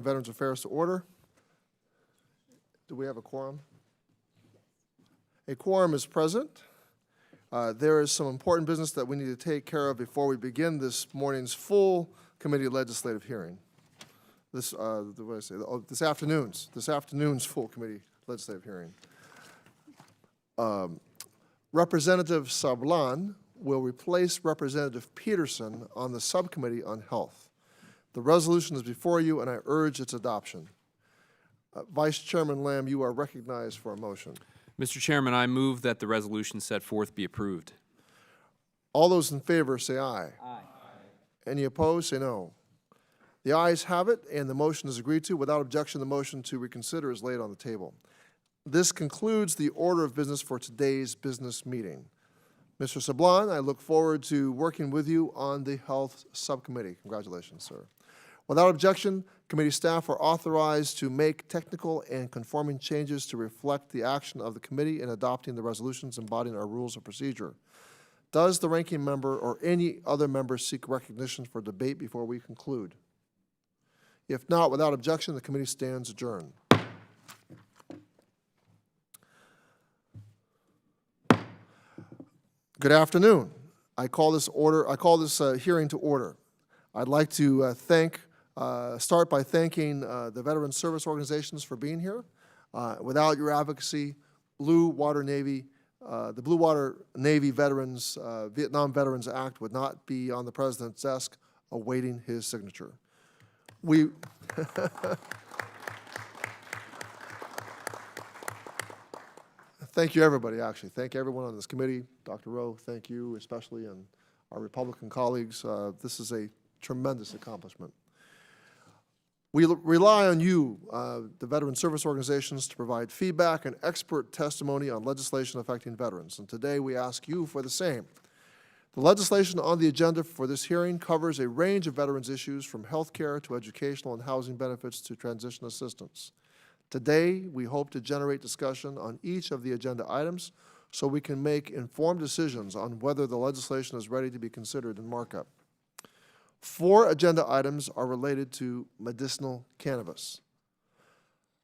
Veterans Affairs to order. Do we have a quorum? A quorum is present. There is some important business that we need to take care of before we begin this morning's full committee legislative hearing. This afternoon's full committee legislative hearing. Representative Sablan will replace Representative Peterson on the Subcommittee on Health. The resolution is before you, and I urge its adoption. Vice Chairman Lamb, you are recognized for a motion. Mr. Chairman, I move that the resolution set forth be approved. All those in favor say aye. Aye. Any opposed, say no. The ayes have it, and the motion is agreed to. Without objection, the motion to reconsider is laid on the table. This concludes the order of business for today's business meeting. Mr. Sablan, I look forward to working with you on the Health Subcommittee. Congratulations, sir. Without objection, committee staff are authorized to make technical and conforming changes to reflect the action of the committee in adopting the resolutions embodying our rules of procedure. Does the ranking member or any other member seek recognition for debate before we conclude? If not, without objection, the committee stands adjourned. Good afternoon. I call this hearing to order. I'd like to start by thanking the veteran service organizations for being here. Without your advocacy, the Blue Water Navy Veterans, Vietnam Veterans Act would not be on the President's desk awaiting his signature. Thank you, everybody, actually. Thank everyone on this committee. Dr. Rowe, thank you especially, and our Republican colleagues. This is a tremendous accomplishment. We rely on you, the veteran service organizations, to provide feedback and expert testimony on legislation affecting veterans, and today we ask you for the same. The legislation on the agenda for this hearing covers a range of veterans issues, from health care to educational and housing benefits to transition assistance. Today, we hope to generate discussion on each of the agenda items so we can make informed decisions on whether the legislation is ready to be considered in markup. 4 agenda items are related to medicinal cannabis.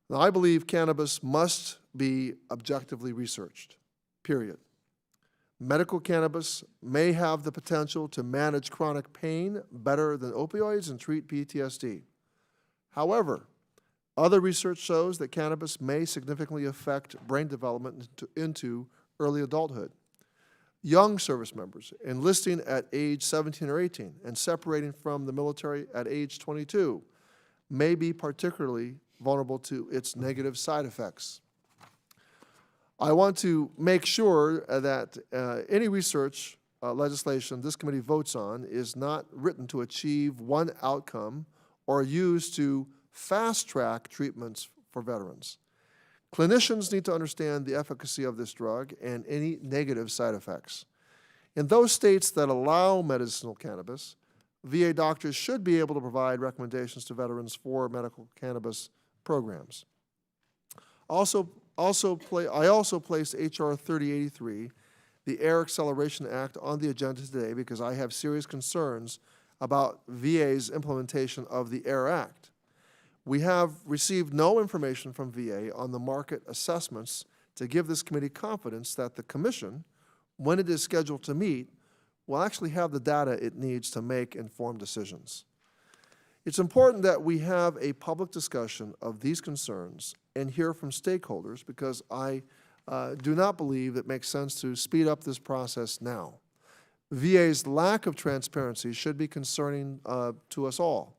Now, I believe cannabis must be objectively researched, period. Medical cannabis may have the potential to manage chronic pain better than opioids and treat PTSD. However, other research shows that cannabis may significantly affect brain development into early adulthood. Young service members enlisting at age 17 or 18 and separating from the military at age 22 may be particularly vulnerable to its negative side effects. I want to make sure that any research legislation this committee votes on is not written to achieve one outcome or used to fast-track treatments for veterans. Clinicians need to understand the efficacy of this drug and any negative side effects. In those states that allow medicinal cannabis, VA doctors should be able to provide recommendations to veterans for medical cannabis programs. I also placed H.R. 3083, the Air Acceleration Act, on the agenda today because I have serious concerns about VA's implementation of the AIR Act. We have received no information from VA on the market assessments to give this committee confidence that the Commission, when it is scheduled to meet, will actually have the data it needs to make informed decisions. It's important that we have a public discussion of these concerns and hear from stakeholders because I do not believe it makes sense to speed up this process now. VA's lack of transparency should be concerning to us all.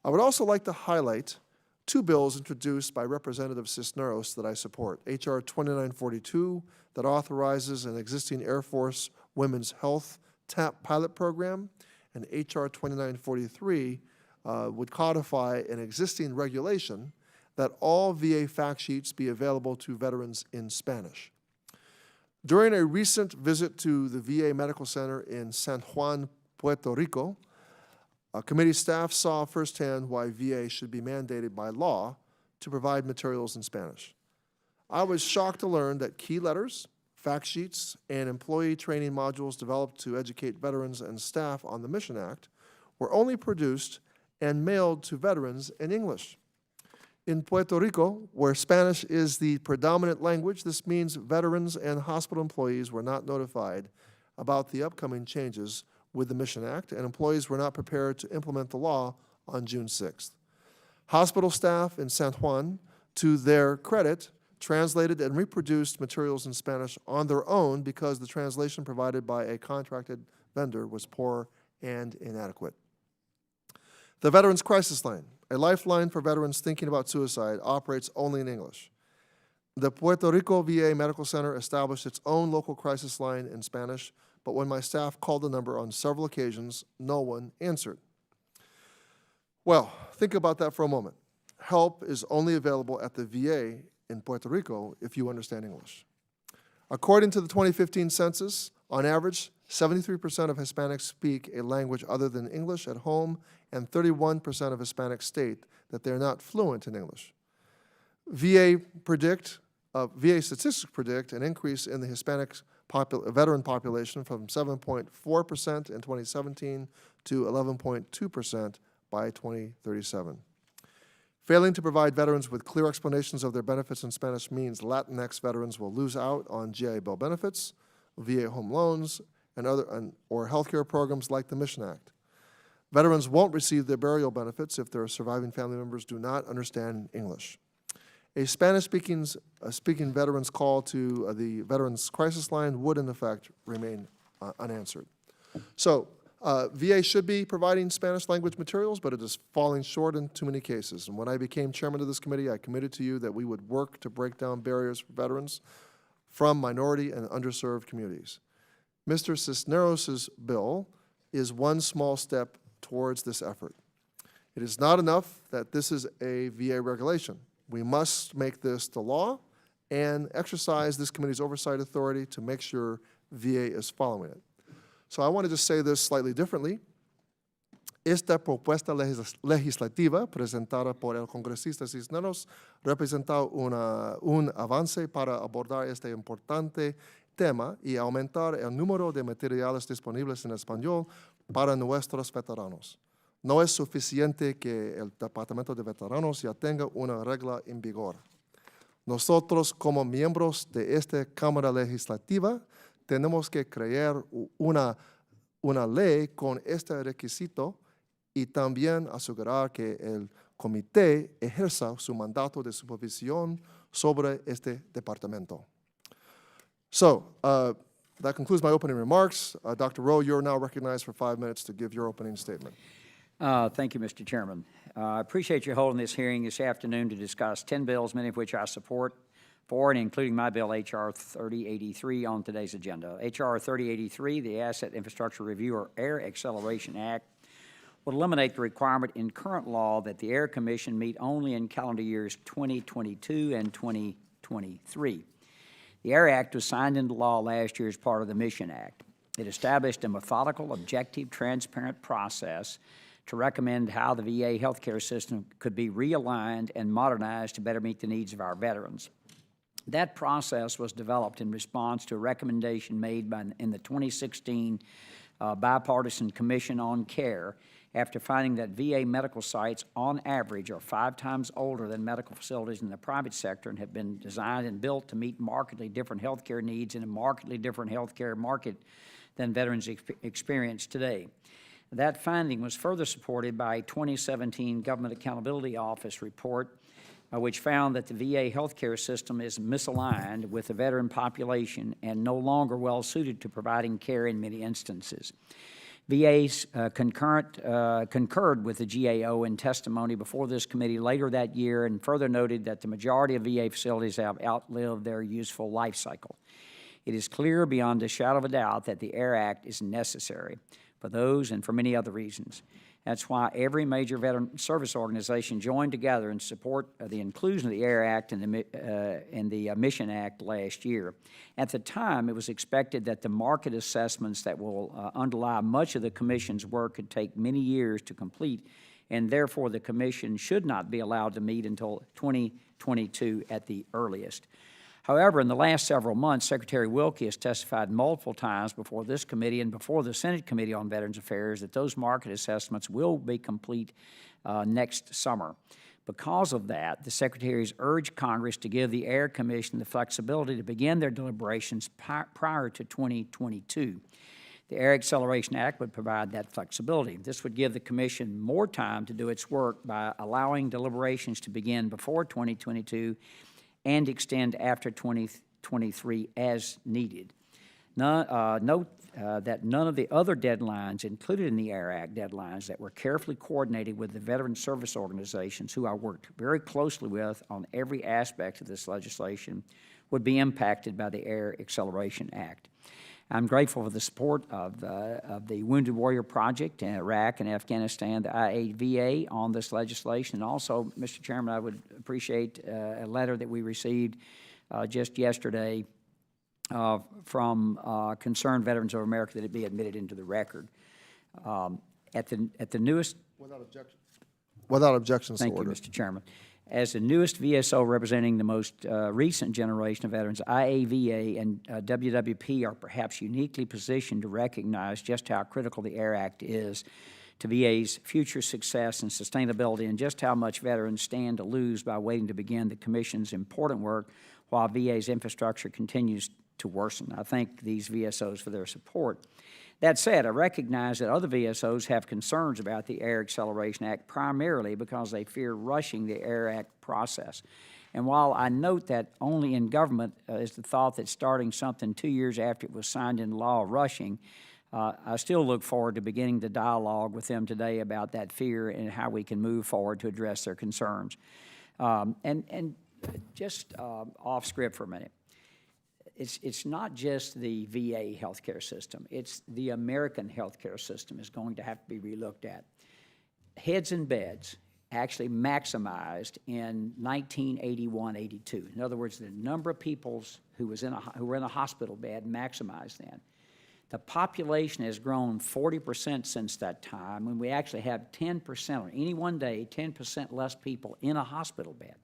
I would also like to highlight 2 bills introduced by Representative Cisneros that I support. H.R. 2942, that authorizes an existing Air Force Women's Health TAP pilot program, and H.R. 2943 would codify an existing regulation that all VA fact sheets be available to veterans in Spanish. During a recent visit to the VA Medical Center in San Juan, Puerto Rico, committee staff saw firsthand why VA should be mandated by law to provide materials in Spanish. I was shocked to learn that key letters, fact sheets, and employee training modules developed to educate veterans and staff on the Mission Act were only produced and mailed to veterans in English. In Puerto Rico, where Spanish is the predominant language, this means veterans and hospital employees were not notified about the upcoming changes with the Mission Act, and employees were not prepared to implement the law on June 6th. Hospital staff in San Juan, to their credit, translated and reproduced materials in Spanish on their own because the translation provided by a contracted vendor was poor and inadequate. The Veterans Crisis Line, a lifeline for veterans thinking about suicide, operates only in English. The Puerto Rico VA Medical Center established its own local crisis line in Spanish, but when my staff called the number on several occasions, no one answered. Well, think about that for a moment. Help is only available at the VA in Puerto Rico if you understand English. According to the 2015 census, on average, 73% of Hispanics speak a language other than English at home, and 31% of Hispanics state that they're not fluent in English. VA statistics predict an increase in the Hispanic veteran population from 7.4% in 2017 to 11.2% by 2037. Failing to provide veterans with clear explanations of their benefits in Spanish means Latinx veterans will lose out on GI Bill benefits, VA home loans, or healthcare programs like the Mission Act. Veterans won't receive their burial benefits if their surviving family members do not understand English. A Spanish-speaking veteran's call to the Veterans Crisis Line would, in effect, remain unanswered. So, VA should be providing Spanish language materials, but it is falling short in too many cases. And when I became chairman of this committee, I committed to you that we would work to break down barriers for veterans from minority and underserved communities. Mr. Cisneros' bill is one small step towards this effort. It is not enough that this is a VA regulation. We must make this the law and exercise this committee's oversight authority to make sure VA is following it. So I want to just say this slightly differently. Esta propuesta legislativa presentada por el congresista Cisneros representa un avance para abordar este importante tema y aumentar el número de materiales disponibles en español para nuestros veteranos. No es suficiente que el Departamento de Veteranos ya tenga una regla en vigor. Nosotros, como miembros de esta Cámara Legislativa, tenemos que crear una ley con este requisito y también asegurar que el comité ejerza su mandato de supervisión sobre este departamento. So, that concludes my opening remarks. Dr. Rowe, you're now recognized for 5 minutes to give your opening statement. Thank you, Mr. Chairman. I appreciate you holding this hearing this afternoon to discuss 10 bills, many of which I support, and including my bill, H.R. 3083, on today's agenda. H.R. 3083, the Asset Infrastructure Review or AIR Acceleration Act, would eliminate the requirement in current law that the AIR Commission meet only in calendar years 2022 and 2023. The AIR Act was signed into law last year as part of the Mission Act. It established a methodical, objective, transparent process to recommend how the VA healthcare system could be realigned and modernized to better meet the needs of our veterans. That process was developed in response to a recommendation made in the 2016 Bipartisan Commission on Care after finding that VA medical sites, on average, are 5 times older than medical facilities in the private sector and have been designed and built to meet markedly different healthcare needs in a markedly different healthcare market than veterans experience today. That finding was further supported by a 2017 Government Accountability Office report which found that the VA healthcare system is misaligned with the veteran population and no longer well-suited to providing care in many instances. VA's concurred with the GAO in testimony before this committee later that year and further noted that the majority of VA facilities have outlived their useful life cycle. It is clear beyond a shadow of a doubt that the AIR Act is necessary for those and for many other reasons. That's why every major veteran service organization joined together in support of the inclusion of the AIR Act and the Mission Act last year. At the time, it was expected that the market assessments that will underlie much of the Commission's work could take many years to complete, and therefore the Commission should not be allowed to meet until 2022 at the earliest. However, in the last several months, Secretary Wilkie has testified multiple times before this committee and before the Senate Committee on Veterans Affairs that those market assessments will be complete next summer. Because of that, the Secretaries urged Congress to give the Air Commission the flexibility to begin their deliberations prior to 2022. The Air Acceleration Act would provide that flexibility. This would give the Commission more time to do its work by allowing deliberations to begin before 2022 and extend after 2023 as needed. Note that none of the other deadlines included in the AIR Act deadlines that were carefully coordinated with the veteran service organizations who I worked very closely with on every aspect of this legislation would be impacted by the Air Acceleration Act. I'm grateful for the support of the Wounded Warrior Project in Iraq and Afghanistan, the IAVA, on this legislation. And also, Mr. Chairman, I would appreciate a letter that we received just yesterday from Concerned Veterans of America that it be admitted into the record. At the newest... Without objection. Without objections to Thank you, order. Mr. Chairman. As the newest VSO representing the most recent generation of veterans, IAVA and WWP are perhaps uniquely positioned to recognize just how critical the AIR Act is to VA's future success and sustainability, and just how much veterans stand to lose by waiting to begin the Commission's important work while VA's infrastructure continues to worsen. I thank these VSOs for their support. That said, I recognize that other VSOs have concerns about the Air Acceleration Act primarily because they fear rushing the AIR Act process. And while I note that only in government is the thought that starting something 2 years after it was signed into law rushing, I still look forward to beginning the dialogue with them today about that fear and how we can move forward to address their concerns. And just off script for a minute. It's not just the VA healthcare system. It's the American healthcare system is going to have to be relooked at. Heads and beds actually maximized in 1981-82. In other words, the number of people who were in a hospital bed maximized then. The population has grown 40% since that time, and we actually have 10%, on any one day, 10% less people in a hospital bed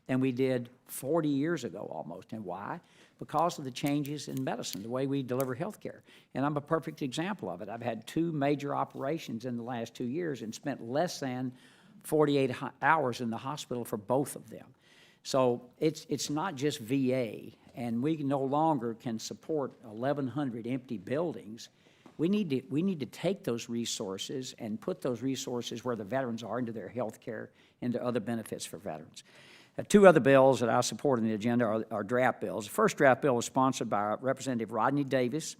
than we did 40 years ago almost. And why? Because of the changes in medicine, the way we deliver health care. And I'm a perfect example of it. I've had 2 major operations in the last 2 years and spent less than 48 hours in the hospital for both of them. So it's not just VA, and we no longer can support 1,100 empty buildings. We need to take those resources and put those resources where the veterans are, into their health care, into other benefits for veterans. 2 other bills that I support on the agenda are draft bills. The first draft bill was sponsored by Representative Rodney Davis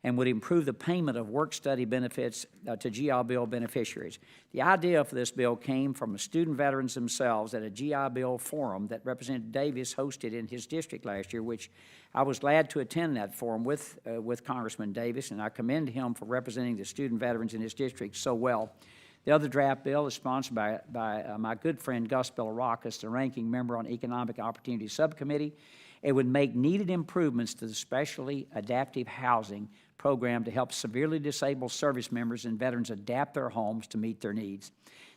and would improve the payment of work-study benefits to GI Bill beneficiaries. The idea for this bill came from the student veterans themselves at a GI Bill forum that Representative Davis hosted in his district last year, which I was glad to attend that forum with Congressman Davis, and I commend him for representing the student veterans in his district so well. The other draft bill is sponsored by my good friend Gus Bellerakis, the ranking member on Economic Opportunity Subcommittee. It would make needed improvements to the Specially Adaptive Housing Program to help severely disabled service members and veterans adapt their homes to meet their needs.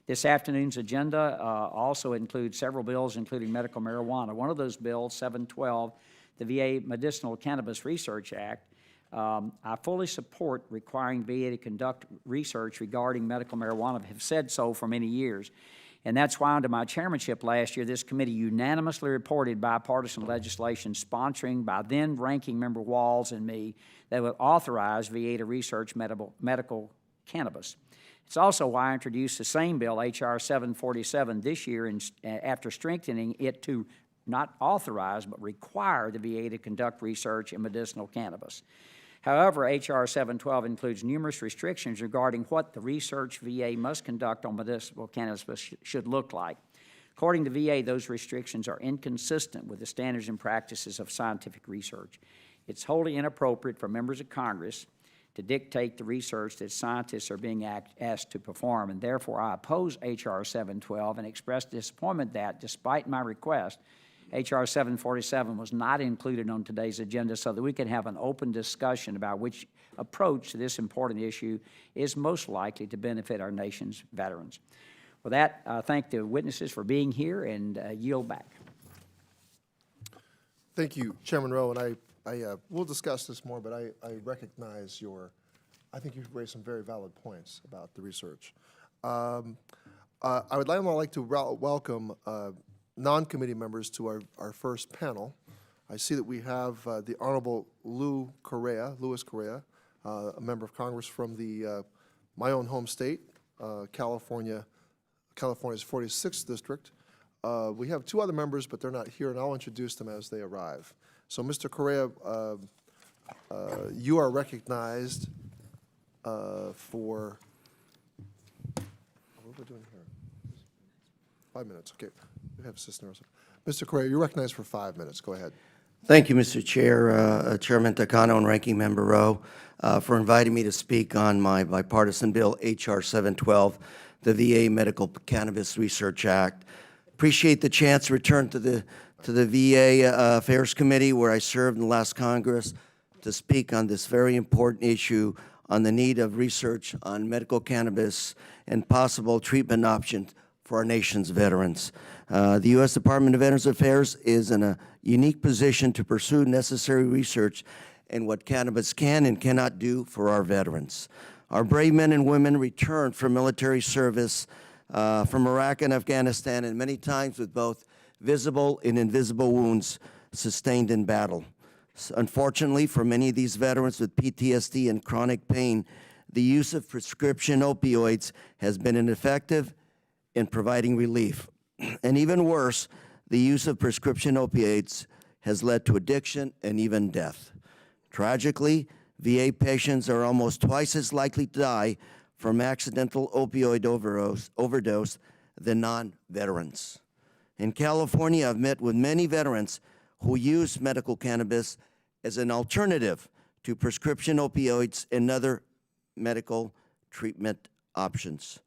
This afternoon's agenda also includes several bills, including medical marijuana. One of those bills, 712, the VA Medicinal Cannabis Research Act, I fully support requiring VA to conduct research regarding medical marijuana. I have said so for many years. And that's why under my chairmanship last year, this committee unanimously reported bipartisan legislation sponsoring by then ranking member Walls and me that would authorize VA to research medical cannabis. It's also why I introduced the same bill, H.R. 747, this year after strengthening it to not authorize but require the VA to conduct research in medicinal cannabis. However, H.R. 712 includes numerous restrictions regarding what the research VA must conduct on medicinal cannabis should look like. According to VA, those restrictions are inconsistent with the standards and practices of scientific research. It's wholly inappropriate for members of Congress to dictate the research that scientists are being asked to perform, and therefore I oppose H.R. 712 and express disappointment that, despite my request, H.R. 747 was not included on today's agenda so that we can have an open discussion about which approach to this important issue is most likely to benefit our nation's veterans. With that, I thank the witnesses for being here and yield back. Thank you, Chairman Rowe, and we'll discuss this more, but I recognize I think you've raised some very valid points about the research. I would like to welcome non-committee members to our first panel. I see that we have the Honorable Louis Correa, a member of Congress from my own home state, California's 46th District. We have two other members, but they're not here, and I'll introduce them as they arrive. So, Mr. Correa, you are recognized for, what are we doing here? 5 minutes, okay. We have assistant. Mr. Correa, you're recognized for 5 minutes. Go ahead. Thank you, Mr. Chair, Chairman Takano and Ranking Member Rowe, for inviting me to speak on my bipartisan bill, H.R. 712, the VA Medical Cannabis Research Act. Appreciate the chance to return to the VA Affairs Committee, where I served in the last Congress, to speak on this very important issue on the need of research on medical cannabis and possible treatment options for our nation's veterans. The U.S. Department of Veterans Affairs is in a unique position to pursue necessary research in what cannabis can and cannot do for our veterans. Our brave men and women return from military service from Iraq and Afghanistan, and many times with both visible and invisible wounds sustained in battle. Unfortunately, for many of these veterans with PTSD and chronic pain, the use of prescription opioids has been ineffective in providing relief. And even worse, the use of prescription opioids has led to addiction and even death. Tragically, VA patients are almost twice as likely to die from accidental opioid overdose than non-veterans. In California, I've met with many veterans who use medical cannabis as an alternative to prescription opioids and other medical treatment options.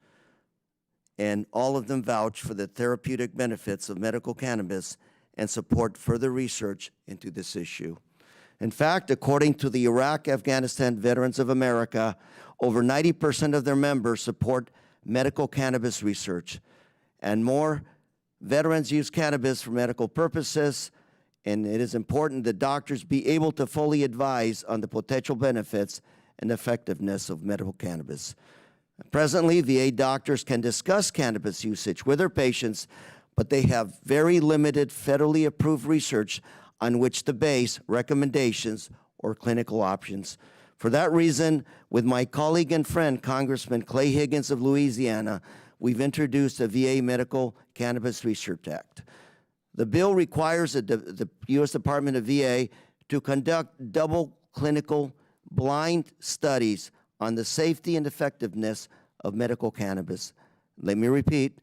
And all of them vouch for the therapeutic benefits of medical cannabis and support further research into this issue. In fact, according to the Iraq-Afghanistan Veterans of America, over 90% of their members support medical cannabis research. And more veterans use cannabis for medical purposes, and it is important that doctors be able to fully advise on the potential benefits and effectiveness of medical cannabis. Presently, VA doctors can discuss cannabis usage with their patients, but they have very limited federally approved research on which to base recommendations or clinical options. For that reason, with my colleague and friend, Congressman Clay Higgins of Louisiana, we've introduced a VA Medical Cannabis Research Act. The bill requires the U.S. Department of VA to conduct double clinical blind studies on the safety and effectiveness of medical cannabis. Let me repeat,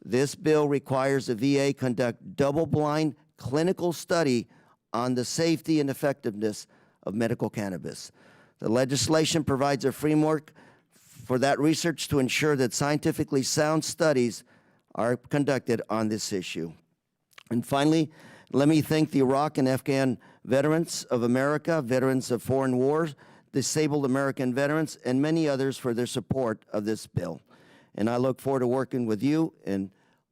this bill requires the VA conduct double-blind clinical study on the safety and effectiveness of medical cannabis. The legislation provides a framework for that research to ensure that scientifically sound studies are conducted on this issue. And finally, let me thank the Iraq and Afghan veterans of America, veterans of foreign wars, disabled American veterans, and many others for their support of this bill. And I look forward to working with you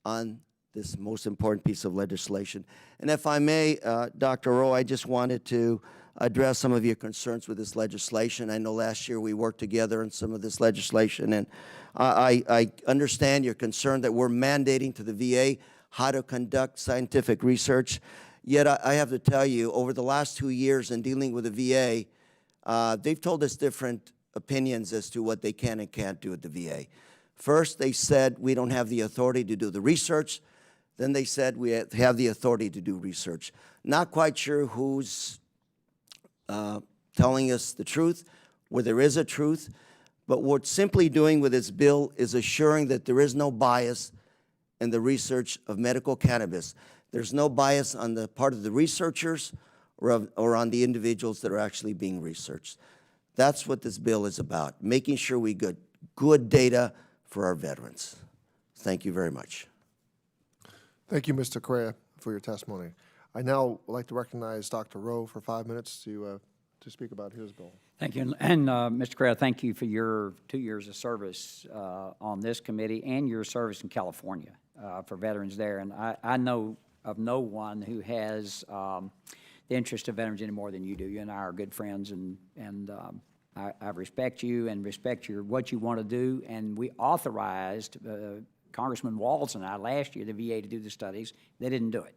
on this most important piece of legislation. And if I may, Dr. Rowe, I just wanted to address some of your concerns with this legislation. I know last year we worked together on some of this legislation, and I understand your concern that we're mandating to the VA how to conduct scientific research. Yet I have to tell you, over the last 2 years in dealing with the VA, they've told us different opinions as to what they can and can't do at the VA. First, they said we don't have the authority to do the research. Then they said we have the authority to do research. Not quite sure who's telling us the truth, where there is a truth, but what we're simply doing with this bill is assuring that there is no bias in the research of medical cannabis. There's no bias on the part of the researchers or on the individuals that are actually being researched. That's what this bill is about, making sure we get good data for our veterans. Thank you very much. Thank you, Mr. Correa, for your testimony. I now would like to recognize Dr. Rowe for 5 minutes to speak about his bill. Thank you. And Mr. Correa, thank you for your 2 years of service on this committee and your service in California for veterans there. And I know of no one who has the interest of veterans any more than you do. You and I are good friends, and I respect you and respect what you want to do. And we authorized Congressman Walz and I last year, the VA, to do the studies. They didn't do it.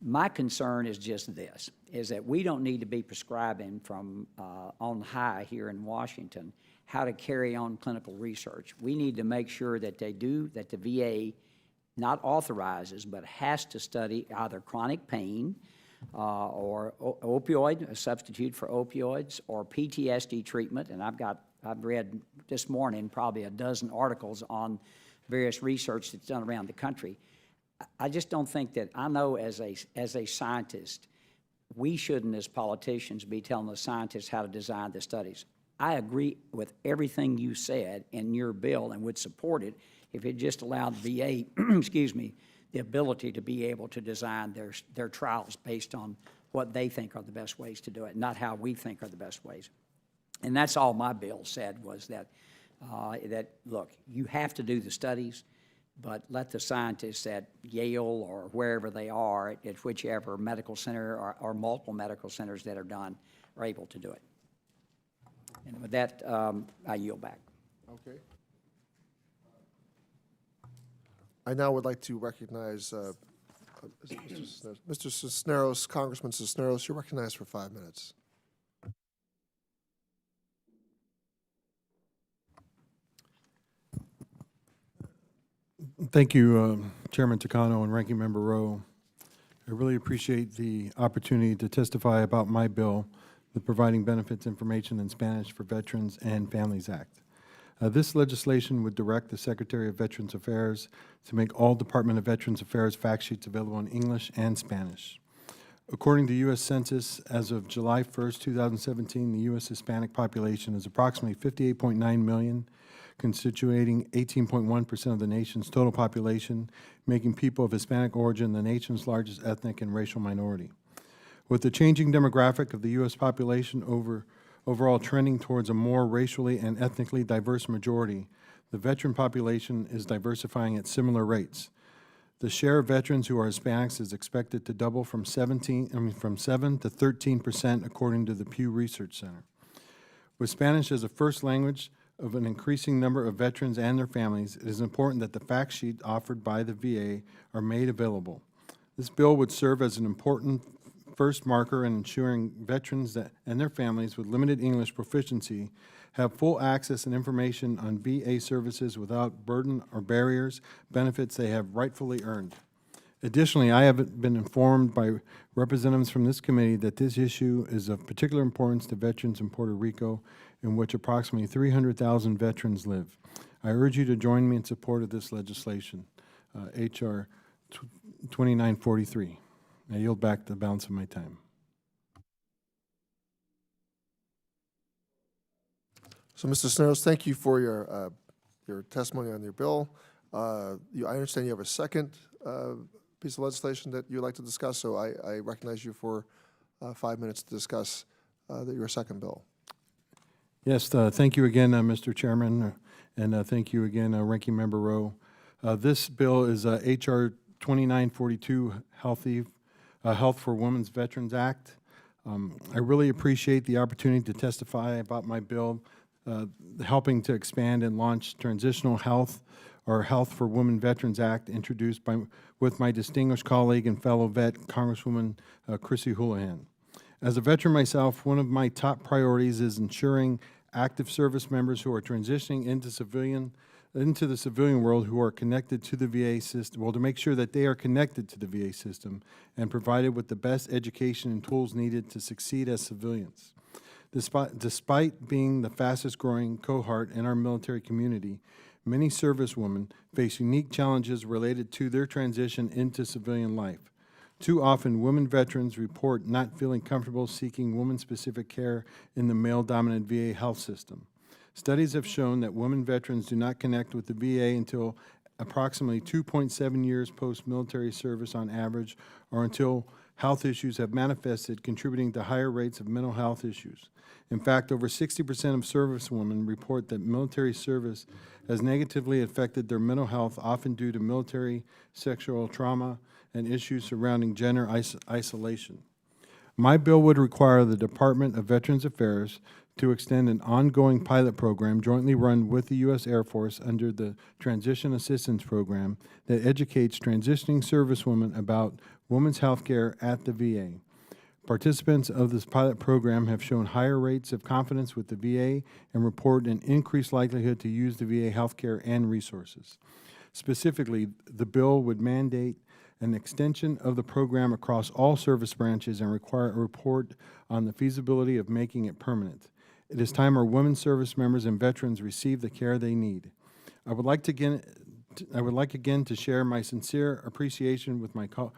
My concern is just this, is that we don't need to be prescribing from on high here in Washington how to carry on clinical research. We need to make sure that they do, that the VA not authorizes, but has to study either chronic pain or opioid, a substitute for opioids, or PTSD treatment. And I've read this morning probably a dozen articles on various research that's done around the country. I just don't think that, I know as a scientist, we shouldn't as politicians be telling the scientists how to design the studies. I agree with everything you said in your bill and would support it if it just allowed the VA, excuse me, the ability to be able to design their trials based on what they think are the best ways to do it, not how we think are the best ways. And that's all my bill said, was that, look, you have to do the studies, but let the scientists at Yale or wherever they are, at whichever medical center or multiple medical centers that are done, are able to do it. And with that, I yield back. Okay. I now would like to recognize Mr. Cisneros, Congressman Cisneros. You're recognized for 5 minutes. Thank you, Chairman Takano and Ranking Member Rowe. I really appreciate the opportunity to testify about my bill, the Providing Benefits Information in Spanish for Veterans and Families Act. This legislation would direct the Secretary of Veterans Affairs to make all Department of Veterans Affairs fact sheets available in English and Spanish. According to U.S. Census, as of July 1st, 2017, the U.S. Hispanic population is approximately 58.9 million, constituting 18.1% of the nation's total population, making people of Hispanic origin the nation's largest ethnic and racial minority. With the changing demographic of the U.S. population overall trending towards a more racially and ethnically diverse majority, the veteran population is diversifying at similar rates. The share of veterans who are Hispanics is expected to double from 7 to 13%, according to the Pew Research Center. With Spanish as a first language of an increasing number of veterans and their families, it is important that the fact sheet offered by the VA are made available. This bill would serve as an important first marker in ensuring veterans and their families with limited English proficiency have full access and information on VA services without burden or barriers, benefits they have rightfully earned. Additionally, I have been informed by representatives from this committee that this issue is of particular importance to veterans in Puerto Rico, in which approximately 300,000 veterans live. I urge you to join me in support of this legislation, H.R. 2943. I yield back the balance of my time. So, Mr. Cisneros, thank you for your testimony on your bill. I understand you have a second piece of legislation that you'd like to discuss, so I recognize you for 5 minutes to discuss your second bill. Yes, thank you again, Mr. Chairman, and thank you again, Ranking Member Rowe. This bill is H.R. 2942, Health for Women's Veterans Act. I really appreciate the opportunity to testify about my bill, helping to expand and launch Transitional Health, or Health for Women Veterans Act, introduced with my distinguished colleague and fellow vet, Congresswoman Chrissy Houlihan. As a veteran myself, one of my top priorities is ensuring active service members who are transitioning into the civilian world who are connected to the VA system, well, to make sure that they are connected to the VA system and provided with the best education and tools needed to succeed as civilians. Despite being the fastest growing cohort in our military community, many servicewomen face unique challenges related to their transition into civilian life. Too often, women veterans report not feeling comfortable seeking woman-specific care in the male-dominant VA health system. Studies have shown that women veterans do not connect with the VA until approximately 2.7 years post-military service on average, or until health issues have manifested, contributing to higher rates of mental health issues. In fact, over 60% of servicewomen report that military service has negatively affected their mental health, often due to military sexual trauma and issues surrounding gender isolation. My bill would require the Department of Veterans Affairs to extend an ongoing pilot program jointly run with the U.S. Air Force under the Transition Assistance Program that educates transitioning servicewomen about women's health care at the VA. Participants of this pilot program have shown higher rates of confidence with the VA and report an increased likelihood to use the VA health care and resources. Specifically, the bill would mandate an extension of the program across all service branches and require a report on the feasibility of making it permanent. It is time our women service members and veterans receive the care they need. I would like again to share my sincere appreciation with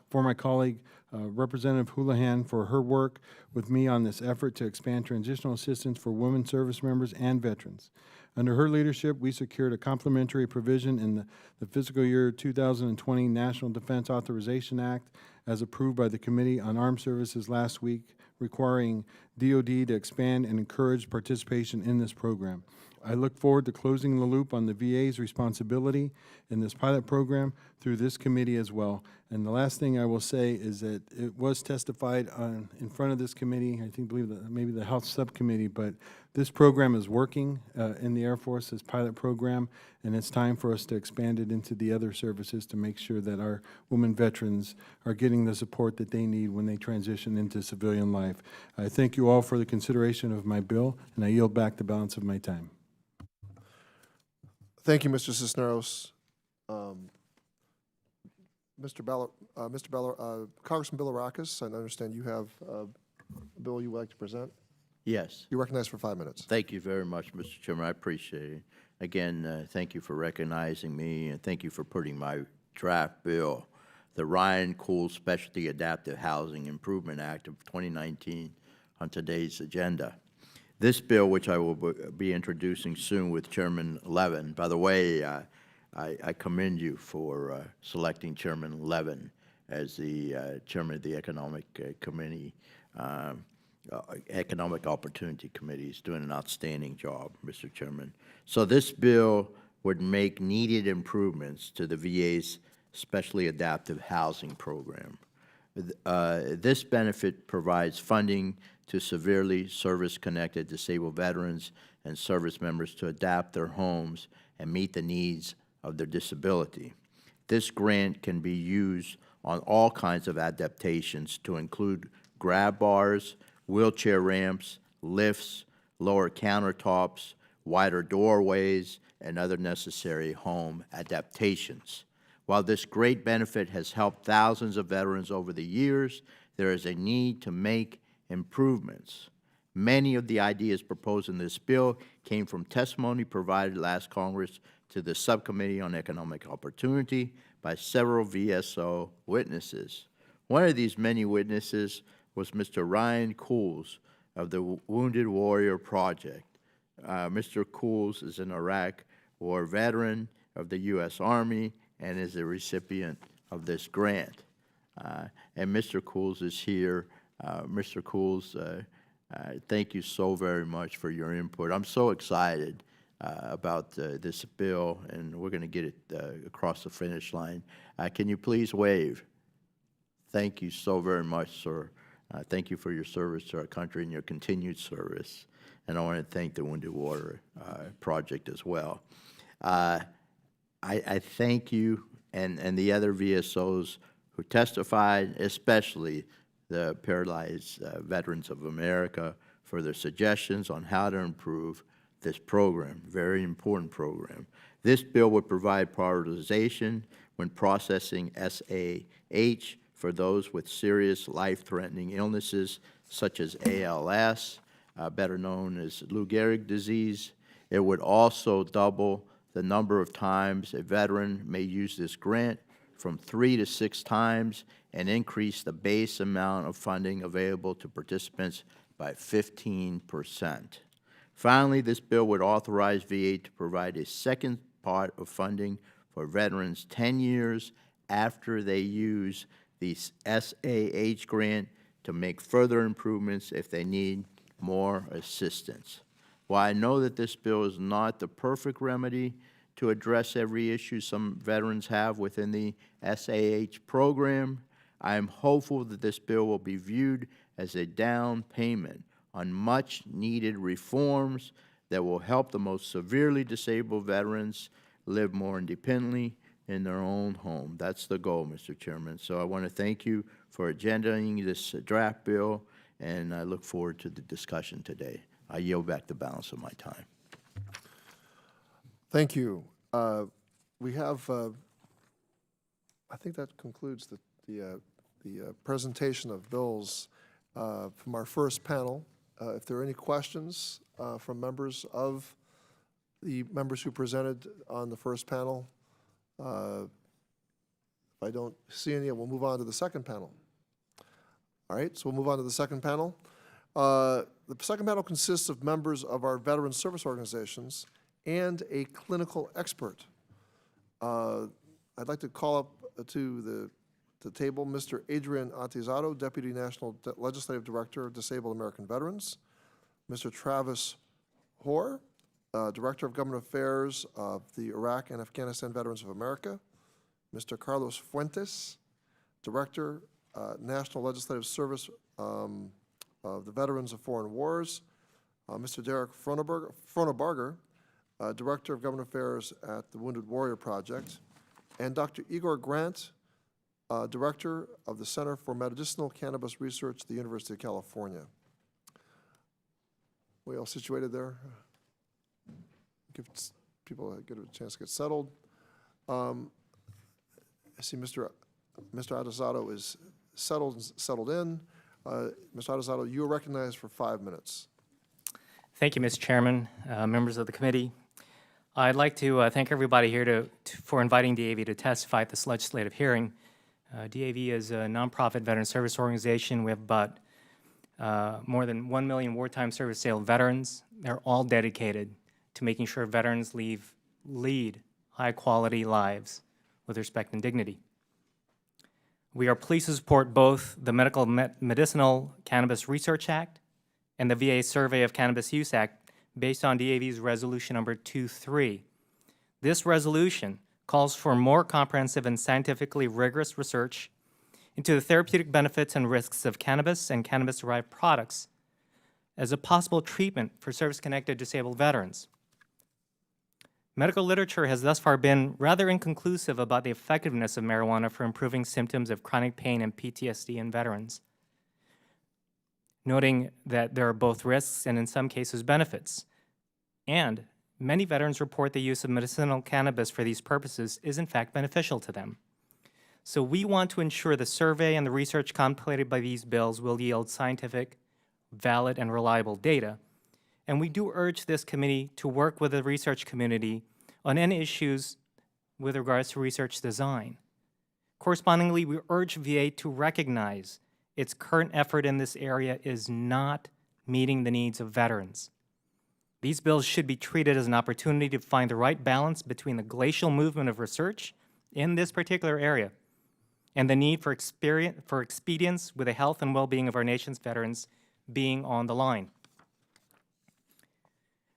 for my colleague, Representative Houlihan, for her work with me on this effort to expand transitional assistance for women service members and veterans. Under her leadership, we secured a complementary provision in the fiscal year 2020 National Defense Authorization Act, as approved by the Committee on Armed Services last week, requiring DoD to expand and encourage participation in this program. I look forward to closing the loop on the VA's responsibility in this pilot program through this committee as well. And the last thing I will say is that it was testified on in front of this committee, I believe that maybe the Health Subcommittee, but this program is working in the Air Force, this pilot program, and it's time for us to expand it into the other services to make sure that our women veterans are getting the support that they need when they transition into civilian life. I thank you all for the consideration of my bill, and I yield back the balance of my time. Thank you, Mr. Cisneros. Congressman Bilirakis, I understand you have a bill you would like to present. Yes. You're recognized for 5 minutes. Thank you very much, Mr. Chairman. I appreciate it. Again, thank you for recognizing me, and thank you for putting my draft bill, the Ryan Cool Specialty Adaptive Housing Improvement Act of 2019, on today's agenda. This bill, which I will be introducing soon with Chairman Levin. By the way, I commend you for selecting Chairman Levin as the chairman of the Economic Committee, Economic Opportunity Committee. He's doing an outstanding job, Mr. Chairman. So this bill would make needed improvements to the VA's Specially Adaptive Housing Program. This benefit provides funding to severely service-connected disabled veterans and service members to adapt their homes and meet the needs of their disability. This grant can be used on all kinds of adaptations to include grab bars, wheelchair ramps, lifts, lower countertops, wider doorways, and other necessary home adaptations. While this great benefit has helped thousands of veterans over the years, there is a need to make improvements. Many of the ideas proposed in this bill came from testimony provided last Congress to the Subcommittee on Economic Opportunity by several VSO witnesses. One of these many witnesses was Mr. Ryan Cools of the Wounded Warrior Project. Mr. Cools is an Iraq War veteran of the U.S. Army and is a recipient of this grant. And Mr. Cools is here. Mr. Cools, thank you so very much for your input. I'm so excited about this bill, and we're going to get it across the finish line. Can you please wave? Thank you so very much, sir. Thank you for your service to our country and your continued service. And I want to thank the Wounded Warrior Project as well. I thank you and the other VSOs who testified, especially the Paralyzed Veterans of America, for their suggestions on how to improve this program, very important program. This bill would provide prioritization when processing SAH for those with serious life-threatening illnesses such as ALS, better known as Lou Gehrig disease. It would also double the number of times a veteran may use this grant from 3 to 6 times and increase the base amount of funding available to participants by 15%. Finally, this bill would authorize VA to provide a second part of funding for veterans 10 years after they use the SAH grant to make further improvements if they need more assistance. While I know that this bill is not the perfect remedy to address every issue some veterans have within the SAH program, I am hopeful that this bill will be viewed as a down payment on much-needed reforms that will help the most severely disabled veterans live more independently in their own home. That's the goal, Mr. Chairman. So I want to thank you for agendaing this draft bill, and I look forward to the discussion today. I yield back the balance of my time. Thank you. We have, I think that concludes the presentation of bills from our first panel. If there are any questions from members of the members who presented on the first panel, if I don't see any, we'll move on to the second panel. All right, so we'll move on to the second panel. The second panel consists of members of our veteran service organizations and a clinical expert. I'd like to call up to the table Mr. Adrian Antizado, Deputy National Legislative Director of Disabled American Veterans, Mr. Travis Hoare, Director of Government Affairs of the Iraq and Afghanistan Veterans of America, Mr. Carlos Fuentes, Director, National Legislative Service of the Veterans of Foreign Wars, Mr. Derek Fronebarger, Director of Government Affairs at the Wounded Warrior Project, and Dr. Igor Grant, Director of the Center for Medicinal Cannabis Research at the University of California. We all situated there? Give people a chance to get settled. I see Mr. Adesado is settled in. Mr. Adesado, you are recognized for 5 minutes. Thank you, Mr. Chairman, members of the committee. I'd like to thank everybody here for inviting DAV to testify at this legislative hearing. DAV is a nonprofit veteran service organization. We have about more than 1 million wartime service disabled veterans. They're all dedicated to making sure veterans lead high-quality lives with respect and dignity. We are pleased to support both the Medicinal Cannabis Research Act and the VA Survey of Cannabis Use Act based on DAV's resolution number 23. This resolution calls for more comprehensive and scientifically rigorous research into the therapeutic benefits and risks of cannabis and cannabis-derived products as a possible treatment for service-connected disabled veterans. Medical literature has thus far been rather inconclusive about the effectiveness of marijuana for improving symptoms of chronic pain and PTSD in veterans, noting that there are both risks and in some cases benefits. And many veterans report the use of medicinal cannabis for these purposes is in fact beneficial to them. So we want to ensure the survey and the research contemplated by these bills will yield scientific, valid, and reliable data. And we do urge this committee to work with the research community on any issues with regards to research design. Correspondingly, we urge VA to recognize its current effort in this area is not meeting the needs of veterans. These bills should be treated as an opportunity to find the right balance between the glacial movement of research in this particular area and the need for expedience with the health and well-being of our nation's veterans being on the line.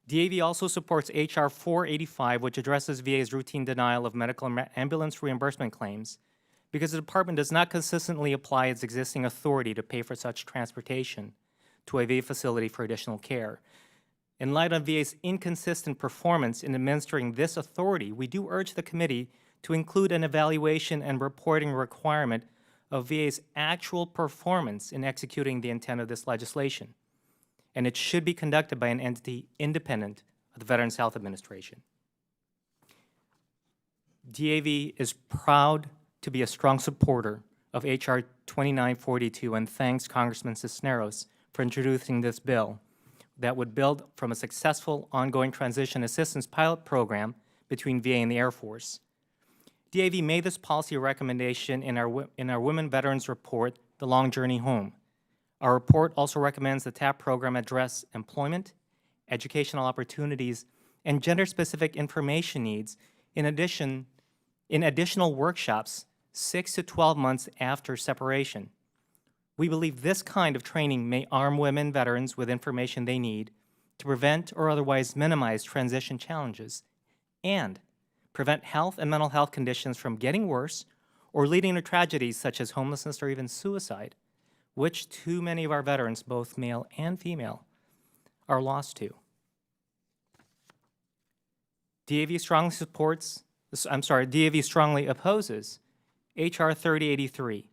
DAV also supports H.R. 485, which addresses VA's routine denial of medical ambulance reimbursement claims because the department does not consistently apply its existing authority to pay for such transportation to a VA facility for additional care. In light of VA's inconsistent performance in administering this authority, we do urge the committee to include an evaluation and reporting requirement of VA's actual performance in executing the intent of this legislation. And it should be conducted by an entity independent of the Veterans Health Administration. DAV is proud to be a strong supporter of H.R. 2942 and thanks Congressman Cisneros for introducing this bill that would build from a successful ongoing transition assistance pilot program between VA and the Air Force. DAV made this policy recommendation in our Women Veterans Report, The Long Journey Home. Our report also recommends the TAP program address employment, educational opportunities, and gender-specific information needs in additional workshops 6 to 12 months after separation. We believe this kind of training may arm women veterans with information they need to prevent or otherwise minimize transition challenges and prevent health and mental health conditions from getting worse or leading to tragedies such as homelessness or even suicide, which too many of our veterans, both male and female, are lost to. DAV strongly opposes H.R. 3083,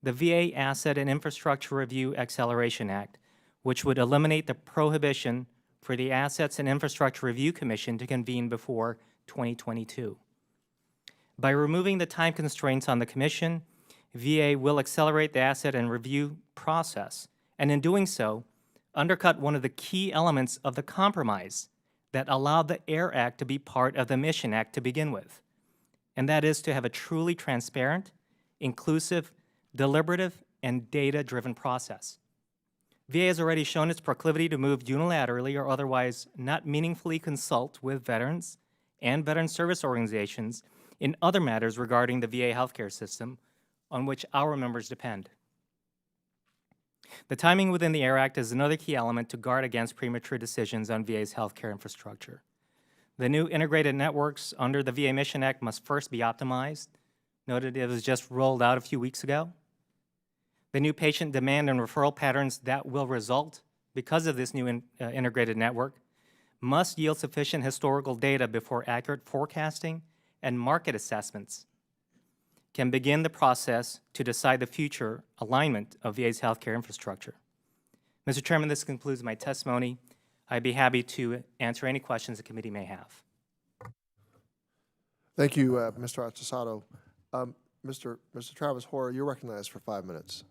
the VA Asset and Infrastructure Review Acceleration Act, which would eliminate the prohibition for the Assets and Infrastructure Review Commission to convene before 2022. By removing the time constraints on the commission, VA will accelerate the asset and review process, and in doing so, undercut one of the key elements of the compromise that allowed the AIR Act to be part of the Mission Act to begin with, and that is to have a truly transparent, inclusive, deliberative, and data-driven process. VA has already shown its proclivity to move unilaterally or otherwise not meaningfully consult with veterans and veteran service organizations in other matters regarding the VA healthcare system on which our members depend. The timing within the AIR Act is another key element to guard against premature decisions on VA's healthcare infrastructure. The new integrated networks under the VA Mission Act must first be optimized. Noted it was just rolled out a few weeks ago. The new patient demand and referral patterns that will result because of this new integrated network must yield sufficient historical data before accurate forecasting and market assessments can begin the process to decide the future alignment of VA's healthcare infrastructure. Mr. Chairman, this concludes my testimony. I'd be happy to answer any questions the committee may have. Thank you, Mr. Accesato. Mr. Travis Hoare, you're recognized for 5 minutes.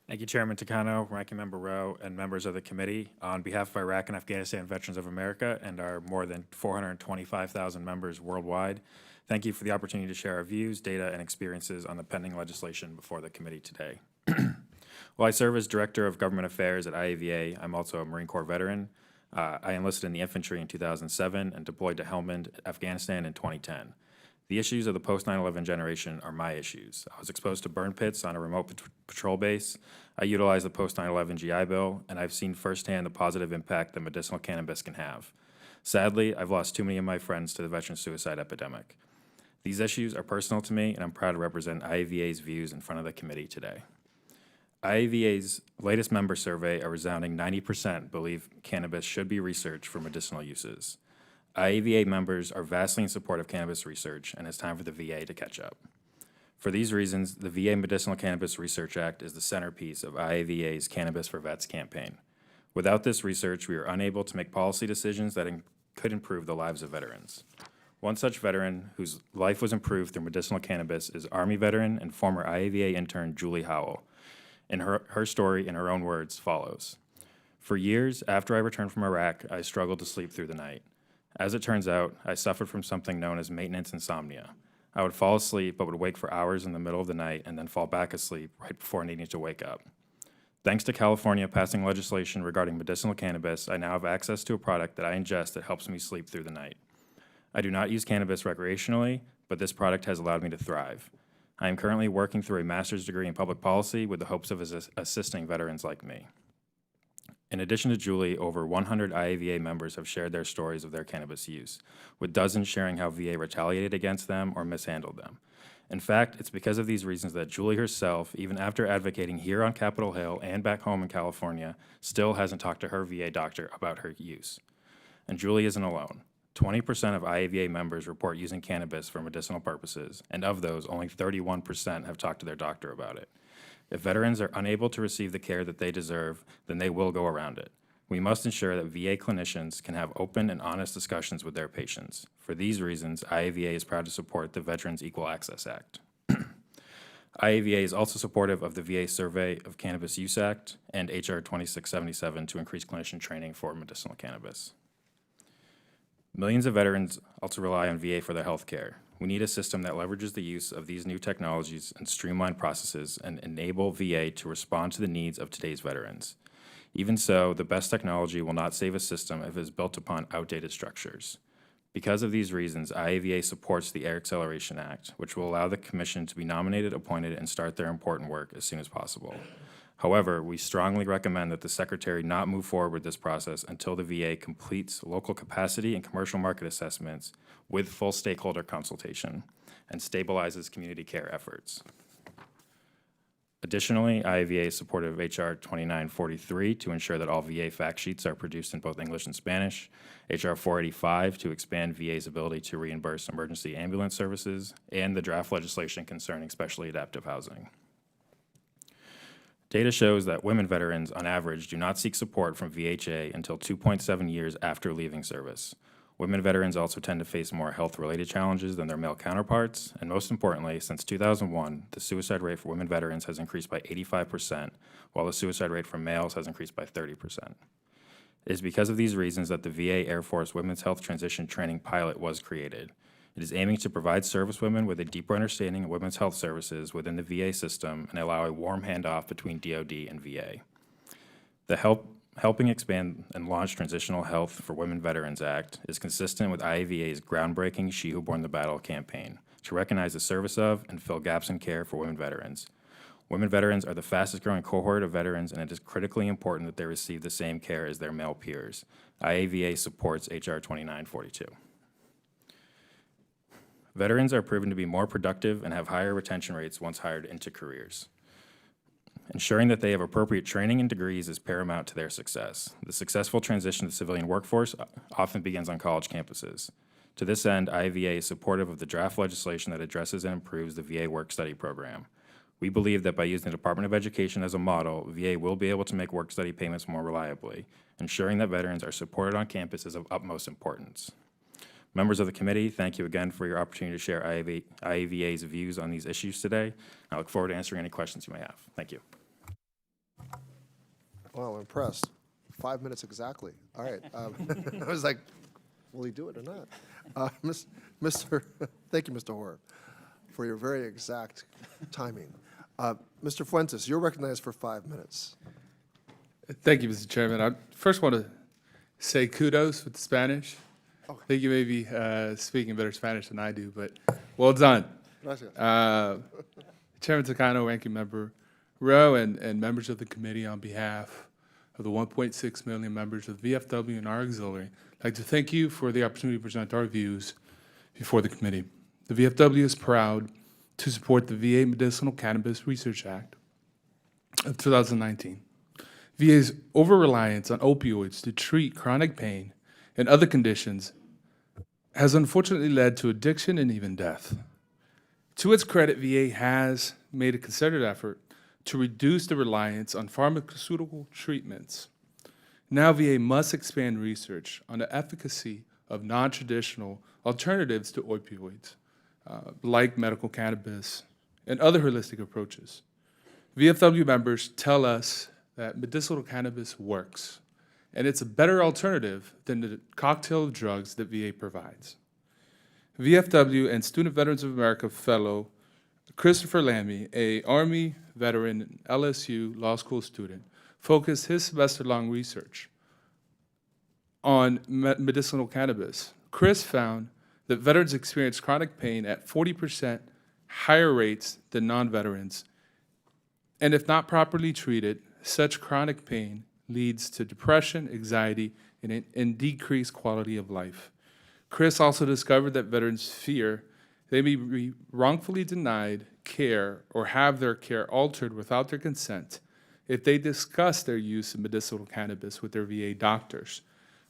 Thank you, Chairman Takano, Ranking Member Rowe, and members of the committee. On behalf of Iraq and Afghanistan Veterans of America and our more than 425,000 members worldwide, thank you for the opportunity to share our views, data, and experiences on the pending legislation before the committee today. While I serve as Director of Government Affairs at IAVA, I'm also a Marine Corps veteran. I enlisted in the infantry in 2007 and deployed to Helmand, Afghanistan in 2010. The issues of the post-9/11 generation are my issues. I was exposed to burn pits on a remote patrol base. I utilized the post-9/11 GI Bill, and I've seen firsthand the positive impact that medicinal cannabis can have. Sadly, I've lost too many of my friends to the veteran suicide epidemic. These issues are personal to me, and I'm proud to represent IAVA's views in front of the committee today. IAVA's latest member survey, a resounding 90% believe cannabis should be researched for medicinal uses. IAVA members are vastly in support of cannabis research, and it's time for the VA to catch up. For these reasons, the VA Medicinal Cannabis Research Act is the centerpiece of IAVA's Cannabis for Vets campaign. Without this research, we are unable to make policy decisions that could improve the lives of veterans. One such veteran whose life was improved through medicinal cannabis is Army veteran and former IAVA intern Julie Howell. And her story, in her own words, follows. For years after I returned from Iraq, I struggled to sleep through the night. As it turns out, I suffered from something known as maintenance insomnia. I would fall asleep but would wake for hours in the middle of the night and then fall back asleep right before needing to wake up. Thanks to California passing legislation regarding medicinal cannabis, I now have access to a product that I ingest that helps me sleep through the night. I do not use cannabis recreationally, but this product has allowed me to thrive. I am currently working through a master's degree in public policy with the hopes of assisting veterans like me. In addition to Julie, over 100 IAVA members have shared their stories of their cannabis use, with dozens sharing how VA retaliated against them or mishandled them. In fact, it's because of these reasons that Julie herself, even after advocating here on Capitol Hill and back home in California, still hasn't talked to her VA doctor about her use. And Julie isn't alone. 20% of IAVA members report using cannabis for medicinal purposes, and of those, only 31% have talked to their doctor about it. If veterans are unable to receive the care that they deserve, then they will go around it. We must ensure that VA clinicians can have open and honest discussions with their patients. For these reasons, IAVA is proud to support the Veterans Equal Access Act. IAVA is also supportive of the VA Survey of Cannabis Use Act and H.R. 2677 to increase clinician training for medicinal cannabis. Millions of veterans also rely on VA for their health care. We need a system that leverages the use of these new technologies and streamline processes and enable VA to respond to the needs of today's veterans. Even so, the best technology will not save a system if it is built upon outdated structures. Because of these reasons, IAVA supports the Air Acceleration Act, which will allow the Commission to be nominated, appointed, and start their important work as soon as possible. However, we strongly recommend that the Secretary not move forward with this process until the VA completes local capacity and commercial market assessments with full stakeholder consultation and stabilizes community care efforts. Additionally, IAVA is supportive of H.R. 2943 to ensure that all VA fact sheets are produced in both English and Spanish, H.R. 485 to expand VA's ability to reimburse emergency ambulance services, and the draft legislation concerning specially adaptive housing. Data shows that women veterans, on average, do not seek support from VHA until 2.7 years after leaving service. Women veterans also tend to face more health-related challenges than their male counterparts, and most importantly, since 2001, the suicide rate for women veterans has increased by 85%, while the suicide rate for males has increased by 30%. It is because of these reasons that the VA Air Force Women's Health Transition Training Pilot was created. It is aiming to provide servicewomen with a deeper understanding of women's health services within the VA system and allow a warm handoff between DoD and VA. The Helping Expand and Launch Transitional Health for Women Veterans Act is consistent with IAVA's groundbreaking She Who Borne the Battle campaign to recognize the service of and fill gaps in care for women veterans. Women veterans are the fastest growing cohort of veterans, and it is critically important that they receive the same care as their male peers. IAVA supports H.R. 2942. Veterans are proven to be more productive and have higher retention rates once hired into careers. Ensuring that they have appropriate training and degrees is paramount to their success. The successful transition to the civilian workforce often begins on college campuses. To this end, IAVA is supportive of the draft legislation that addresses and improves the VA work-study program. We believe that by using the Department of Education as a model, VA will be able to make work-study payments more reliably. Ensuring that veterans are supported on campus is of utmost importance. Members of the committee, thank you again for your opportunity to share IAVA's views on these issues today. I look forward to answering any questions you may have. Thank you. Wow, I'm impressed. 5 minutes exactly. All right. I was like, will he do it or not? Thank you, Mr. Hoare, for your very exact timing. Mr. Fuentes, you're recognized for 5 minutes. Thank you, Mr. Chairman. I first want to say kudos with Spanish. I think you may be speaking better Spanish than I do, but well done. Gracias. Chairman Takano, Ranking Member Rowe, and members of the committee, on behalf of the 1.6 million members of the VFW and our auxiliary, I'd like to thank you for the opportunity to present our views before the committee. The VFW is proud to support the VA Medicinal Cannabis Research Act of 2019. VA's over-reliance on opioids to treat chronic pain and other conditions has unfortunately led to addiction and even death. To its credit, VA has made a concerted effort to reduce the reliance on pharmaceutical treatments. Now VA must expand research on the efficacy of non-traditional alternatives to opioids, like medical cannabis and other holistic approaches. VFW members tell us that medicinal cannabis works, and it's a better alternative than the cocktail of drugs that VA provides. VFW and Student Veterans of America fellow Christopher Lammy, a Army veteran and LSU law school student, focused his semester-long research on medicinal cannabis. Chris found that veterans experience chronic pain at 40% higher rates than non-veterans, and if not properly treated, such chronic pain leads to depression, anxiety, and decreased quality of life. Chris also discovered that veterans fear they may be wrongfully denied care or have their care altered without their consent if they discuss their use of medicinal cannabis with their VA doctors.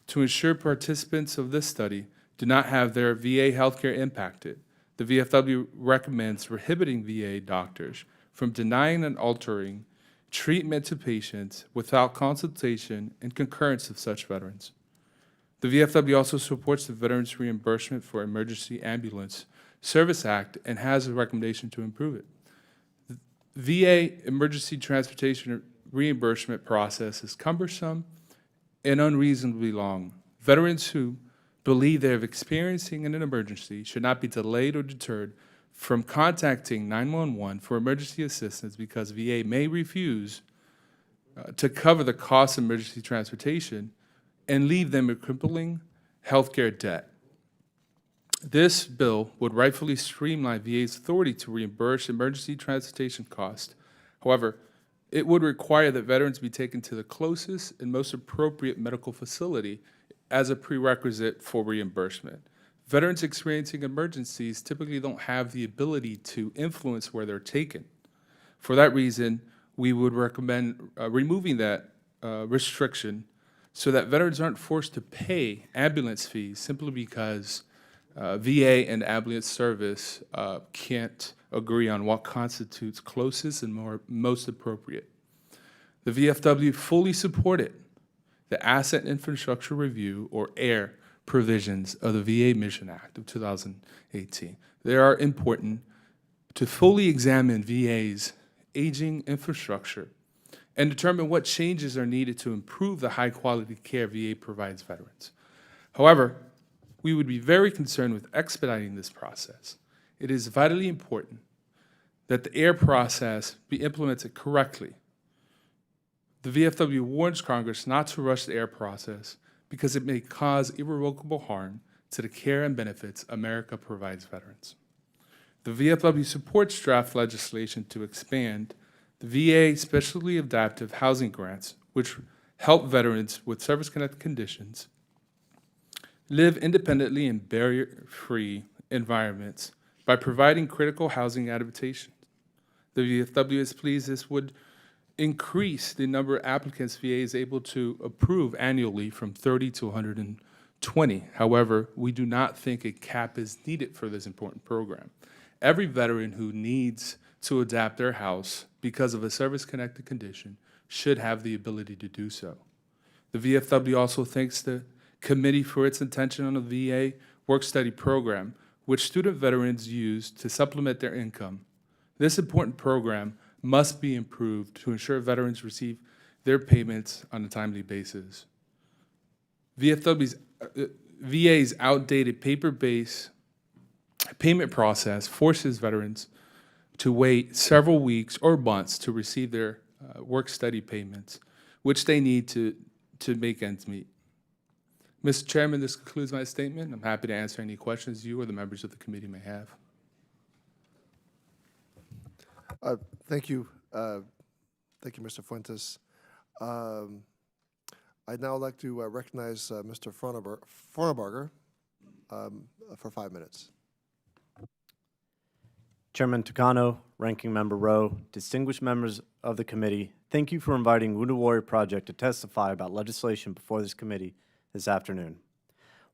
To ensure participants of this study do not have their VA healthcare impacted, the VFW recommends prohibiting VA doctors from denying and altering treatment to patients without consultation and concurrence of such veterans. The VFW also supports the Veterans Reimbursement for Emergency Ambulance Service Act and has a recommendation to improve it. The VA emergency transportation reimbursement process is cumbersome and unreasonably long. Veterans who believe they are experiencing an emergency should not be delayed or deterred from contacting 911 for emergency assistance because VA may refuse to cover the cost of emergency transportation and leave them with crippling healthcare debt. This bill would rightfully streamline VA's authority to reimburse emergency transportation costs. However, it would require that veterans be taken to the closest and most appropriate medical facility as a prerequisite for reimbursement. Veterans experiencing emergencies typically don't have the ability to influence where they're taken. For that reason, we would recommend removing that restriction so that veterans aren't forced to pay ambulance fees simply because VA and ambulance service can't agree on what constitutes closest and most appropriate. The VFW fully supported the Asset Infrastructure Review, or AIR, provisions of the VA Mission Act of 2018. They are important to fully examine VA's aging infrastructure and determine what changes are needed to improve the high-quality care VA provides veterans. However, we would be very concerned with expediting this process. It is vitally important that the AIR process be implemented correctly. The VFW warns Congress not to rush the AIR process because it may cause irrevocable harm to the care and benefits America provides veterans. The VFW supports draft legislation to expand the VA Specially Adaptive Housing Grants, which help veterans with service-connected conditions live independently in barrier-free environments by providing critical housing adaptation. The VFW is pleased this would increase the number of applicants VA is able to approve annually from 30 to 120. However, we do not think a cap is needed for this important program. Every veteran who needs to adapt their house because of a service-connected condition should have the ability to do so. The VFW also thanks the committee for its attention on the VA work-study program, which student veterans use to supplement their income. This important program must be improved to ensure veterans receive their payments on a timely basis. VA's outdated paper-based payment process forces veterans to wait several weeks or months to receive their work-study payments, which they need to make ends meet. Mr. Chairman, this concludes my statement. I'm happy to answer any questions you or the members of the committee may have. Thank you. Thank you, Mr. Fuentes. I'd now like to recognize Mr. Frohnberger for 5 minutes. Chairman Tucano, Ranking Member Rowe, distinguished members of the committee, thank you for inviting Wounded Warrior Project to testify about legislation before this committee this afternoon.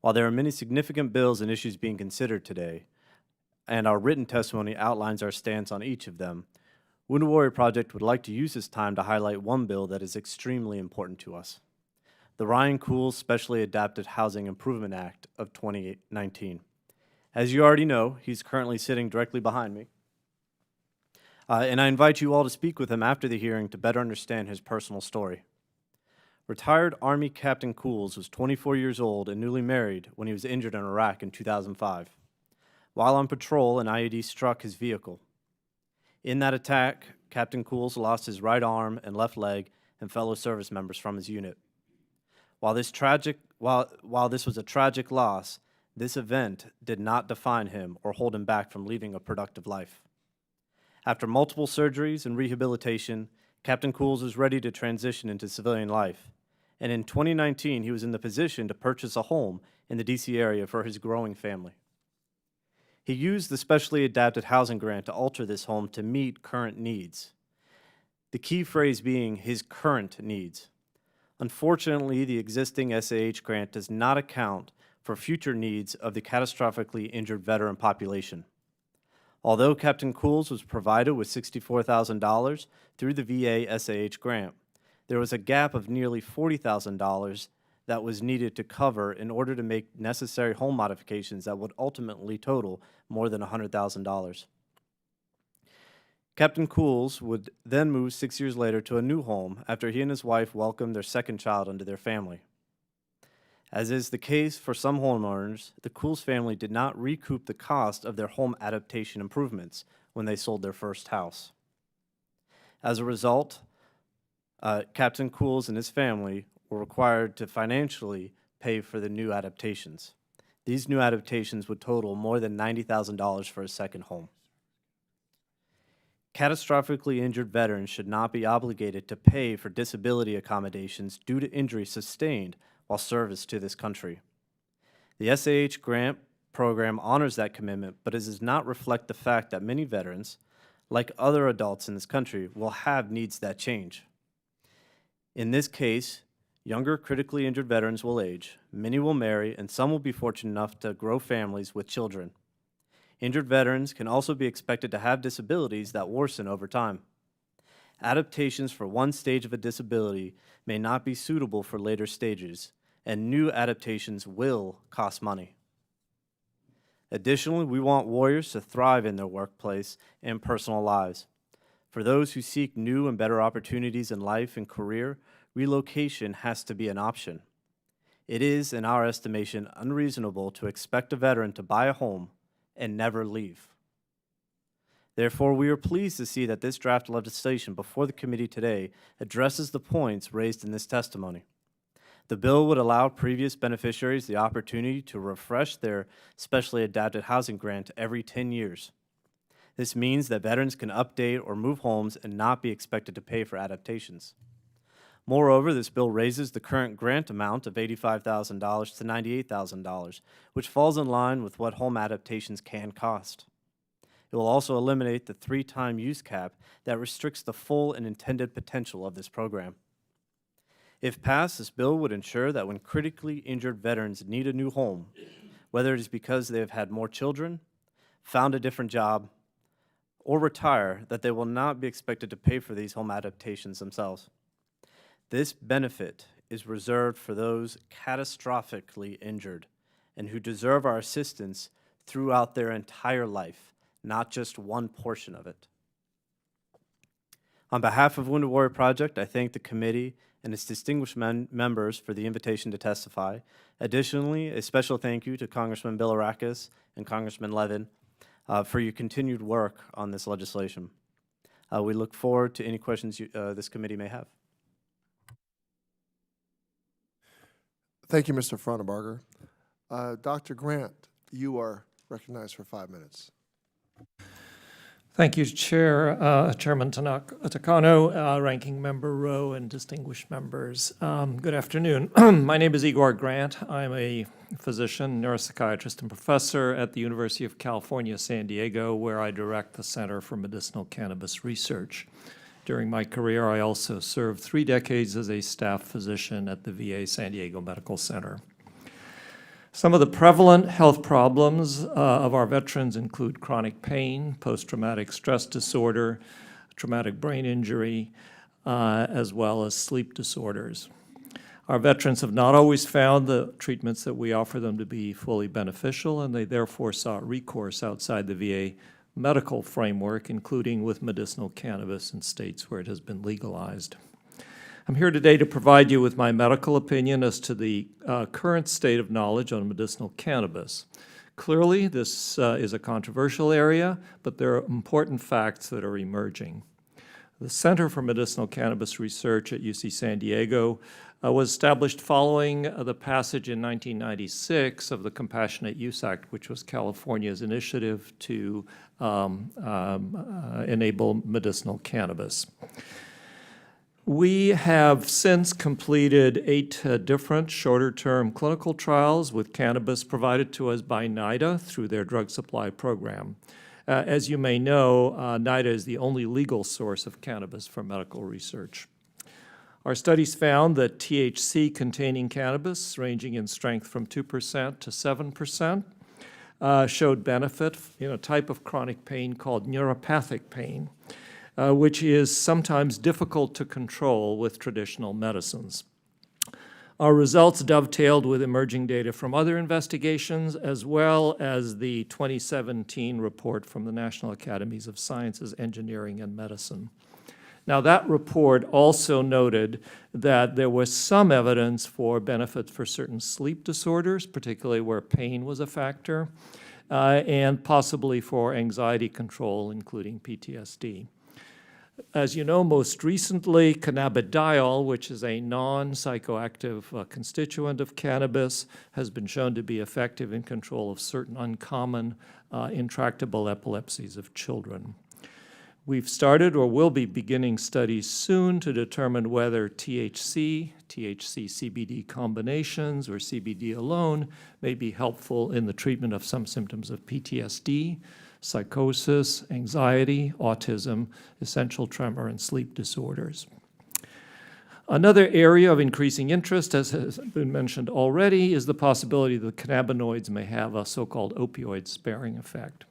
While there are many significant bills and issues being considered today, and our written testimony outlines our stance on each of them, Wounded Warrior Project would like to use this time to highlight one bill that is extremely important to us: the Ryan Cools Specially Adapted Housing Improvement Act of 2019. As you already know, he's currently sitting directly behind me. And I invite you all to speak with him after the hearing to better understand his personal story. Retired Army Captain Cools was 24 years old and newly married when he was injured in Iraq in 2005. While on patrol, an IED struck his vehicle. In that attack, Captain Cools lost his right arm and left leg and fellow service members from his unit. While this was a tragic loss, this event did not define him or hold him back from leading a productive life. After multiple surgeries and rehabilitation, Captain Cools was ready to transition into civilian life, and in 2019 he was in the position to purchase a home in the DC area for his growing family. He used the Specially Adapted Housing Grant to alter this home to meet current needs. The key phrase being his current needs. Unfortunately, the existing SAH grant does not account for future needs of the catastrophically injured veteran population. Although Captain Cools was provided with $64,000 through the VA SAH grant, there was a gap of nearly $40,000 that was needed to cover in order to make necessary home modifications that would ultimately total more than $100,000. Captain Cools would then move 6 years later to a new home after he and his wife welcomed their second child into their family. As is the case for some homeowners, the Cools family did not recoup the cost of their home adaptation improvements when they sold their first house. As a result, Captain Cools and his family were required to financially pay for the new adaptations. These new adaptations would total more than $90,000 for a second home. Catastrophically injured veterans should not be obligated to pay for disability accommodations due to injury sustained while service to this country. The SAH grant program honors that commitment, but it does not reflect the fact that many veterans, like other adults in this country, will have needs that change. In this case, younger critically injured veterans will age, many will marry, and some will be fortunate enough to grow families with children. Injured veterans can also be expected to have disabilities that worsen over time. Adaptations for one stage of a disability may not be suitable for later stages, and new adaptations will cost money. Additionally, we want warriors to thrive in their workplace and personal lives. For those who seek new and better opportunities in life and career, relocation has to be an option. It is, in our estimation, unreasonable to expect a veteran to buy a home and never leave. Therefore, we are pleased to see that this draft legislation before the committee today addresses the points raised in this testimony. The bill would allow previous beneficiaries the opportunity to refresh their specially adapted housing grant every 10 years. This means that veterans can update or move homes and not be expected to pay for adaptations. Moreover, this bill raises the current grant amount of $85,000 to $98,000, which falls in line with what home adaptations can cost. It will also eliminate the 3-time use cap that restricts the full and intended potential of this program. If passed, this bill would ensure that when critically injured veterans need a new home, whether it is because they have had more children, found a different job, or retire, that they will not be expected to pay for these home adaptations themselves. This benefit is reserved for those catastrophically injured and who deserve our assistance throughout their entire life, not just one portion of it. On behalf of Wounded Warrior Project, I thank the committee and its distinguished members for the invitation to testify. Additionally, a special thank you to Congressman Bilirakis and Congressman Levin for your continued work on this legislation. We look forward to any questions this committee may have. Thank you, Mr. Frontenberger. Dr. Grant, you are recognized for 5 minutes. Thank you, Chairman Takano, Ranking Member Rowe, and distinguished members. Good afternoon. My name is Igor Grant. I'm a physician, neuropsychiatrist, and professor at the University of California, San Diego, where I direct the Center for Medicinal Cannabis Research. During my career, I also served 3 decades as a staff physician at the VA San Diego Medical Center. Some of the prevalent health problems of our veterans include chronic pain, post-traumatic stress disorder, traumatic brain injury, as well as sleep disorders. Our veterans have not always found the treatments that we offer them to be fully beneficial, and they therefore sought recourse outside the VA medical framework, including with medicinal cannabis in states where it has been legalized. I'm here today to provide you with my medical opinion as to the current state of knowledge on medicinal cannabis. Clearly, this is a controversial area, but there are important facts that are emerging. The Center for Medicinal Cannabis Research at UC San Diego was established following the passage in 1996 of the Compassionate Use Act, which was California's initiative to enable medicinal cannabis. We have since completed 8 different shorter-term clinical trials with cannabis provided to us by NIDA through their drug supply program. As you may know, NIDA is the only legal source of cannabis for medical research. Our studies found that THC-containing cannabis, ranging in strength from 2% to 7%, showed benefit in a type of chronic pain called neuropathic pain, which is sometimes difficult to control with traditional medicines. Our results dovetailed with emerging data from other investigations, as well as the 2017 report from the National Academies of Sciences, Engineering, and Medicine. Now, that report also noted that there was some evidence for benefit for certain sleep disorders, particularly where pain was a factor, and possibly for anxiety control, including PTSD. As you know, most recently, cannabidiol, which is a non-psychoactive constituent of cannabis, has been shown to be effective in control of certain uncommon intractable epilepsies of children. We've started or will be beginning studies soon to determine whether THC-CBD combinations, or CBD alone may be helpful in the treatment of some symptoms of PTSD, psychosis, anxiety, autism, essential tremor, and sleep disorders. Another area of increasing interest, as has been mentioned already, is the possibility that cannabinoids may have a so-called opioid-sparing effect.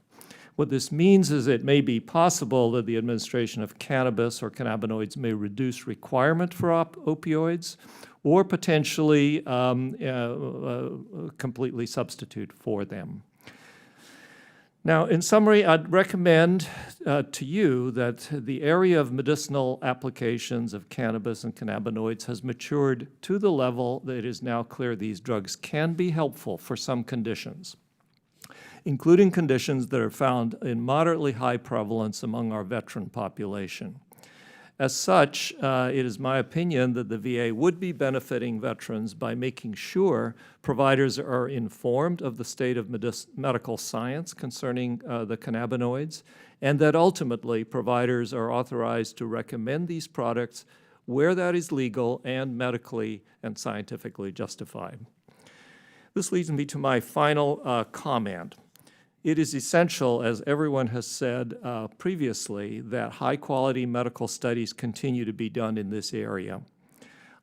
What this means is it may be possible that the administration of cannabis or cannabinoids may reduce requirement for opioids, or potentially completely substitute for them. Now, in summary, I'd recommend to you that the area of medicinal applications of cannabis and cannabinoids has matured to the level that it is now clear these drugs can be helpful for some conditions, including conditions that are found in moderately high prevalence among our veteran population. As such, it is my opinion that the VA would be benefiting veterans by making sure providers are informed of the state of medical science concerning the cannabinoids, and that ultimately providers are authorized to recommend these products where that is legal and medically and scientifically justified. This leads me to my final comment. It is essential, as everyone has said previously, that high-quality medical studies continue to be done in this area.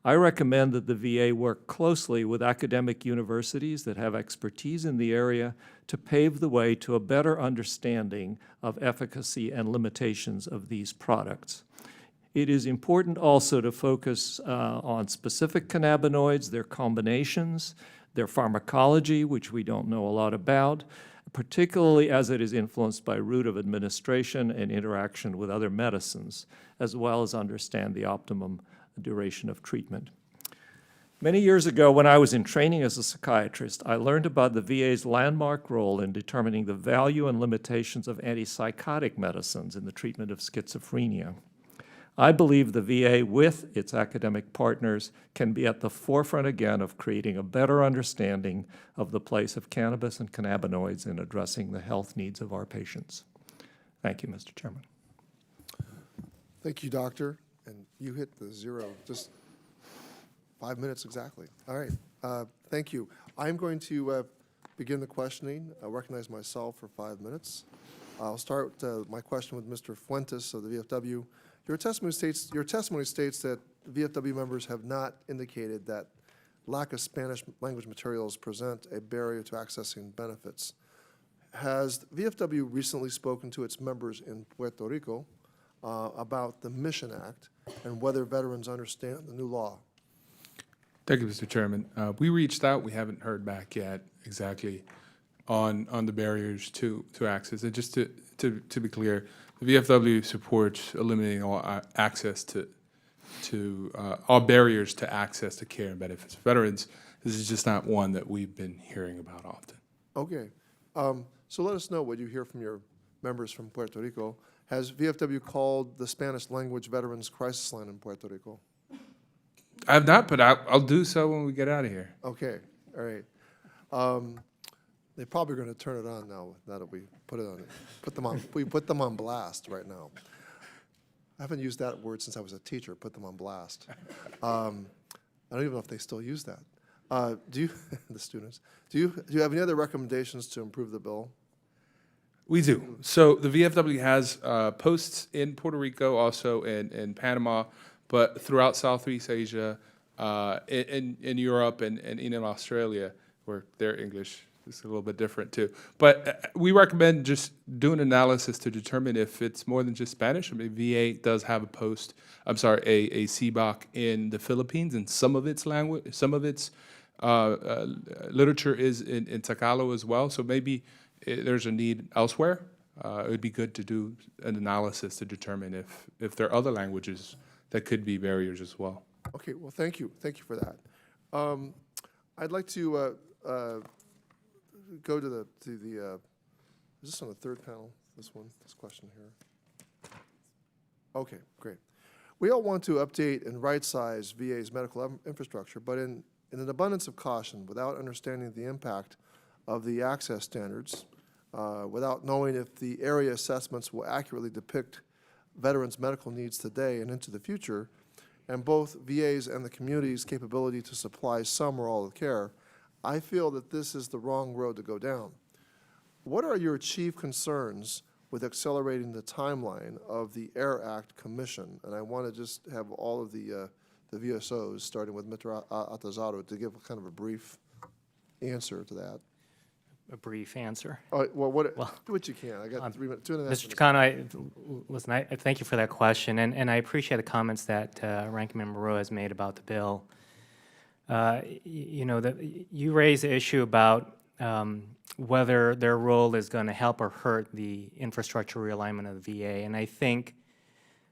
I recommend that the VA work closely with academic universities that have expertise in the area to pave the way to a better understanding of efficacy and limitations of these products. It is important also to focus on specific cannabinoids, their combinations, their pharmacology, which we don't know a lot about, particularly as it is influenced by route of administration and interaction with other medicines, as well as understand the optimum duration of treatment. Many years ago, when I was in training as a psychiatrist, I learned about the VA's landmark role in determining the value and limitations of antipsychotic medicines in the treatment of schizophrenia. I believe the VA, with its academic partners, can be at the forefront again of creating a better understanding of the place of cannabis and cannabinoids in addressing the health needs of our patients. Thank you, Mr. Chairman. Thank you, Doctor. And you hit the zero, just 5 minutes exactly. All right, thank you. I'm going to begin the questioning. I'll recognize myself for 5 minutes. I'll start my question with Mr. Fuentes of the VFW. Your testimony states that VFW members have not indicated that lack of Spanish language materials present a barrier to accessing benefits. Has VFW recently spoken to its members in Puerto Rico about the Mission Act and whether veterans understand the new law? Thank you, Mr. Chairman. We reached out. We haven't heard back yet exactly on the barriers to access. And just to be clear, the VFW supports eliminating all access to all barriers to access to care and benefits for veterans. This is just not one that we've been hearing about often. Okay. So let us know what you hear from your members from Puerto Rico. Has VFW called the Spanish language veterans crisis line in Puerto Rico? I have not, but I'll do so when we get out of here. Okay. All right. They're probably going to turn it on now that we put it on. We put them on blast right now. I haven't used that word since I was a teacher. Put them on blast. I don't even know if they still use that. Do you, the students? Do you have any other recommendations to improve the bill? We do. So the VFW has posts in Puerto Rico, also in Panama, but throughout Southeast Asia, in Europe, and in Australia, where their English is a little bit different too. But we recommend just doing analysis to determine if it's more than just Spanish. I mean, VA does have a CBOC in the Philippines, and some of its language, some of its literature is in Tagalog as well. So maybe there's a need elsewhere. It would be good to do an analysis to determine if there are other languages that could be barriers as well. Okay, well, thank you. Thank you for that. I'd like to go to the is this on the third panel, this question here? Okay, great. We all want to update and right-size VA's medical infrastructure, but in an abundance of caution, without understanding the impact of the access standards, without knowing if the area assessments will accurately depict veterans' medical needs today and into the future, and both VA's and the community's capability to supply some or all of the care, I feel that this is the wrong road to go down. What are your chief concerns with accelerating the timeline of the AIR Act Commission? And I want to just have all of the VSOs, starting with Mr. Atazado, to give kind of a brief answer to that. A brief answer. Well, do what you can. I got 3 minutes, 2.5 minutes. Mr. Takano, listen, I thank you for that question, and I appreciate the comments that Ranking Member Rowe has made about the bill. You know, you raise the issue about whether their role is going to help or hurt the infrastructure realignment of the VA, and I think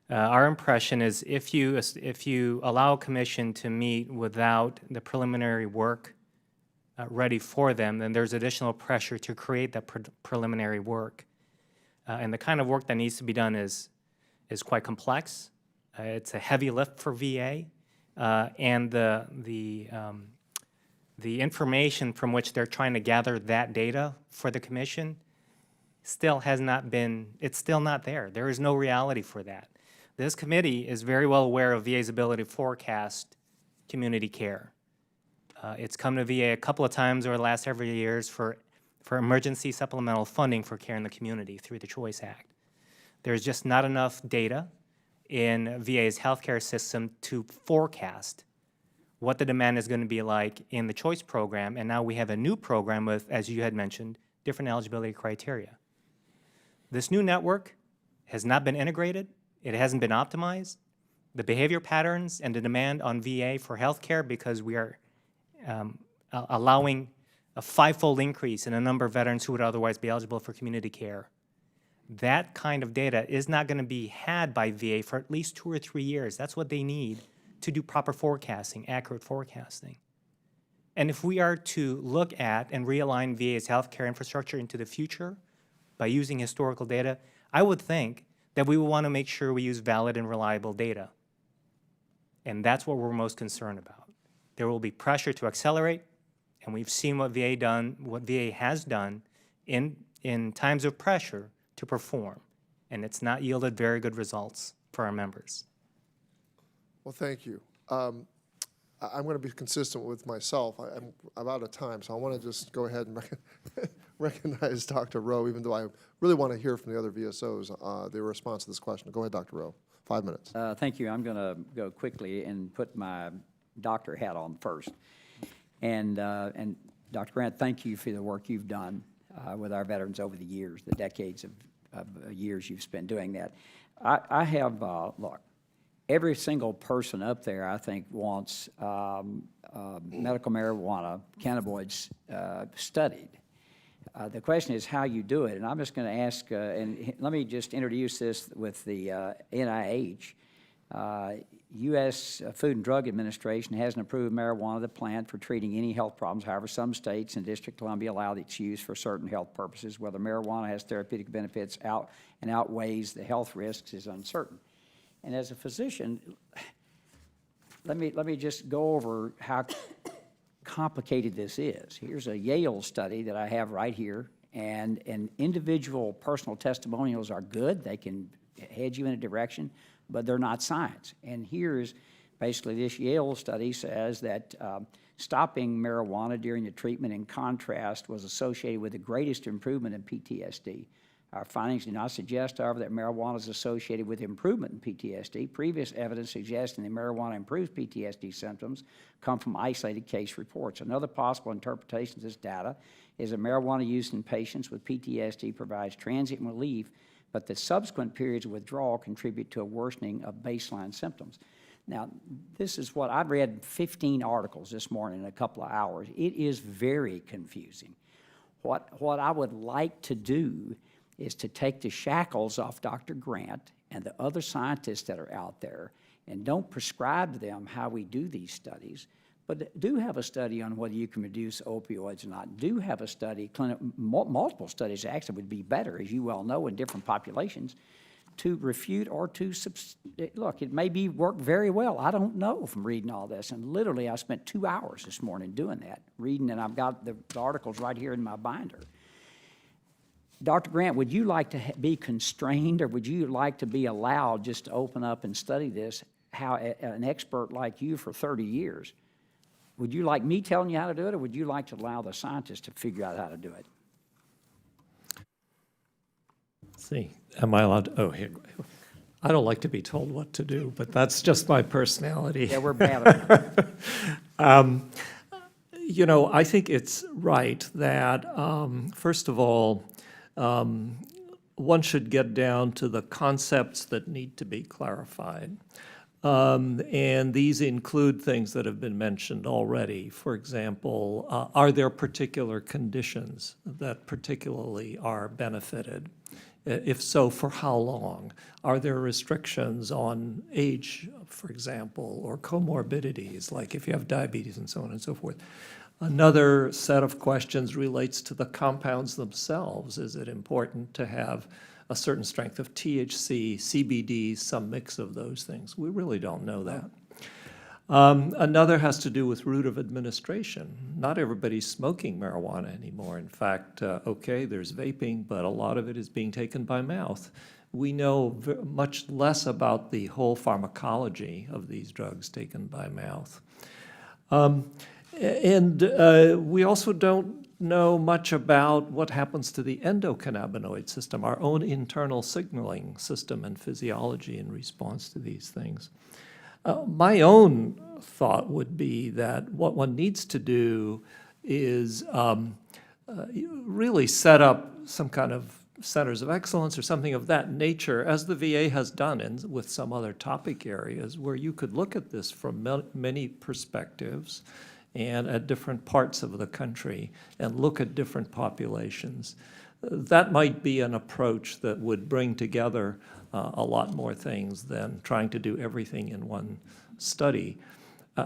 our impression is if you allow a commission to meet without the preliminary work ready for them, then there's additional pressure to create that preliminary work. And the kind of work that needs to be done is quite complex. It's a heavy lift for VA, and the information from which they're trying to gather that data for the commission still has not been, it's still not there. There is no reality for that. This committee is very well aware of VA's ability to forecast community care. It's come to VA a couple of times over the last several years for emergency supplemental funding for care in the community through the CHOICE Act. There's just not enough data in VA's healthcare system to forecast what the demand is going to be like in the CHOICE program, and now we have a new program with, as you had mentioned, different eligibility criteria. This new network has not been integrated, it hasn't been optimized. The behavior patterns and the demand on VA for healthcare, because we are allowing a 5-fold increase in a number of veterans who would otherwise be eligible for community care. That kind of data is not going to be had by VA for at least 2 or 3 years. That's what they need to do proper forecasting, accurate forecasting. And if we are to look at and realign VA's healthcare infrastructure into the future by using historical data, I would think that we will want to make sure we use valid and reliable data. And that's what we're most concerned about. There will be pressure to accelerate, and we've seen what VA has done in times of pressure to perform, and it's not yielded very good results for our members. Well, thank you. I'm going to be consistent with myself. I'm out of time, so I want to just go ahead and recognize Dr. Rowe, even though I really want to hear from the other VSOs, their response to this question. Go ahead, Dr. Rowe. 5 minutes. Thank you. I'm going to go quickly and put my doctor hat on first. And Dr. Grant, thank you for the work you've done with our veterans over the years, the decades of years you've spent doing that. I have, look, every single person up there, I think, wants medical marijuana, cannabinoids studied. The question is how you do it, and I'm just going to ask, and let me just introduce this with the NIH. U.S. Food and Drug Administration hasn't approved marijuana, the plant, for treating any health problems. However, some states and District of Columbia allow its use for certain health purposes. Whether marijuana has therapeutic benefits and outweighs the health risks is uncertain. And as a physician, let me just go over how complicated this is. Here's a Yale study that I have right here, and individual personal testimonials are good. They can head you in a direction, but they're not science. And here's basically this Yale study says that stopping marijuana during the treatment, in contrast, was associated with the greatest improvement in PTSD. Our findings do not suggest, however, that marijuana is associated with improvement in PTSD. Previous evidence suggesting that marijuana improves PTSD symptoms come from isolated case reports. Another possible interpretation of this data is that marijuana use in patients with PTSD provides transient relief, but the subsequent periods of withdrawal contribute to a worsening of baseline symptoms. Now, this is what I've read 15 articles this morning in a couple of hours. It is very confusing. What I would like to do is to take the shackles off Dr. Grant and the other scientists that are out there, and don't prescribe to them how we do these studies, but do have a study on whether you can reduce opioids or not. Do have a study, multiple studies actually would be better, as you well know, in different populations, to refute or to, look, it may be worked very well. I don't know from reading all this. And literally, I spent 2 hours this morning doing that, reading, and I've got the articles right here in my binder. Dr. Grant, would you like to be constrained, or would you like to be allowed just to open up and study this, how an expert like you for 30 years? Would you like me telling you how to do it, or would you like to allow the scientists to figure out how to do it? See, am I allowed to, oh, here. I don't like to be told what to do, but that's just my personality. Yeah, we're bad at it. You know, I think it's right that, first of all, one should get down to the concepts that need to be clarified. And these include things that have been mentioned already. For example, are there particular conditions that particularly are benefited? If so, for how long? Are there restrictions on age, for example, or comorbidities, like if you have diabetes and so on and so forth? Another set of questions relates to the compounds themselves. Is it important to have a certain strength of THC, CBD, some mix of those things? We really don't know that. Another has to do with route of administration. Not everybody's smoking marijuana anymore. In fact, okay, there's vaping, but a lot of it is being taken by mouth. We know much less about the whole pharmacology of these drugs taken by mouth. We also don't know much about what happens to the endocannabinoid system, our own internal signaling system and physiology in response to these things. My own thought would be that what one needs to do is really set up some kind of centers of excellence or something of that nature, as the VA has done with some other topic areas, where you could look at this from many perspectives and at different parts of the country and look at different populations. That might be an approach that would bring together a lot more things than trying to do everything in one study.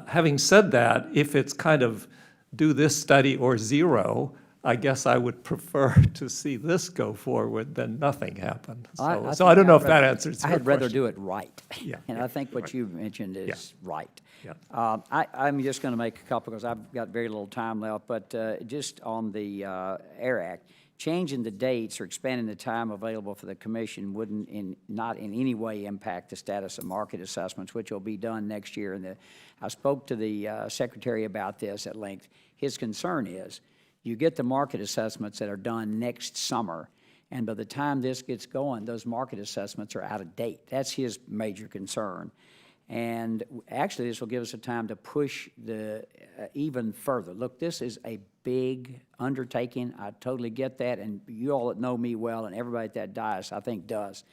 Having said that, if it's kind of do this study or zero, I guess I would prefer to see this go forward than nothing happen. So I don't know if that answers your question. I'd rather do it right. Yeah, And I think what you mentioned is right. Yeah. I'm just going to make a couple, because I've got very little time left, but just on the AIR Act, changing the dates or expanding the time available for the commission wouldn't not in any way impact the status of market assessments, which will be done next year. And I spoke to the secretary about this at length. His concern is you get the market assessments that are done next summer, and by the time this gets going, those market assessments are out of date. That's his major concern. And actually, this will give us a time to push the even further. Look, this is a big undertaking. I totally get that, and you all that know me well, and everybody at that dais, I think, does.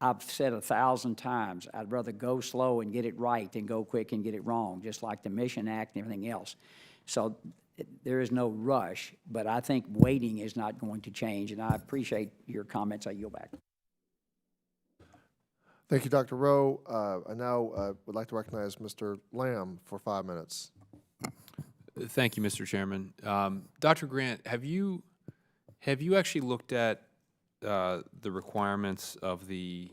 I've said 1,000 times, I'd rather go slow and get it right than go quick and get it wrong, just like the Mission Act and everything else. So there is no rush, but I think waiting is not going to change, and I appreciate your comments. I yield back. Thank you, Dr. Rowe. I now would like to recognize Mr. Lamb for 5 minutes. Thank you, Mr. Chairman. Dr. Grant, have you actually looked at the requirements of the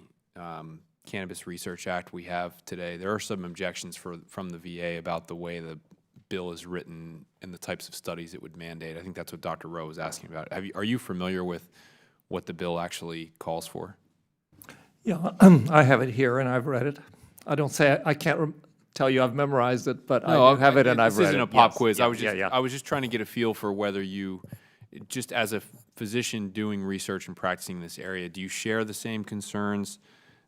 Cannabis Research Act we have today? There are some objections from the VA about the way the bill is written and the types of studies it would mandate. I think that's what Dr. Rowe was asking about. Are you familiar with what the bill actually calls for? Yeah, I have it here and I've read it. I don't say, I can't tell you I've memorized it, but I do have it and I've read it. This isn't a pop Yes, quiz. yeah, I was just trying to get a feel for whether you, just as a physician doing research and practicing in this area, do you share the same concerns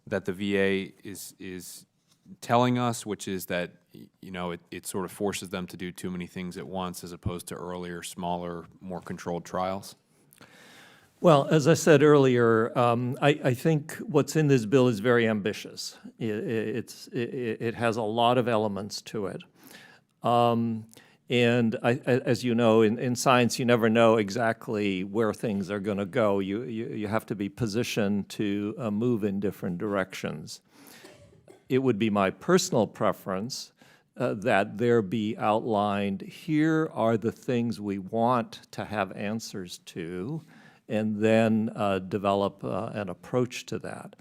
that the VA is telling us, which is that, you know, it sort of forces them to do too many things at once as opposed to earlier, smaller, more controlled trials? Well, as I said earlier, I think what's in this bill is very ambitious. It has a lot of elements to it. And as you know, in science, you never know exactly where things are going to go. You have to be positioned to move in different directions. It would be my personal preference that there be outlined, here are the things we want to have answers to, and then develop an approach to that.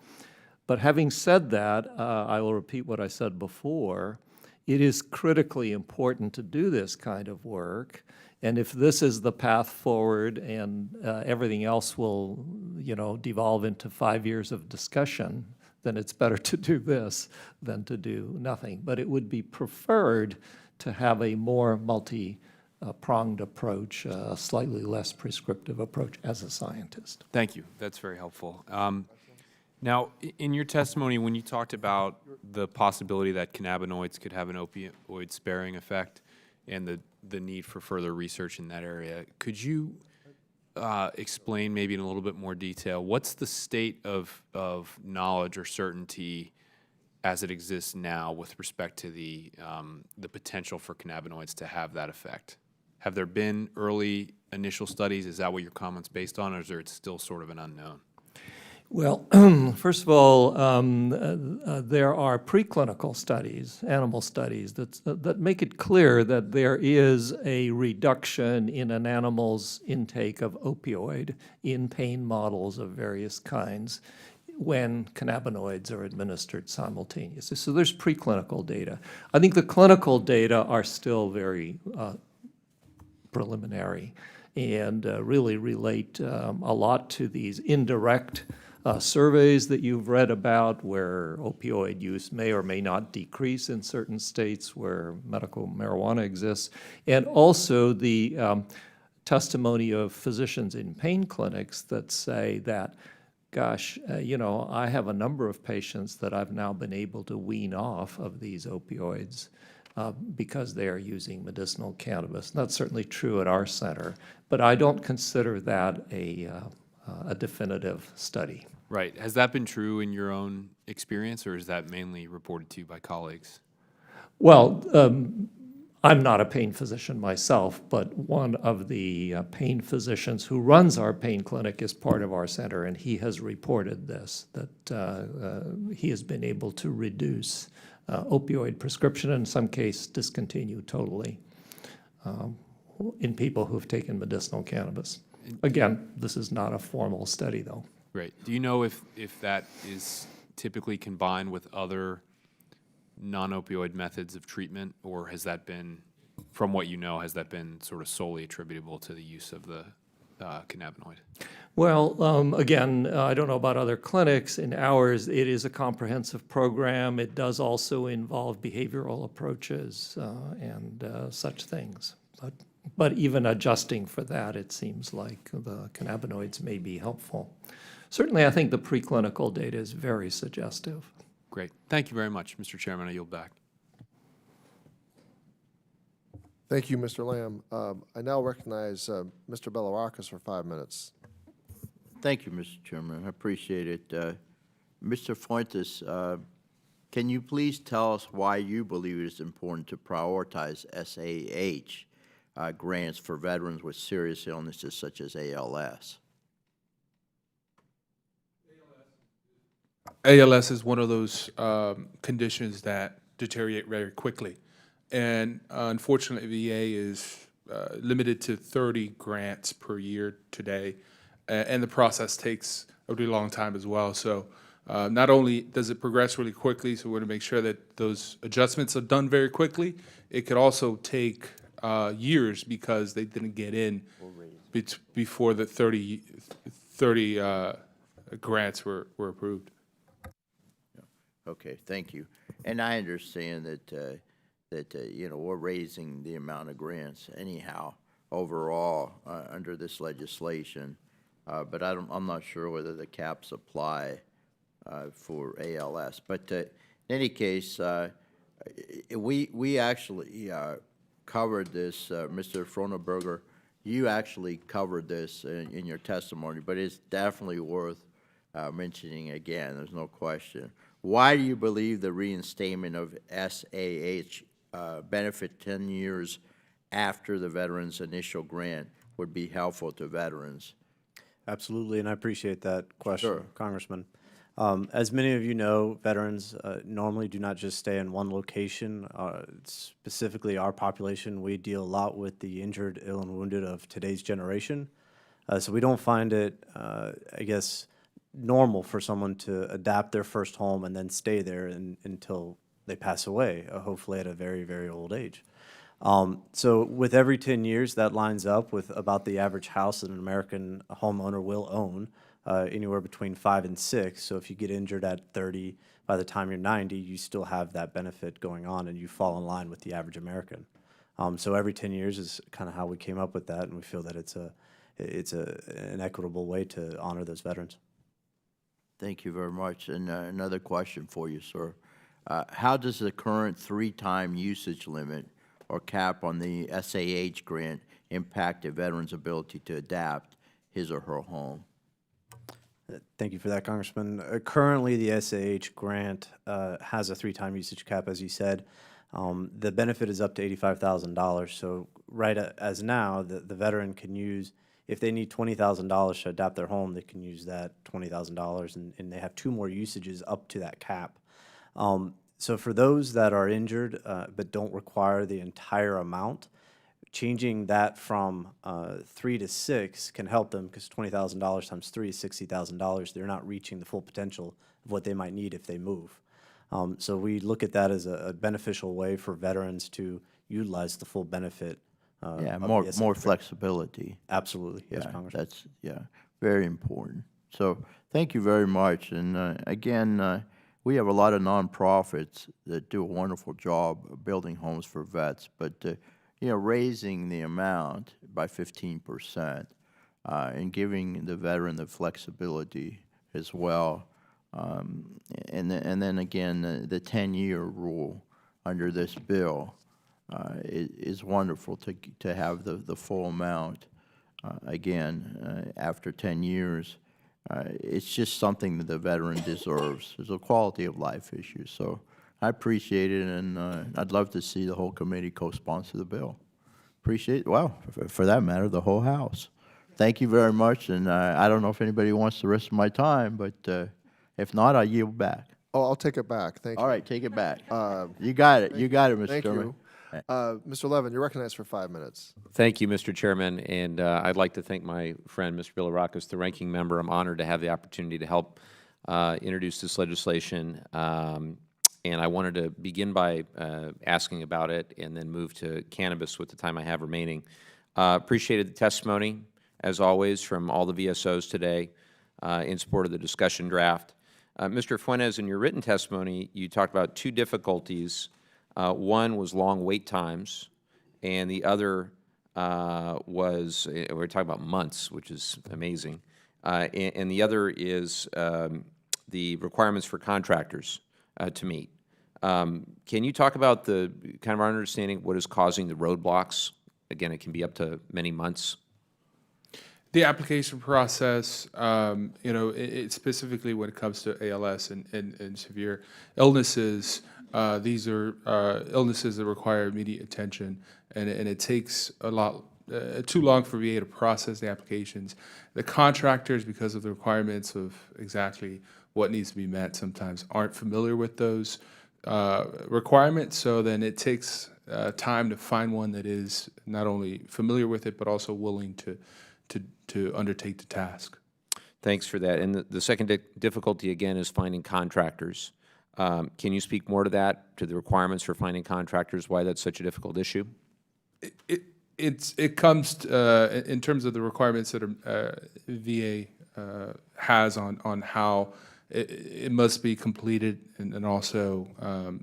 But having said that, I will repeat what I said before. It is critically important to do this kind of work. And if this is the path forward and everything else will, devolve into 5 years of discussion, then it's better to do this than to do nothing. But it would be preferred to have a more multi-pronged approach, a slightly less prescriptive approach as a scientist. Thank you. That's very helpful. Now, in your testimony, when you talked about the possibility that cannabinoids could have an opioid-sparing effect and the need for further research in that area, could you explain maybe in a little bit more detail, what's the state of knowledge or certainty as it exists now with respect to the potential for cannabinoids to have that effect? Have there been early initial studies? Is that what your comment's based on, or is it still sort of an unknown? Well, first of all, there are preclinical studies, animal studies, that make it clear that there is a reduction in an animal's intake of opioid in pain models of various kinds when cannabinoids are administered simultaneously. So there's preclinical data. I think the clinical data are still very preliminary and really relate a lot to these indirect surveys that you've read about where opioid use may or may not decrease in certain states where medical marijuana exists, and also the testimony of physicians in pain clinics that say that, gosh, I have a number of patients that I've now been able to wean off of these opioids because they are using medicinal cannabis. And that's certainly true at our center, but I don't consider that a definitive study. Right. Has that been true in your own experience, or is that mainly reported to you by colleagues? Well, I'm not a pain physician myself, but one of the pain physicians who runs our pain clinic is part of our center, and he has reported this, that he has been able to reduce opioid prescription, in some case discontinue totally, in people who've taken medicinal cannabis. Again, this is not a formal study, though. Great. Do you know if that is typically combined with other non-opioid methods of treatment, or has that been, from what you know, has that been sort of solely attributable to the use of the cannabinoid? Well, again, I don't know about other clinics. In ours, it is a comprehensive program. It does also involve behavioral approaches and such things. But even adjusting for that, it seems like the cannabinoids may be helpful. Certainly, I think the preclinical data is very suggestive. Great. Thank you very much, Mr. Chairman. I yield back. Thank you, Mr. Lamb. I now recognize Mr. Belarakis for 5 minutes. Thank you, Mr. Chairman. I appreciate it. Mr. Fuentes, can you please tell us why you believe it is important to prioritize SAH grants for veterans with serious illnesses such as ALS? ALS is one of those conditions that deteriorate very quickly. And unfortunately, VA is limited to 30 grants per year today. And the process takes a really long time as well. So not only does it progress really quickly, so we want to make sure that those adjustments are done very quickly, it could also take years because they didn't get in before the 30 grants were approved. Okay, thank you. And I understand that we're raising the amount of grants anyhow overall under this legislation, but I'm not sure whether the caps apply for ALS. But in any case, we actually covered this, Mr. Frohnberger. You actually covered this in your testimony, but it's definitely worth mentioning again. There's no question. Why do you believe the reinstatement of SAH benefit 10 years after the veteran's initial grant would be helpful to veterans? Absolutely, and I appreciate that question, Sure. Congressman. As many of you know, veterans normally do not just stay in one location. Specifically, our population, we deal a lot with the injured, ill, and wounded of today's generation. So we don't find it, normal for someone to adapt their first home and then stay there until they pass away, hopefully at a very, very old age. So with every 10 years, that lines up with about the average house that an American homeowner will own, anywhere between 5 and 6. So if you get injured at 30, by the time you're 90, you still have that benefit going on and you fall in line with the average American. So every 10 years is kind of how we came up with that, and we feel that it's an equitable way to honor those veterans. Thank you very much. And another question for you, sir. How does the current 3-time usage limit or cap on the SAH grant impact a veteran's ability to adapt his or her home? Thank you for that, Congressman. Currently, the SAH grant has a 3-time usage cap, as you said. The benefit is up to $85,000. So right as now, the veteran can use, if they need $20,000 to adapt their home, they can use that $20,000, and they have 2 more usages up to that cap. So for those that are injured but don't require the entire amount, changing that from 3 to 6 can help them, because $20,000 times 3 is $60,000. They're not reaching the full potential of what they might need if they move. So we look at that as a beneficial way for veterans to utilize the full benefit. Yeah, of more the SAH grant. Flexibility. Absolutely, yes, Yeah, Congressman. that's very important. So thank you very much. And again, we have a lot of nonprofits that do a wonderful job of building homes for vets, but raising the amount by 15% and giving the veteran the flexibility as well. And then again, the 10-year rule under this bill is wonderful to have the full amount. Again, after 10 years, it's just something that the veteran deserves. There's a quality of life issue. So I appreciate it, and I'd love to see the whole committee co-sponsor the bill. Appreciate it. Well, for that matter, the whole House. Thank you very much, and I don't know if anybody wants the rest of my time, but if not, I yield back. Oh, I'll take it back. Thank you. All right, take it back. You got it. You got it, Mr. Thank Chairman. you. Mr. Levin, you're recognized for 5 minutes. Thank you, Mr. Chairman, and I'd like to thank my friend, Mr. Bilirakis, the ranking member. I'm honored to have the opportunity to help introduce this legislation, and I wanted to begin by asking about it and then move to cannabis with the time I have remaining. Appreciated the testimony, as always, from all the VSOs today in support of the discussion draft. Mr. Fuentes, in your written testimony, you talked about 2 difficulties. One was long wait times, and the other was, we're talking about months, which is amazing, and the other is the requirements for contractors to meet. Can you talk about the kind of our understanding what is causing the roadblocks? Again, it can be up to many months. The application process, it specifically when it comes to ALS and severe illnesses, these are illnesses that require immediate attention, and it takes a lot too long for VA to process the applications. The contractors, because of the requirements of exactly what needs to be met, sometimes aren't familiar with those requirements, so then it takes time to find one that is not only familiar with it, but also willing to undertake the task. Thanks for that. And the second difficulty, again, is finding contractors. Can you speak more to that, to the requirements for finding contractors, why that's such a difficult issue? It comes in terms of the requirements that VA has on how it must be completed, and also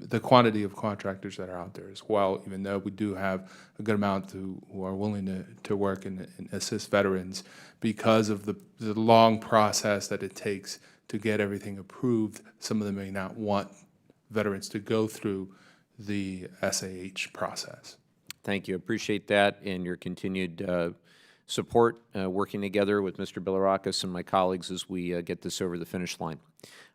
the quantity of contractors that are out there as well, even though we do have a good amount who are willing to work and assist veterans. Because of the long process that it takes to get everything approved, some of them may not want veterans to go through the SAH process. Thank you. Appreciate that and your continued support working together with Mr. Bilirakis and my colleagues as we get this over the finish line.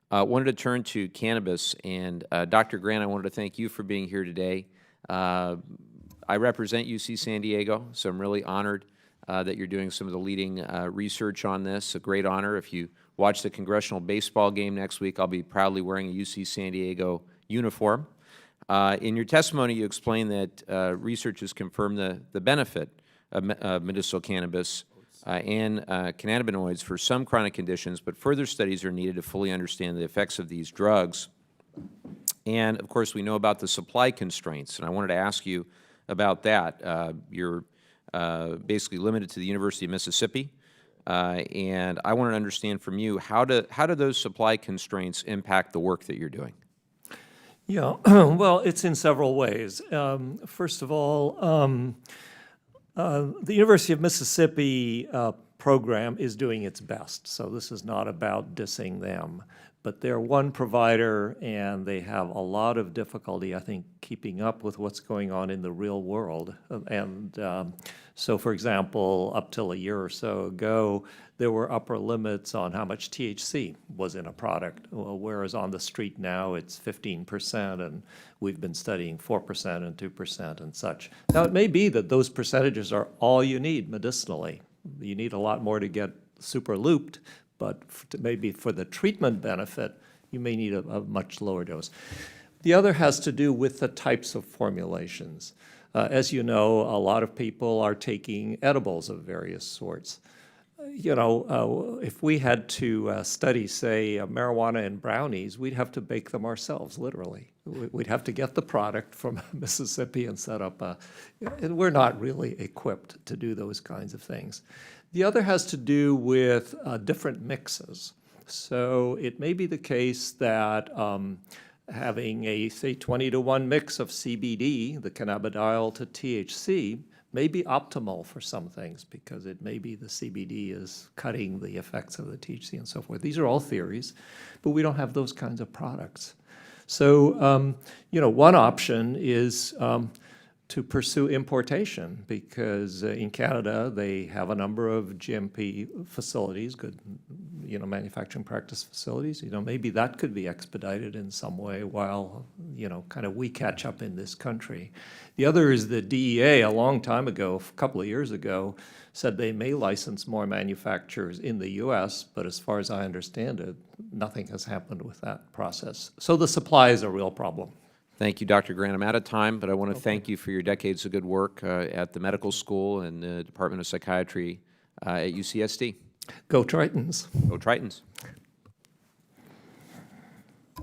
Wanted to turn to cannabis, and Dr. Grant, I wanted to thank you for being here today. I represent UC San Diego, so I'm really honored that you're doing some of the leading research on this. A great honor. If you watch the congressional baseball game next week, I'll be proudly wearing a UC San Diego uniform. In your testimony, you explained that research has confirmed the benefit of medicinal cannabis and cannabinoids for some chronic conditions, but further studies are needed to fully understand the effects of these drugs. And, of course, we know about the supply constraints, and I wanted to ask you about that. You're basically limited to the University of Mississippi, and I want to understand from you, how do those supply constraints impact the work that you're doing? Yeah, well, it's in several ways. First of all, the University of Mississippi program is doing its best, so this is not about dissing them. But they're one provider, and they have a lot of difficulty, I think, keeping up with what's going on in the real world. And so, for example, up till a year or so ago, there were upper limits on how much THC was in a product, whereas on the street now it's 15%, and we've been studying 4% and 2% and such. Now, it may be that those percentages are all you need medicinally. You need a lot more to get super looped, but maybe for the treatment benefit, you may need a much lower dose. The other has to do with the types of formulations. As you know, a lot of people are taking edibles of various sorts. If we had to study, say, marijuana in brownies, we'd have to bake them ourselves, literally. We'd have to get the product from Mississippi and set up and we're not really equipped to do those kinds of things. The other has to do with different mixes. So it may be the case that having a, say, 20-to-1 mix of CBD, the cannabidiol, to THC, may be optimal for some things, because it may be the CBD is cutting the effects of the THC and so forth. These are all theories, but we don't have those kinds of products. So, one option is to pursue importation, because in Canada they have a number of GMP facilities, good, manufacturing practice facilities. Maybe that could be expedited in some way while, kind of we catch up in this country. The other is the DEA, a long time ago, a couple of years ago, said they may license more manufacturers in the U.S., but as far as I understand it, nothing has happened with that process. So the supply is a real problem. Thank you, Dr. Grant. I'm out of time, but I want to thank you for your decades of good work at the medical school and the Department of Psychiatry at UCSD. Go Tritons. Go Tritons.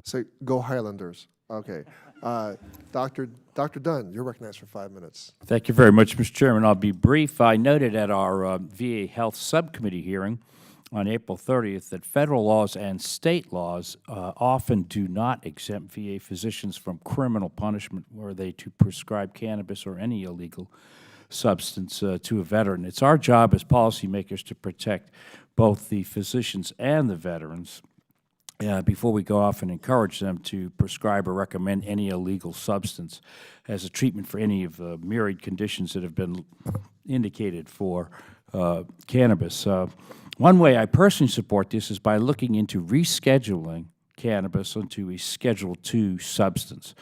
Say, go Highlanders. Okay. Dr. Dunn, you're recognized for 5 minutes. Thank you very much, Mr. Chairman. I'll be brief. I noted at our VA Health Subcommittee hearing on April 30th that federal laws and state laws often do not exempt VA physicians from criminal punishment were they to prescribe cannabis or any illegal substance to a veteran. It's our job as policymakers to protect both the physicians and the veterans before we go off and encourage them to prescribe or recommend any illegal substance as a treatment for any of the myriad conditions that have been indicated for cannabis. One way I personally support this is by looking into rescheduling cannabis into a Schedule II substance.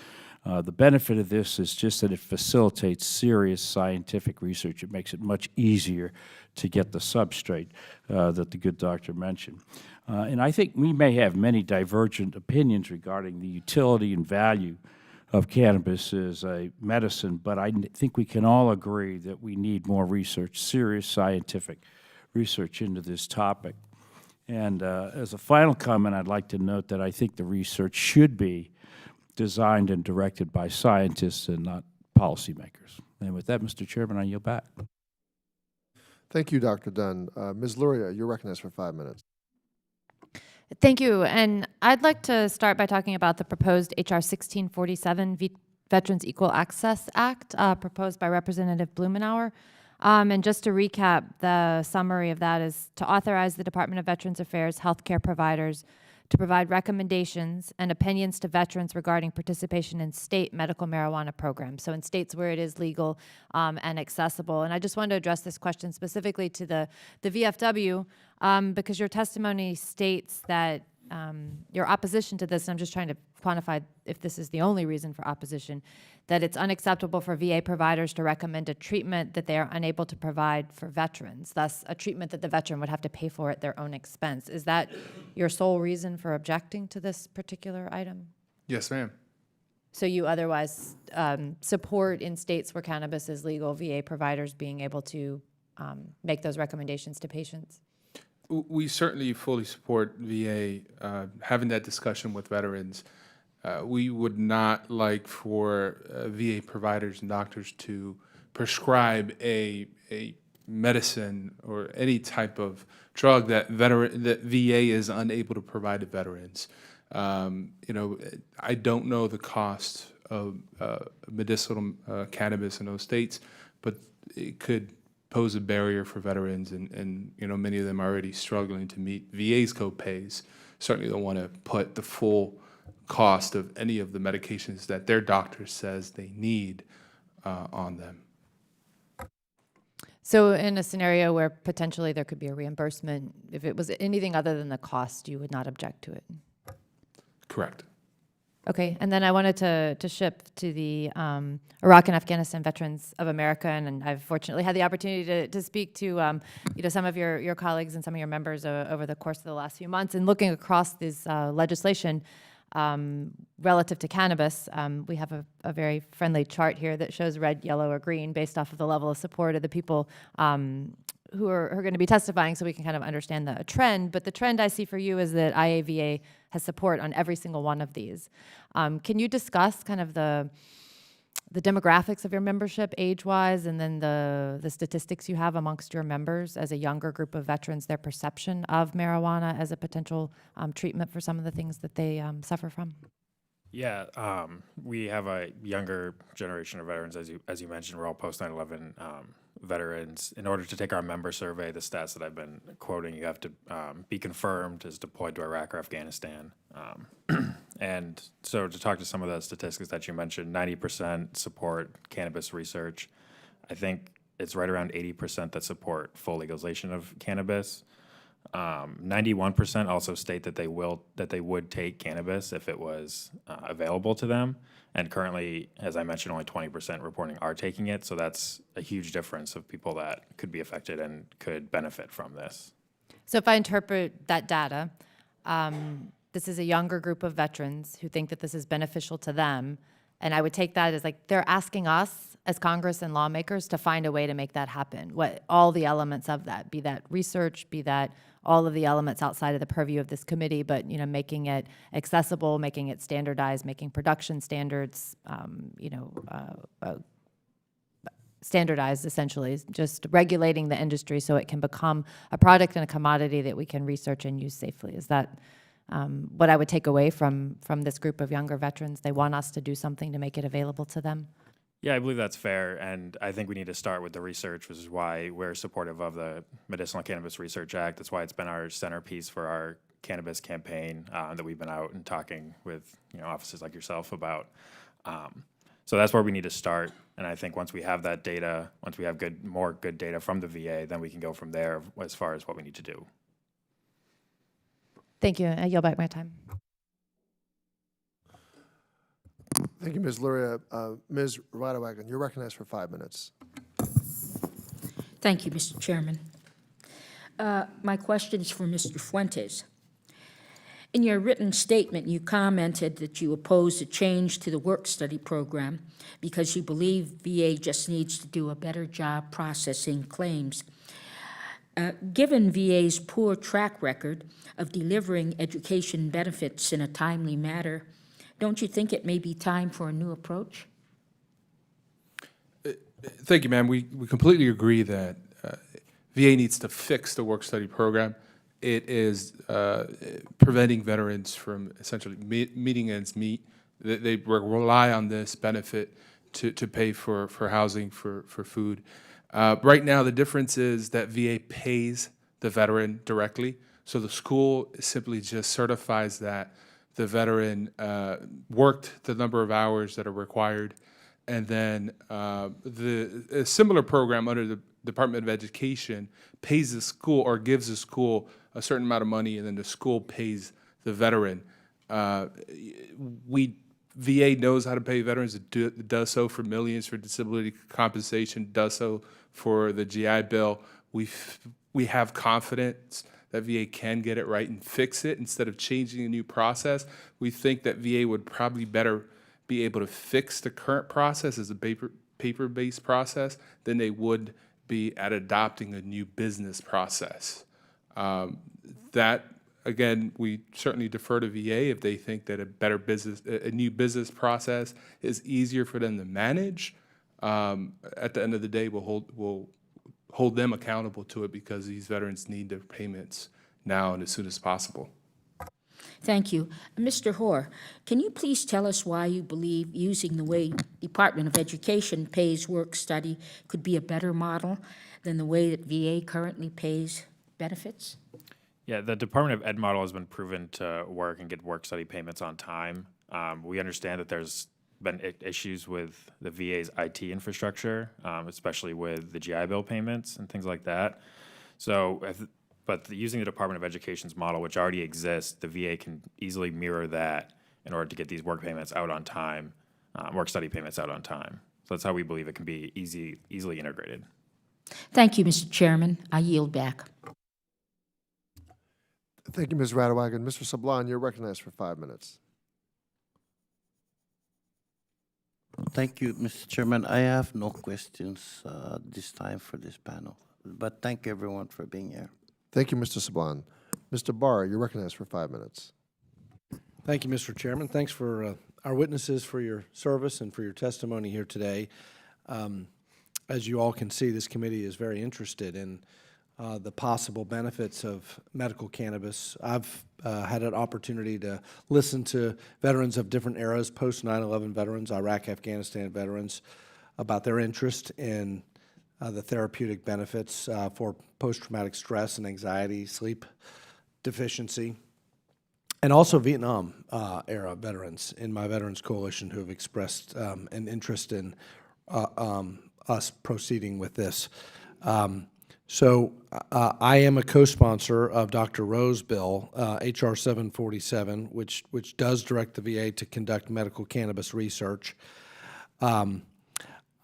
The benefit of this is just that it facilitates serious scientific research. It makes it much easier to get the substrate that the good doctor mentioned. And I think we may have many divergent opinions regarding the utility and value of cannabis as a medicine, but I think we can all agree that we need more research, serious scientific research into this topic. And as a final comment, I'd like to note that I think the research should be designed and directed by scientists and not policymakers. And with that, Mr. Chairman, I yield back. Thank you, Dr. Dunn. Ms. Luria, you're recognized for 5 minutes. Thank you. And I'd like to start by talking about the proposed H.R. 1647, Veterans Equal Access Act, proposed by Representative Blumenauer. And just to recap, the summary of that is to authorize the Department of Veterans Affairs healthcare providers to provide recommendations and opinions to veterans regarding participation in state medical marijuana programs, so in states where it is legal and accessible. And I just wanted to address this question specifically to the VFW because your testimony states that your opposition to this, and I'm just trying to quantify if this is the only reason for opposition, that it's unacceptable for VA providers to recommend a treatment that they are unable to provide for veterans, thus a treatment that the veteran would have to pay for at their own expense. Is that your sole reason for objecting to this particular item? Yes, ma'am. So you otherwise support in states where cannabis is legal, VA providers being able to make those recommendations to patients? We certainly fully support VA having that discussion with veterans. We would not like for VA providers and doctors to prescribe a medicine or any type of drug that VA is unable to provide to veterans. I don't know the cost of medicinal cannabis in those states, but it could pose a barrier for veterans, and many of them are already struggling to meet VA's co-pays. Certainly don't want to put the full cost of any of the medications that their doctor says they need on them. So in a scenario where potentially there could be a reimbursement, if it was anything other than the cost, you would not object to it? Correct. Okay, and then I wanted to shift to the Iraq and Afghanistan Veterans of America, and I've fortunately had the opportunity to speak to some of your colleagues and some of your members over the course of the last few months. And looking across this legislation relative to cannabis, we have a very friendly chart here that shows red, yellow, or green based off of the level of support of the people who are going to be testifying, so we can kind of understand the trend. But the trend I see for you is that IAVA has support on every single one of these. Can you discuss kind of the demographics of your membership age-wise, and then the statistics you have amongst your members as a younger group of veterans, their perception of marijuana as a potential treatment for some of the things that they suffer from? Yeah, we have a younger generation of veterans, as you mentioned. We're all post 9/11 veterans. In order to take our member survey, the stats that I've been quoting, you have to be confirmed as deployed to Iraq or Afghanistan. And so to talk to some of the statistics that you mentioned, 90% support cannabis research. I think it's right around 80% that support full legalization of cannabis. 91% also state that they would take cannabis if it was available to them. And currently, as I mentioned, only 20% reporting are taking it. So that's a huge difference of people that could be affected and could benefit from this. So if I interpret that data, this is a younger group of veterans who think that this is beneficial to them. And I would take that as like they're asking us as Congress and lawmakers to find a way to make that happen. What all the elements of that, be that research, be that all of the elements outside of the purview of this committee, but making it accessible, making it standardized, making production standards, standardized essentially, just regulating the industry so it can become a product and a commodity that we can research and use safely. Is that what I would take away from this group of younger veterans? They want us to do something to make it available to them? Yeah, I believe that's fair, and I think we need to start with the research, which is why we're supportive of the Medicinal Cannabis Research Act. That's why it's been our centerpiece for our cannabis campaign that we've been out and talking with offices like yourself about. So that's where we need to start, and I think once we have that data, once we have more good data from the VA, then we can go from there as far as what we need to do. Thank you. I yield back my time. Thank you, Ms. Luria. Ms. Ridewagon, you're recognized for 5 minutes. Thank you, Mr. Chairman. My question is for Mr. Fuentes. In your written statement, you commented that you oppose a change to the work-study program because you believe VA just needs to do a better job processing claims. Given VA's poor track record of delivering education benefits in a timely manner, don't you think it may be time for a new approach? Thank you, ma'am. We completely agree that VA needs to fix the work-study program. It is preventing veterans from essentially meeting ends meet. They rely on this benefit to pay for housing, for food. Right now, the difference is that VA pays the veteran directly. So the school simply just certifies that the veteran worked the number of hours that are required. And then a similar program under the Department of Education pays the school or gives the school a certain amount of money, and then the school pays the veteran. VA knows how to pay veterans. It does so for millions for disability compensation, does so for the GI Bill. We have confidence that VA can get it right and fix it instead of changing a new process. We think that VA would probably better be able to fix the current process as a paper-based process than they would be at adopting a new business process. That, again, we certainly defer to VA if they think that a new business process is easier for them to manage. At the end of the day, we'll hold them accountable to it because these veterans need their payments now and as soon as possible. Thank you. Mr. Hoare, can you please tell us why you believe using the way Department of Education pays work-study could be a better model than the way that VA currently pays benefits? Yeah, the Department of Ed model has been proven to work and get work-study payments on time. We understand that there's been issues with the VA's IT infrastructure, especially with the GI Bill payments and things like that. So, but using the Department of Education's model, which already exists, the VA can easily mirror that in order to get these work payments out on time, work-study payments out on time. So that's how we believe it can be easily integrated. Thank you, Mr. Chairman. I yield back. Thank you, Ms. Radewagen. Mr. Sablan, you're recognized for 5 minutes. Thank you, Mr. Chairman. I have no questions this time for this panel, but thank everyone for being here. Thank you, Mr. Sablan. Mr. Barr, you're recognized for 5 minutes. Thank you, Mr. Chairman. Thanks for our witnesses for your service and for your testimony here today. As you all can see, this committee is very interested in the possible benefits of medical cannabis. I've had an opportunity to listen to veterans of different eras, post 9/11 veterans, Iraq, Afghanistan veterans, about their interest in the therapeutic benefits for post-traumatic stress and anxiety, sleep deficiency, and also Vietnam era veterans in my Veterans Coalition who have expressed an interest in us proceeding with this. So I am a co-sponsor of Dr. Rowe's bill, HR 747, which does direct the VA to conduct medical cannabis research. And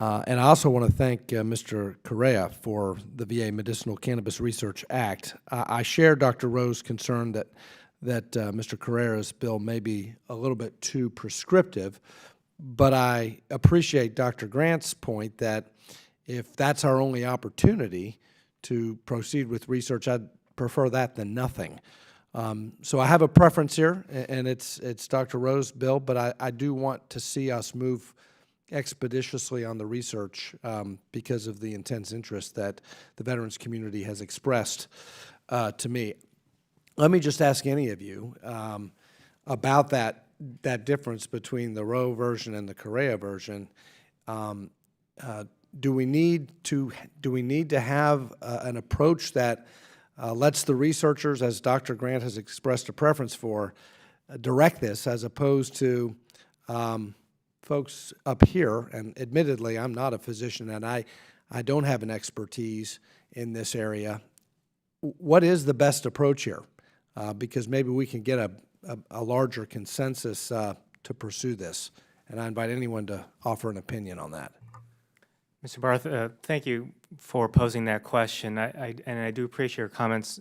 I also want to thank Mr. Correa for the VA Medicinal Cannabis Research Act. I share Dr. Rowe's concern that Mr. Correa's bill may be a little bit too prescriptive, but I appreciate Dr. Grant's point that if that's our only opportunity to proceed with research, I'd prefer that than nothing. So I have a preference here, and it's Dr. Rowe's bill, but I do want to see us move expeditiously on the research because of the intense interest that the veterans community has expressed to me. Let me just ask any of you about that difference between the Rowe version and the Correa version. Do we need to have an approach that lets the researchers, as Dr. Grant has expressed a preference for, direct this, as opposed to folks up here? And admittedly, I'm not a physician, and I don't have an expertise in this area. What is the best approach here? Because maybe we can get a larger consensus to pursue this. And I invite anyone to offer an opinion on that. Mr. Barth, thank you for posing that question. And I do appreciate your comments,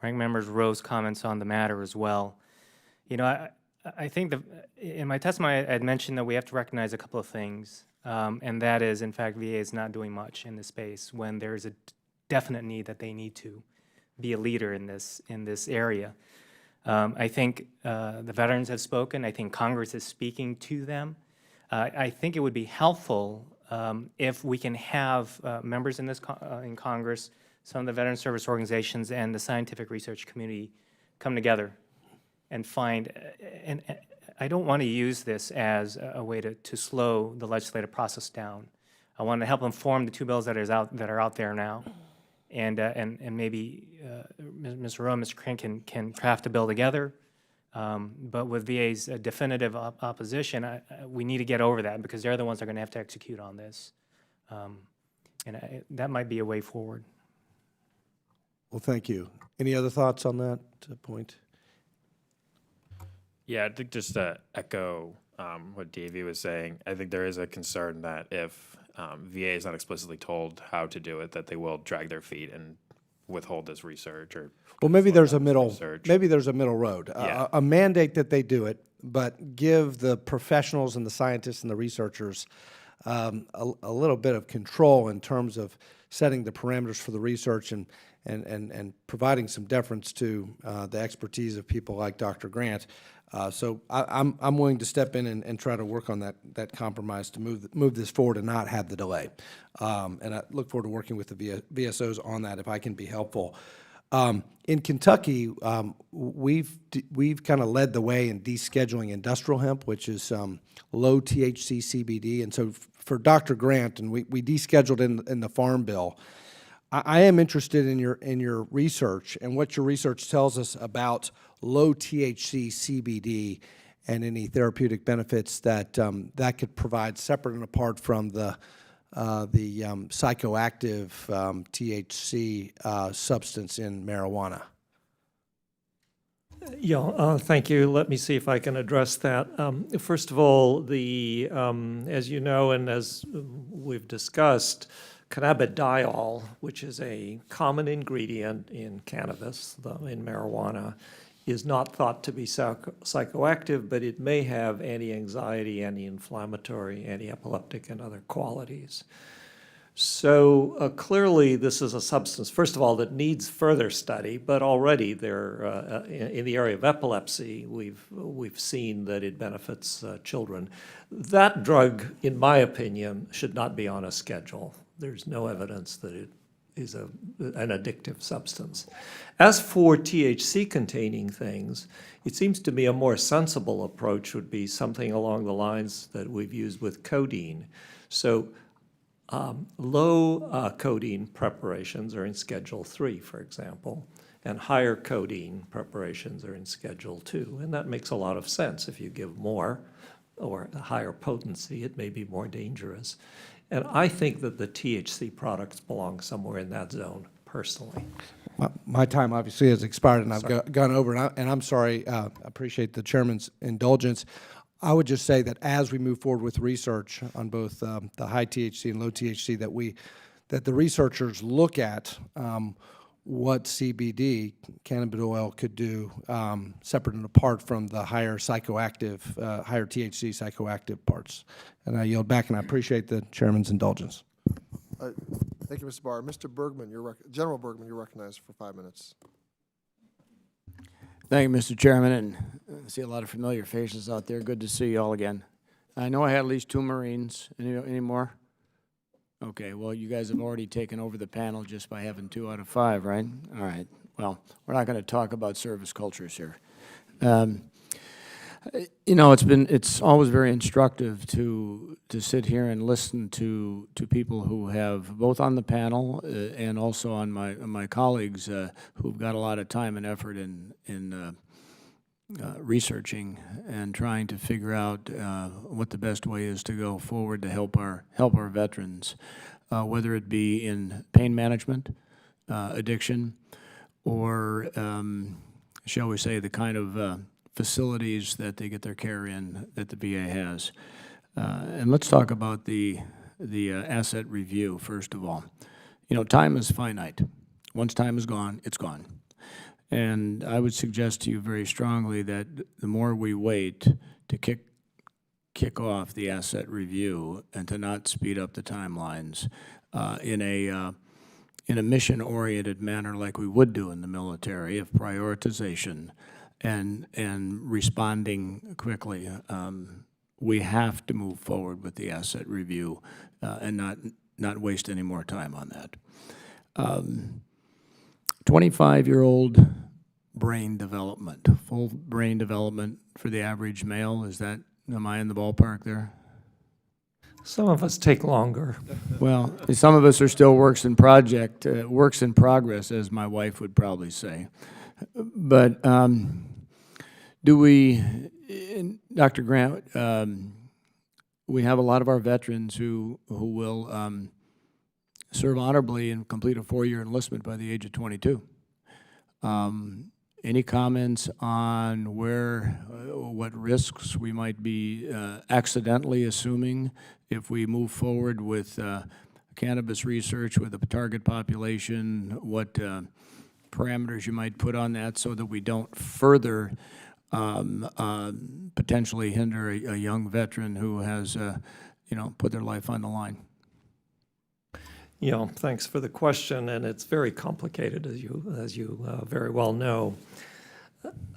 Ranking Member Rowe's comments on the matter as well. You know, I think in my testimony, I had mentioned that we have to recognize a couple of things, and that is, in fact, VA is not doing much in this space when there is a definite need that they need to be a leader in this area. I think the veterans have spoken. I think Congress is speaking to them. I think it would be helpful if we can have members in Congress, some of the veteran service organizations, and the scientific research community come together and find. And I don't want to use this as a way to slow the legislative process down. I want to help inform the two bills that are out there now, and maybe Mr. Rowe and Mr. Crane can craft a bill together. But with VA's definitive opposition, we need to get over that because they're the ones that are going to have to execute on this. And that might be a way forward. Well, thank you. Any other thoughts on that point? Yeah, I think just to echo what Davey was saying, I think there is a concern that if VA is not explicitly told how to do it, that they will drag their feet and withhold this research. Or well, maybe there's a middle. Research. Maybe there's a middle road. Yeah. A mandate that they do it, but give the professionals and the scientists and the researchers a little bit of control in terms of setting the parameters for the research and providing some deference to the expertise of people like Dr. Grant. So I'm willing to step in and try to work on that compromise to move this forward and not have the delay. And I look forward to working with the VSOs on that if I can be helpful. In Kentucky, we've kind of led the way in descheduling industrial hemp, which is low THC CBD. And so for Dr. Grant, and we descheduled in the Farm Bill. I am interested in your research and what your research tells us about low THC CBD and any therapeutic benefits that that could provide separate and apart from the psychoactive THC substance in marijuana. Yeah, thank you. Let me see if I can address that. First of all, as you know, and as we've discussed, cannabidiol, which is a common ingredient in cannabis, in marijuana, is not thought to be psychoactive, but it may have anti-anxiety, anti-inflammatory, anti-epileptic, and other qualities. So clearly this is a substance, first of all, that needs further study, but already there, in the area of epilepsy, we've seen that it benefits children. That drug, in my opinion, should not be on a schedule. There's no evidence that it is an addictive substance. As for THC-containing things, it seems to me a more sensible approach would be something along the lines that we've used with codeine. So low codeine preparations are in Schedule 3, for example, and higher codeine preparations are in Schedule 2. And that makes a lot of sense. If you give more or a higher potency, it may be more dangerous. And I think that the THC products belong somewhere in that zone, personally. My time obviously has expired, and I've gone over, and I'm sorry. I appreciate the chairman's indulgence. I would just say that as we move forward with research on both the high THC and low THC, that the researchers look at what CBD, cannabis oil, could do separate and apart from the higher psychoactive, higher THC psychoactive parts. And I yield back, and I appreciate the chairman's indulgence. Thank you, Mr. Barr. Mr. Bergman, General Bergman, you're recognized for 5 minutes. Thank you, Mr. Chairman, and I see a lot of familiar faces out there. Good to see you all again. I know I had at least 2 Marines. Any more? Okay, well, you guys have already taken over the panel just by having 2 out of 5, right? All right. Well, we're not going to talk about service cultures here. You know, it's always very instructive to sit here and listen to people who have, both on the panel and also on my colleagues who've got a lot of time and effort in researching and trying to figure out what the best way is to go forward to help our veterans, whether it be in pain management, addiction, or shall we say the kind of facilities that they get their care in that the VA has. And let's talk about the asset review, first of all. You know, time is finite. Once time is gone, it's gone. And I would suggest to you very strongly that the more we wait to kick off the asset review and to not speed up the timelines in a mission-oriented manner like we would do in the military of prioritization and responding quickly, we have to move forward with the asset review and not waste any more time on that. 25-year-old brain development, full brain development for the average male, am I in the ballpark there? Some of us take longer. Well, some of us are still works in progress, as my wife would probably say. But do we, Dr. Grant, we have a lot of our veterans who will serve honorably and complete a 4-year enlistment by the age of 22. Any comments on what risks we might be accidentally assuming if we move forward with cannabis research with a target population, what parameters you might put on that so that we don't further potentially hinder a young veteran who has put their life on the line? Yeah, thanks for the question, and it's very complicated, as you very well know.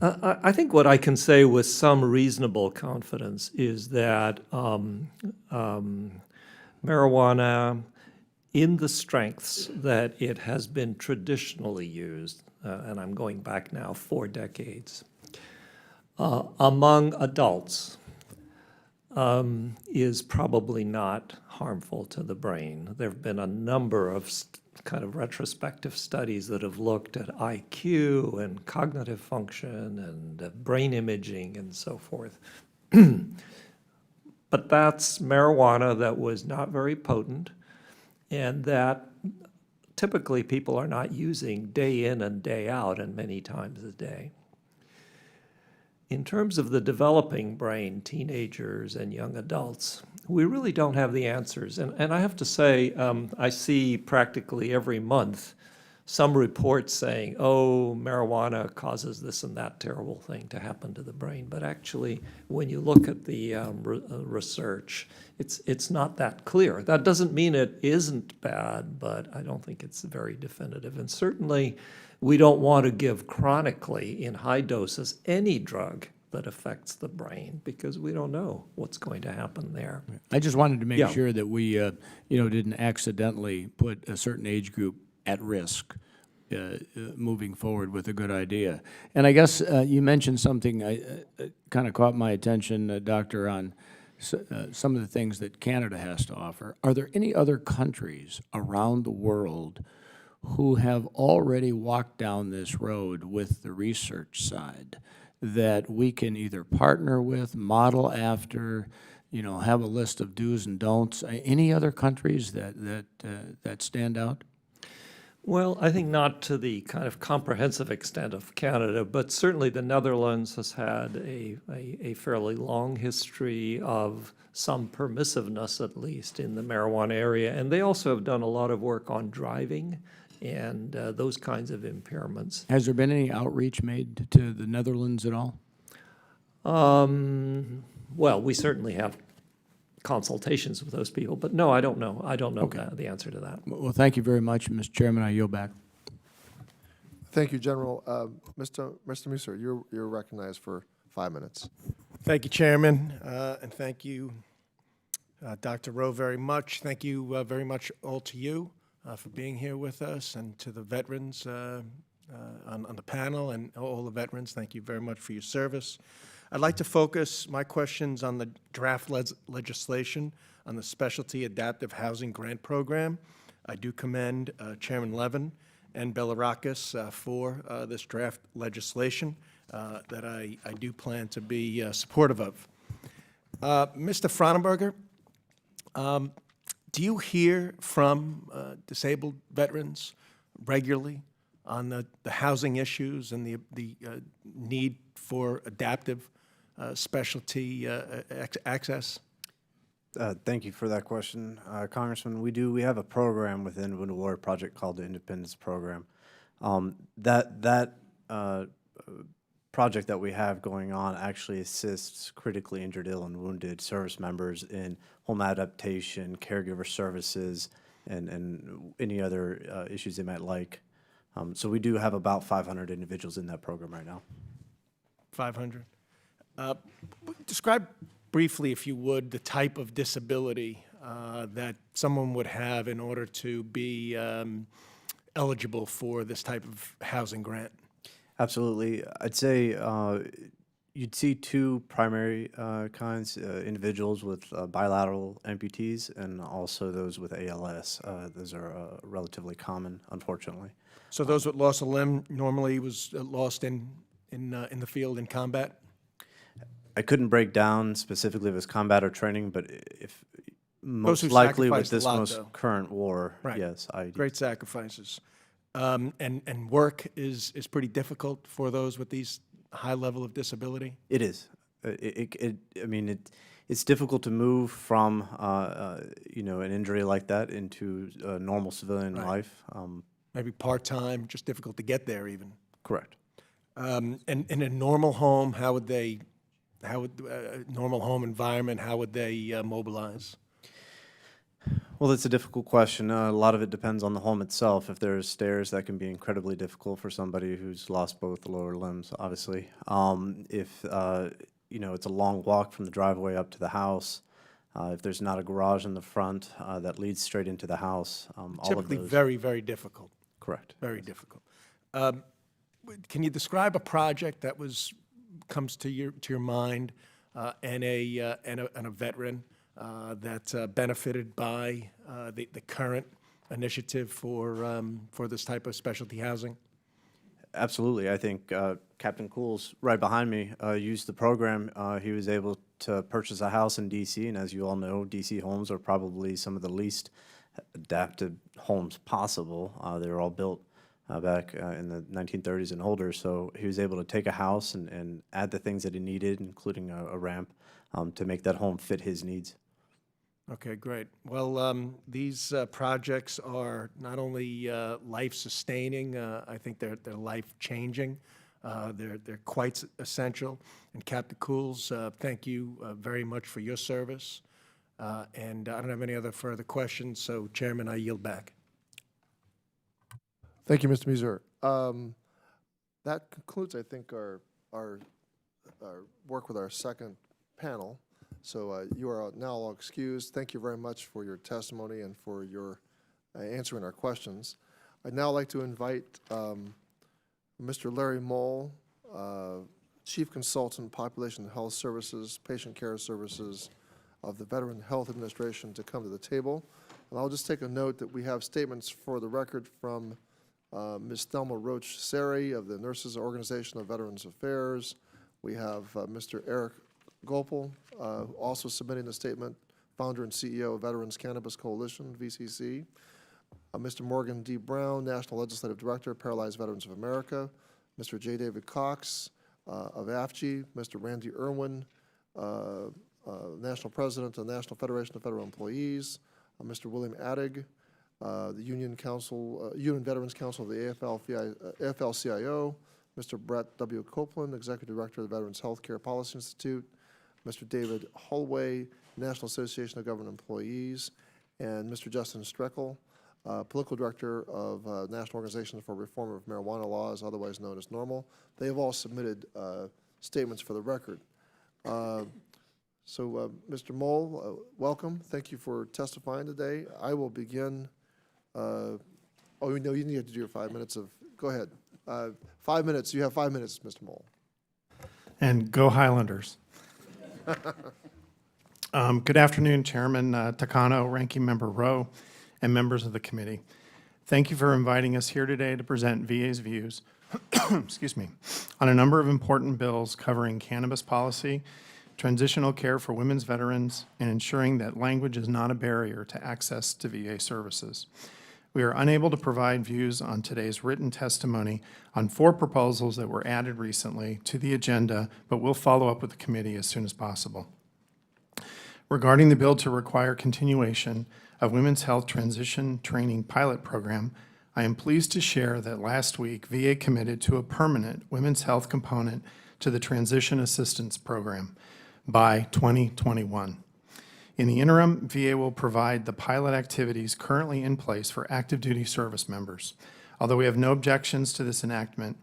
I think what I can say with some reasonable confidence is that marijuana, in the strengths that it has been traditionally used, and I'm going back now 4 decades, among adults, is probably not harmful to the brain. There have been a number of kind of retrospective studies that have looked at IQ and cognitive function and brain imaging and so forth. But that's marijuana that was not very potent and that typically people are not using day in and day out and many times a day. In terms of the developing brain, teenagers and young adults, we really don't have the answers. And I have to say, I see practically every month some reports saying, oh, marijuana causes this and that terrible thing to happen to the brain. But actually, when you look at the research, it's not that clear. That doesn't mean it isn't bad, but I don't think it's very definitive. And certainly, we don't want to give chronically in high doses any drug that affects the brain because we don't know what's going to happen there. I just wanted to make Yeah. sure that we, didn't accidentally put a certain age group at risk moving forward with a good idea. And I guess you mentioned something kind of caught my attention, Doctor, on some of the things that Canada has to offer. Are there any other countries around the world who have already walked down this road with the research side that we can either partner with, model after, have a list of do's and don'ts? Any other countries that stand out? Well, I think not to the kind of comprehensive extent of Canada, but certainly the Netherlands has had a fairly long history of some permissiveness, at least, in the marijuana area. And they also have done a lot of work on driving and those kinds of impairments. Has there been any outreach made to the Netherlands at all? Well, we certainly have consultations with those people, but no, I don't know. I don't know the answer to that. Well, thank you very much, Mr. Chairman. I yield back. Thank you, General. Mr. Musser, you're recognized for 5 minutes. Thank you, Chairman, and thank you, Dr. Rowe, very much. Thank you very much all to you for being here with us, and to the veterans on the panel and all the veterans. Thank you very much for your service. I'd like to focus my questions on the draft legislation on the Specialty Adaptive Housing Grant Program. I do commend Chairman Levin and Belarakis for this draft legislation that I do plan to be supportive of. Mr. Fraunenberger, do you hear from disabled veterans regularly on the housing issues and the need for adaptive specialty access? Thank you for that question, Congressman. We have a program within Wounded Warrior Project called the Independence Program. That project that we have going on actually assists critically injured, ill, and wounded service members in home adaptation, caregiver services, and any other issues they might like. So we do have about 500 individuals in that program right now. 500. Describe briefly, if you would, the type of disability that someone would have in order to be eligible for this type of housing grant. Absolutely. I'd say you'd see 2 primary kinds, individuals with bilateral amputees and also those with ALS. Those are relatively common, unfortunately. So those with loss of limb normally was lost in the field in combat? I couldn't break down specifically if it was combat or training, but if Those most who likely with sacrificed a this lot, most though. current war, Right. yes, IED. Great sacrifices. And work is pretty difficult for those with these high level of disability? It is. I mean, it's difficult to move from, an injury like that into normal civilian Right. life. Maybe part-time, just difficult to get there even. Correct. And in a normal home, normal home environment, how would they mobilize? Well, that's a difficult question. A lot of it depends on the home itself. If there's stairs, that can be incredibly difficult for somebody who's lost both the lower limbs, obviously. If it's a long walk from the driveway up to the house, if there's not a garage in the front that leads straight into the house, all of Typically those. very, very difficult. Correct. Very difficult. Can you describe a project that comes to your mind and a veteran that benefited by the current initiative for this type of specialty housing? Absolutely. I think Captain Cool's right behind me used the program. He was able to purchase a house in D.C., and as you all know, D.C. homes are probably some of the least adapted homes possible. They were all built back in the 1930s and older, so he was able to take a house and add the things that he needed, including a ramp, to make that home fit his needs. Okay, great. Well, these projects are not only life-sustaining, I think they're life-changing. They're quite essential. And Captain Cools, thank you very much for your service. And I don't have any other further questions, so Chairman, I yield back. Thank you, Mr. Muser. That concludes, I think, our work with our second panel. So you are now all excused. Thank you very much for your testimony and for your answering our questions. I'd now like to invite Mr. Larry Moll, Chief Consultant, Population Health Services, Patient Care Services of the Veteran Health Administration, to come to the table. And I'll just take a note that we have statements for the record from Ms. Thelma Roach-Sari of the Nurses Organization of Veterans Affairs. We have Mr. Eric Gopal, also submitting a statement, founder and CEO of Veterans Cannabis Coalition, VCC. Mr. Morgan D. Brown, National Legislative Director, Paralyzed Veterans of America. Mr. J. David Cox of AFG. Mr. Randy Irwin, National President of the National Federation of Federal Employees. Mr. William Addig, the Union Veterans Council of the AFL-CIO. Mr. Brett W. Copeland, Executive Director of the Veterans Healthcare Policy Institute. Mr. David Holloway, National Association of Government Employees. And Mr. Justin Streckel, Political Director of National Organization for Reform of Marijuana Laws, otherwise known as NORML. They have all submitted statements for the record. Mr. Moll, welcome. Thank you for testifying today. I will begin. Oh, no, you need to do your 5 minutes of, go ahead. 5 minutes, you have 5 minutes, Mr. Moll. And go Highlanders. Good afternoon, Chairman Takano, Ranking Member Rowe, and members of the committee. Thank you for inviting us here today to present VA's views excuse me, on a number of important bills covering cannabis policy, transitional care for women's veterans, and ensuring that language is not a barrier to access to VA services. We are unable to provide views on today's written testimony on 4 proposals that were added recently to the agenda, but we'll follow up with the committee as soon as possible. Regarding the bill to require continuation of Women's Health Transition Training Pilot Program, I am pleased to share that last week, VA committed to a permanent women's health component to the Transition Assistance Program by 2021. In the interim, VA will provide the pilot activities currently in place for active duty service members. Although we have no objections to this enactment,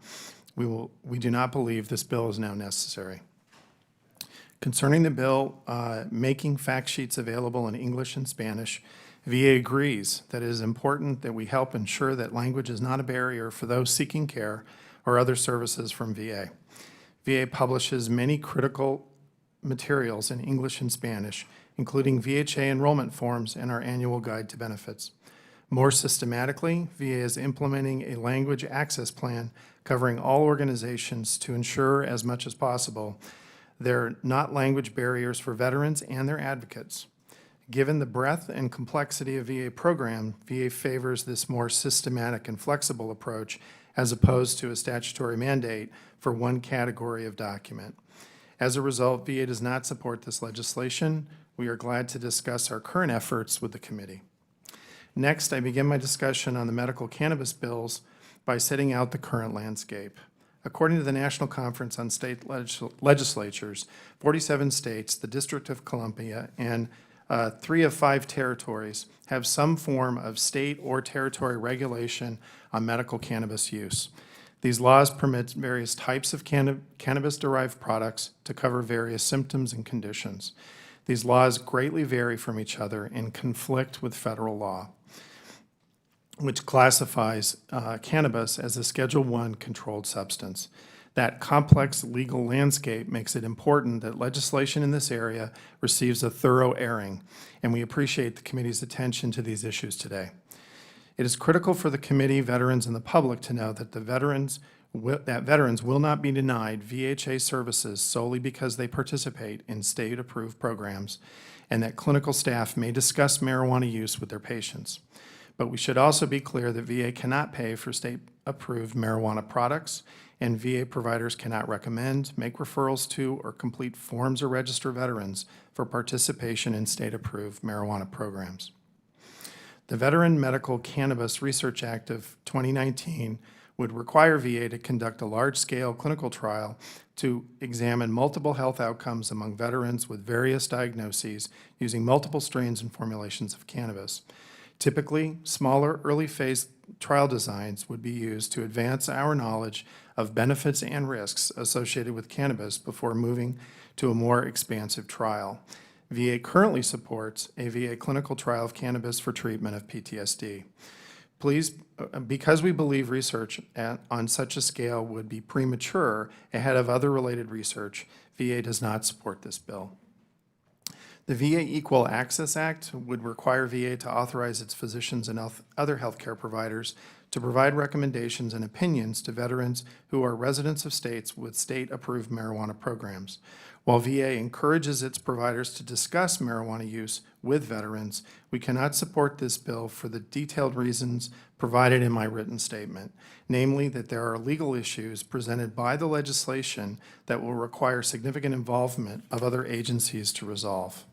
we do not believe this bill is now necessary. Concerning the bill making fact sheets available in English and Spanish, VA agrees that it is important that we help ensure that language is not a barrier for those seeking care or other services from VA. VA publishes many critical materials in English and Spanish, including VHA enrollment forms and our annual guide to benefits. More systematically, VA is implementing a language access plan covering all organizations to ensure, as much as possible, there are not language barriers for veterans and their advocates. Given the breadth and complexity of VA program, VA favors this more systematic and flexible approach as opposed to a statutory mandate for one category of document. As a result, VA does not support this legislation. We are glad to discuss our current efforts with the committee. Next, I begin my discussion on the medical cannabis bills by setting out the current landscape. According to the National Conference on State Legislatures, 47 states, the District of Columbia, and 3 of 5 territories have some form of state or territory regulation on medical cannabis use. These laws permit various types of cannabis-derived products to cover various symptoms and conditions. These laws greatly vary from each other and conflict with federal law, which classifies cannabis as a Schedule I controlled substance. That complex legal landscape makes it important that legislation in this area receives a thorough airing, and we appreciate the committee's attention to these issues today. It is critical for the committee, veterans, and the public to know that veterans will not be denied VHA services solely because they participate in state-approved programs, and that clinical staff may discuss marijuana use with their patients. But we should also be clear that VA cannot pay for state-approved marijuana products, and VA providers cannot recommend, make referrals to, or complete forms or register veterans for participation in state-approved marijuana programs. The Veteran Medical Cannabis Research Act of 2019 would require VA to conduct a large-scale clinical trial to examine multiple health outcomes among veterans with various diagnoses using multiple strains and formulations of cannabis. Typically, smaller early-phase trial designs would be used to advance our knowledge of benefits and risks associated with cannabis before moving to a more expansive trial. VA currently supports a VA clinical trial of cannabis for treatment of PTSD. Please, because we believe research on such a scale would be premature ahead of other related research, VA does not support this bill. The VA Equal Access Act would require VA to authorize its physicians and other healthcare providers to provide recommendations and opinions to veterans who are residents of states with state-approved marijuana programs. While VA encourages its providers to discuss marijuana use with veterans, we cannot support this bill for the detailed reasons provided in my written statement, namely that there are legal issues presented by the legislation that will require significant involvement of other agencies to resolve.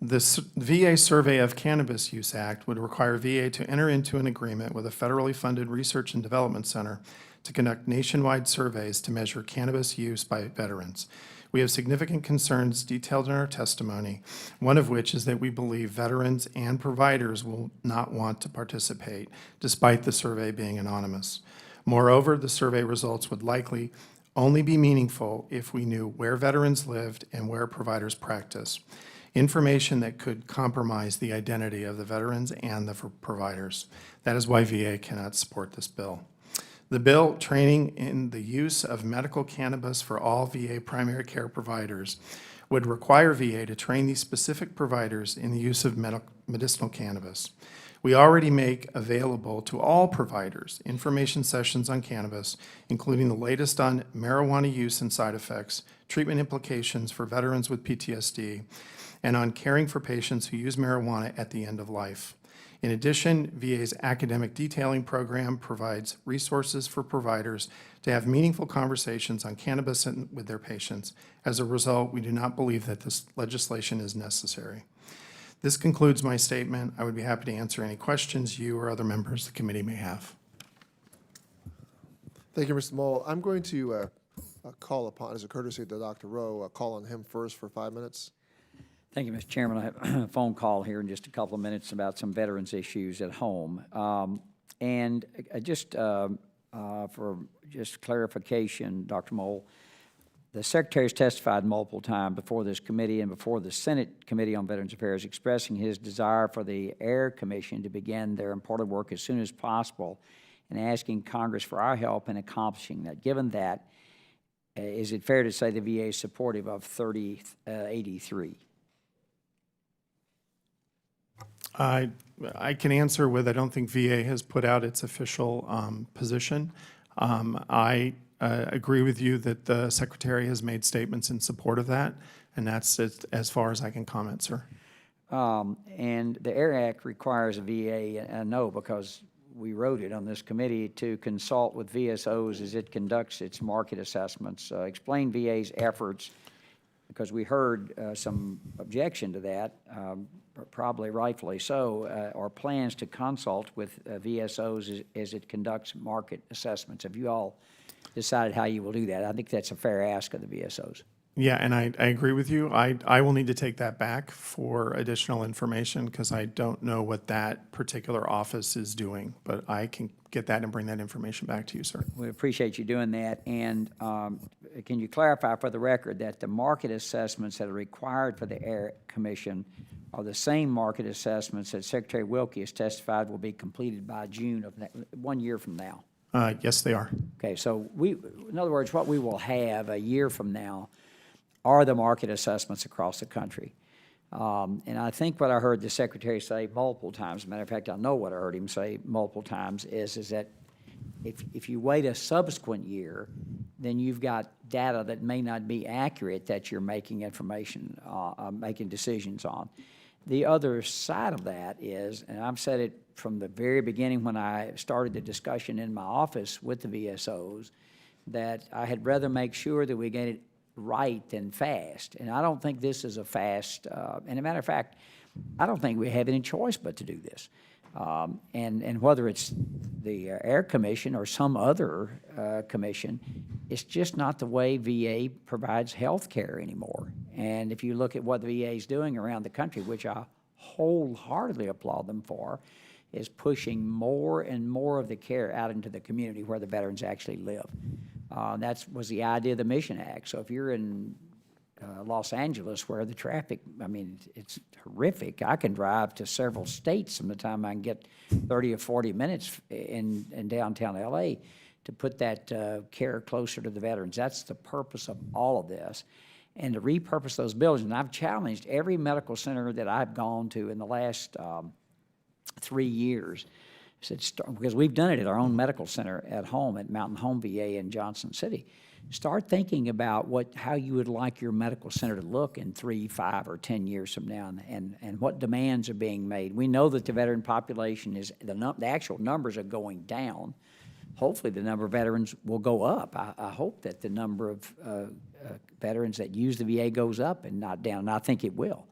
The VA Survey of Cannabis Use Act would require VA to enter into an agreement with a federally funded research and development center to conduct nationwide surveys to measure cannabis use by veterans. We have significant concerns detailed in our testimony, one of which is that we believe veterans and providers will not want to participate, despite the survey being anonymous. Moreover, the survey results would likely only be meaningful if we knew where veterans lived and where providers practice. Information that could compromise the identity of the veterans and the providers. That is why VA cannot support this bill. The bill, training in the use of medical cannabis for all VA primary care providers, would require VA to train these specific providers in the use of medicinal cannabis. We already make available to all providers information sessions on cannabis, including the latest on marijuana use and side effects, treatment implications for veterans with PTSD, and on caring for patients who use marijuana at the end of life. In addition, VA's academic detailing program provides resources for providers to have meaningful conversations on cannabis with their patients. As a result, we do not believe that this legislation is necessary. This concludes my statement. I would be happy to answer any questions you or other members of the committee may have. Thank you, Mr. Moll. I'm going to call upon, as a courtesy to Dr. Rowe, call on him first for 5 minutes. Thank you, Mr. Chairman. I have a phone call here in just a couple of minutes about some veterans issues at home. For just clarification, Dr. Moll, the Secretary has testified multiple times before this committee and before the Senate Committee on Veterans Affairs, expressing his desire for the AIR Commission to begin their important work as soon as possible and asking Congress for our help in accomplishing that. Given that, is it fair to say the VA is supportive of 3083? I can answer with, I don't think VA has put out its official position. I agree with you that the Secretary has made statements in support of that, and that's as far as I can comment, sir. And the AIR Act requires a VA, I know because we wrote it on this committee, to consult with VSOs as it conducts its market assessments. Explain VA's efforts, because we heard some objection to that, probably rightfully so, or plans to consult with VSOs as it conducts market assessments. Have you all decided how you will do that? I think that's a fair ask of the VSOs. Yeah, and I agree with you. I will need to take that back for additional information because I don't know what that particular office is doing, but I can get that and bring that information back to you, sir. We appreciate you doing that. And can you clarify for the record that the market assessments that are required for the Air Commission are the same market assessments that Secretary Wilkie has testified will be completed by June of 1 year from now? Yes, they are. Okay, so in other words, what we will have a year from now are the market assessments across the country. And I think what I heard the Secretary say multiple times, as a matter of fact, I know what I heard him say multiple times, is that if you wait a subsequent year, then you've got data that may not be accurate that you're making making decisions on. The other side of that is, and I've said it from the very beginning when I started the discussion in my office with the VSOs, that I had rather make sure that we get it right than fast. And I don't think this is a fast, and as a matter of fact, I don't think we have any choice but to do this. And whether it's the Air Commission or some other commission, it's just not the way VA provides health care anymore. And if you look at what the VA is doing around the country, which I wholeheartedly applaud them for, is pushing more and more of the care out into the community where the veterans actually live. That was the idea of the Mission Act. So if you're in Los Angeles where the traffic, I mean, it's horrific. I can drive to several states from the time I can get 30 or 40 minutes in downtown LA to put that care closer to the veterans. That's the purpose of all of this. And to repurpose those buildings, and I've challenged every medical center that I've gone to in the last 3 years, because we've done it at our own medical center at home at Mountain Home VA in Johnson City. Start thinking about how you would like your medical center to look in 3, 5, or 10 years from now, and what demands are being made. We know that the veteran population is, the actual numbers are going down. Hopefully the number of veterans will go up. I hope that the number of veterans that use the VA goes up and not down, and I think it will.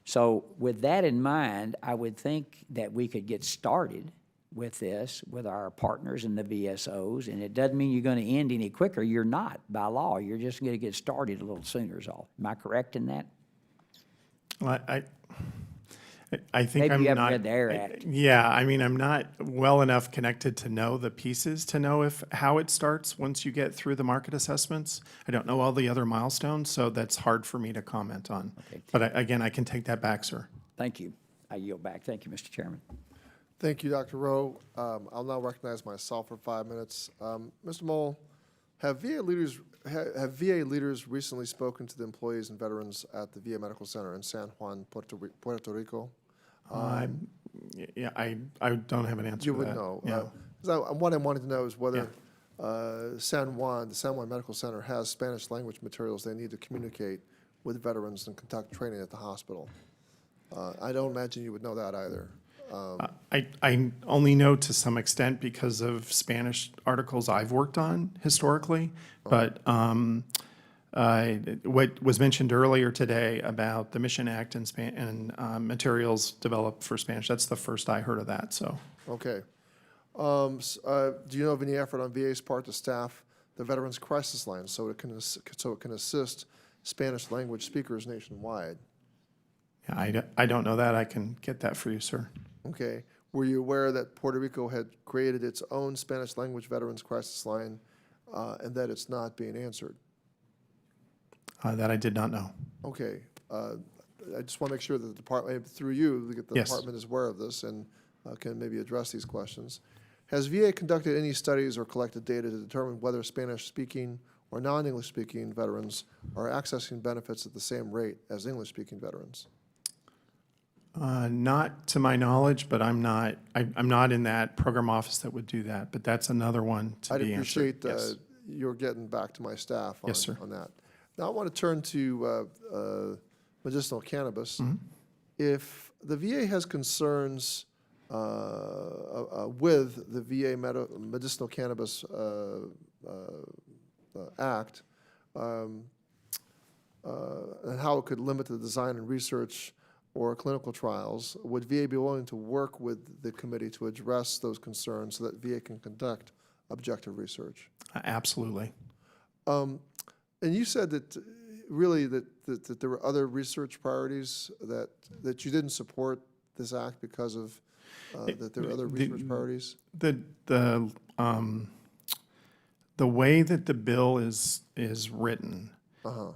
So with that in mind, I would think that we could get started with this, with our partners in the VSOs, and it doesn't mean you're going to end any quicker. You're not, by law. You're just going to get started a little sooner is all. Am I correct in that? I think Maybe I'm you haven't not. read the AIR Act. Yeah, I mean, I'm not well enough connected to know the pieces to know how it starts once you get through the market assessments. I don't know all the other milestones, so that's hard for me to comment on. Okay. But again, I can take that back, sir. Thank you. I yield back. Thank you, Mr. Chairman. Thank you, Dr. Rowe. I'll now recognize myself for 5 minutes. Mr. Mole, have VA leaders recently spoken to the employees and veterans at the VA Medical Center in San Juan, Puerto Rico? Yeah, I don't have an answer You to would that. know. Yeah. What I wanted to know is whether the San Juan Medical Center has Spanish language materials they need to communicate with veterans and conduct training at the hospital. I don't imagine you would know that either. I only know to some extent because of Spanish articles I've worked on historically, but what was mentioned earlier today about the Mission Act and materials developed for Spanish, that's the first I heard of that, so. Okay. Do you know of any effort on VA's part to staff the Veterans Crisis Line so it can assist Spanish language speakers nationwide? Yeah, I don't know that. I can get that for you, sir. Okay. Were you aware that Puerto Rico had created its own Spanish language Veterans Crisis Line and that it's not being answered? That I did not know. Okay. I just want to make sure that the department, through you, the Yes. department is aware of this and can maybe address these questions. Has VA conducted any studies or collected data to determine whether Spanish-speaking or non-English-speaking veterans are accessing benefits at the same rate as English-speaking veterans? Not to my knowledge, but I'm not in that program office that would do that, but that's another one to I'd be answered. appreciate Yes. your getting back to my staff on, Yes, sir. on that. Now, I want to turn to medicinal cannabis. Mm-hmm. If the VA has concerns with the VA Medicinal Cannabis Act and how it could limit the design and research or clinical trials, would VA be willing to work with the committee to address those concerns so that VA can conduct objective research? Absolutely. And you said that really that there were other research priorities that you didn't support this act because of that there were other research priorities? The way that the bill is written,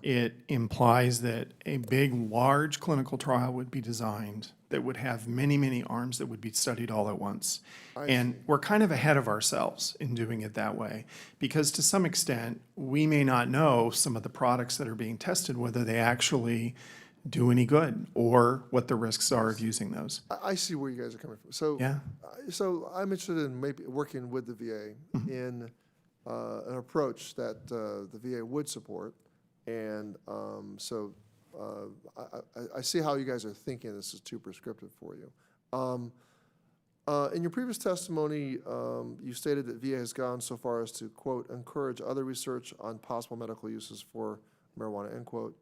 it implies that a big, large clinical trial would be designed that would have many, many arms that would be studied all at once. And we're kind of ahead of ourselves in doing it that way, because to some extent, we may not know some of the products that are being tested, whether they actually do any good or what the risks are of using those. I see where you guys are coming from. So, Yeah. So I'm interested in maybe working with the VA in an approach that the VA would support. And I see how you guys are thinking this is too prescriptive for you. In your previous testimony, you stated that VA has gone so far as to, quote, encourage other research on possible medical uses for marijuana, end quote.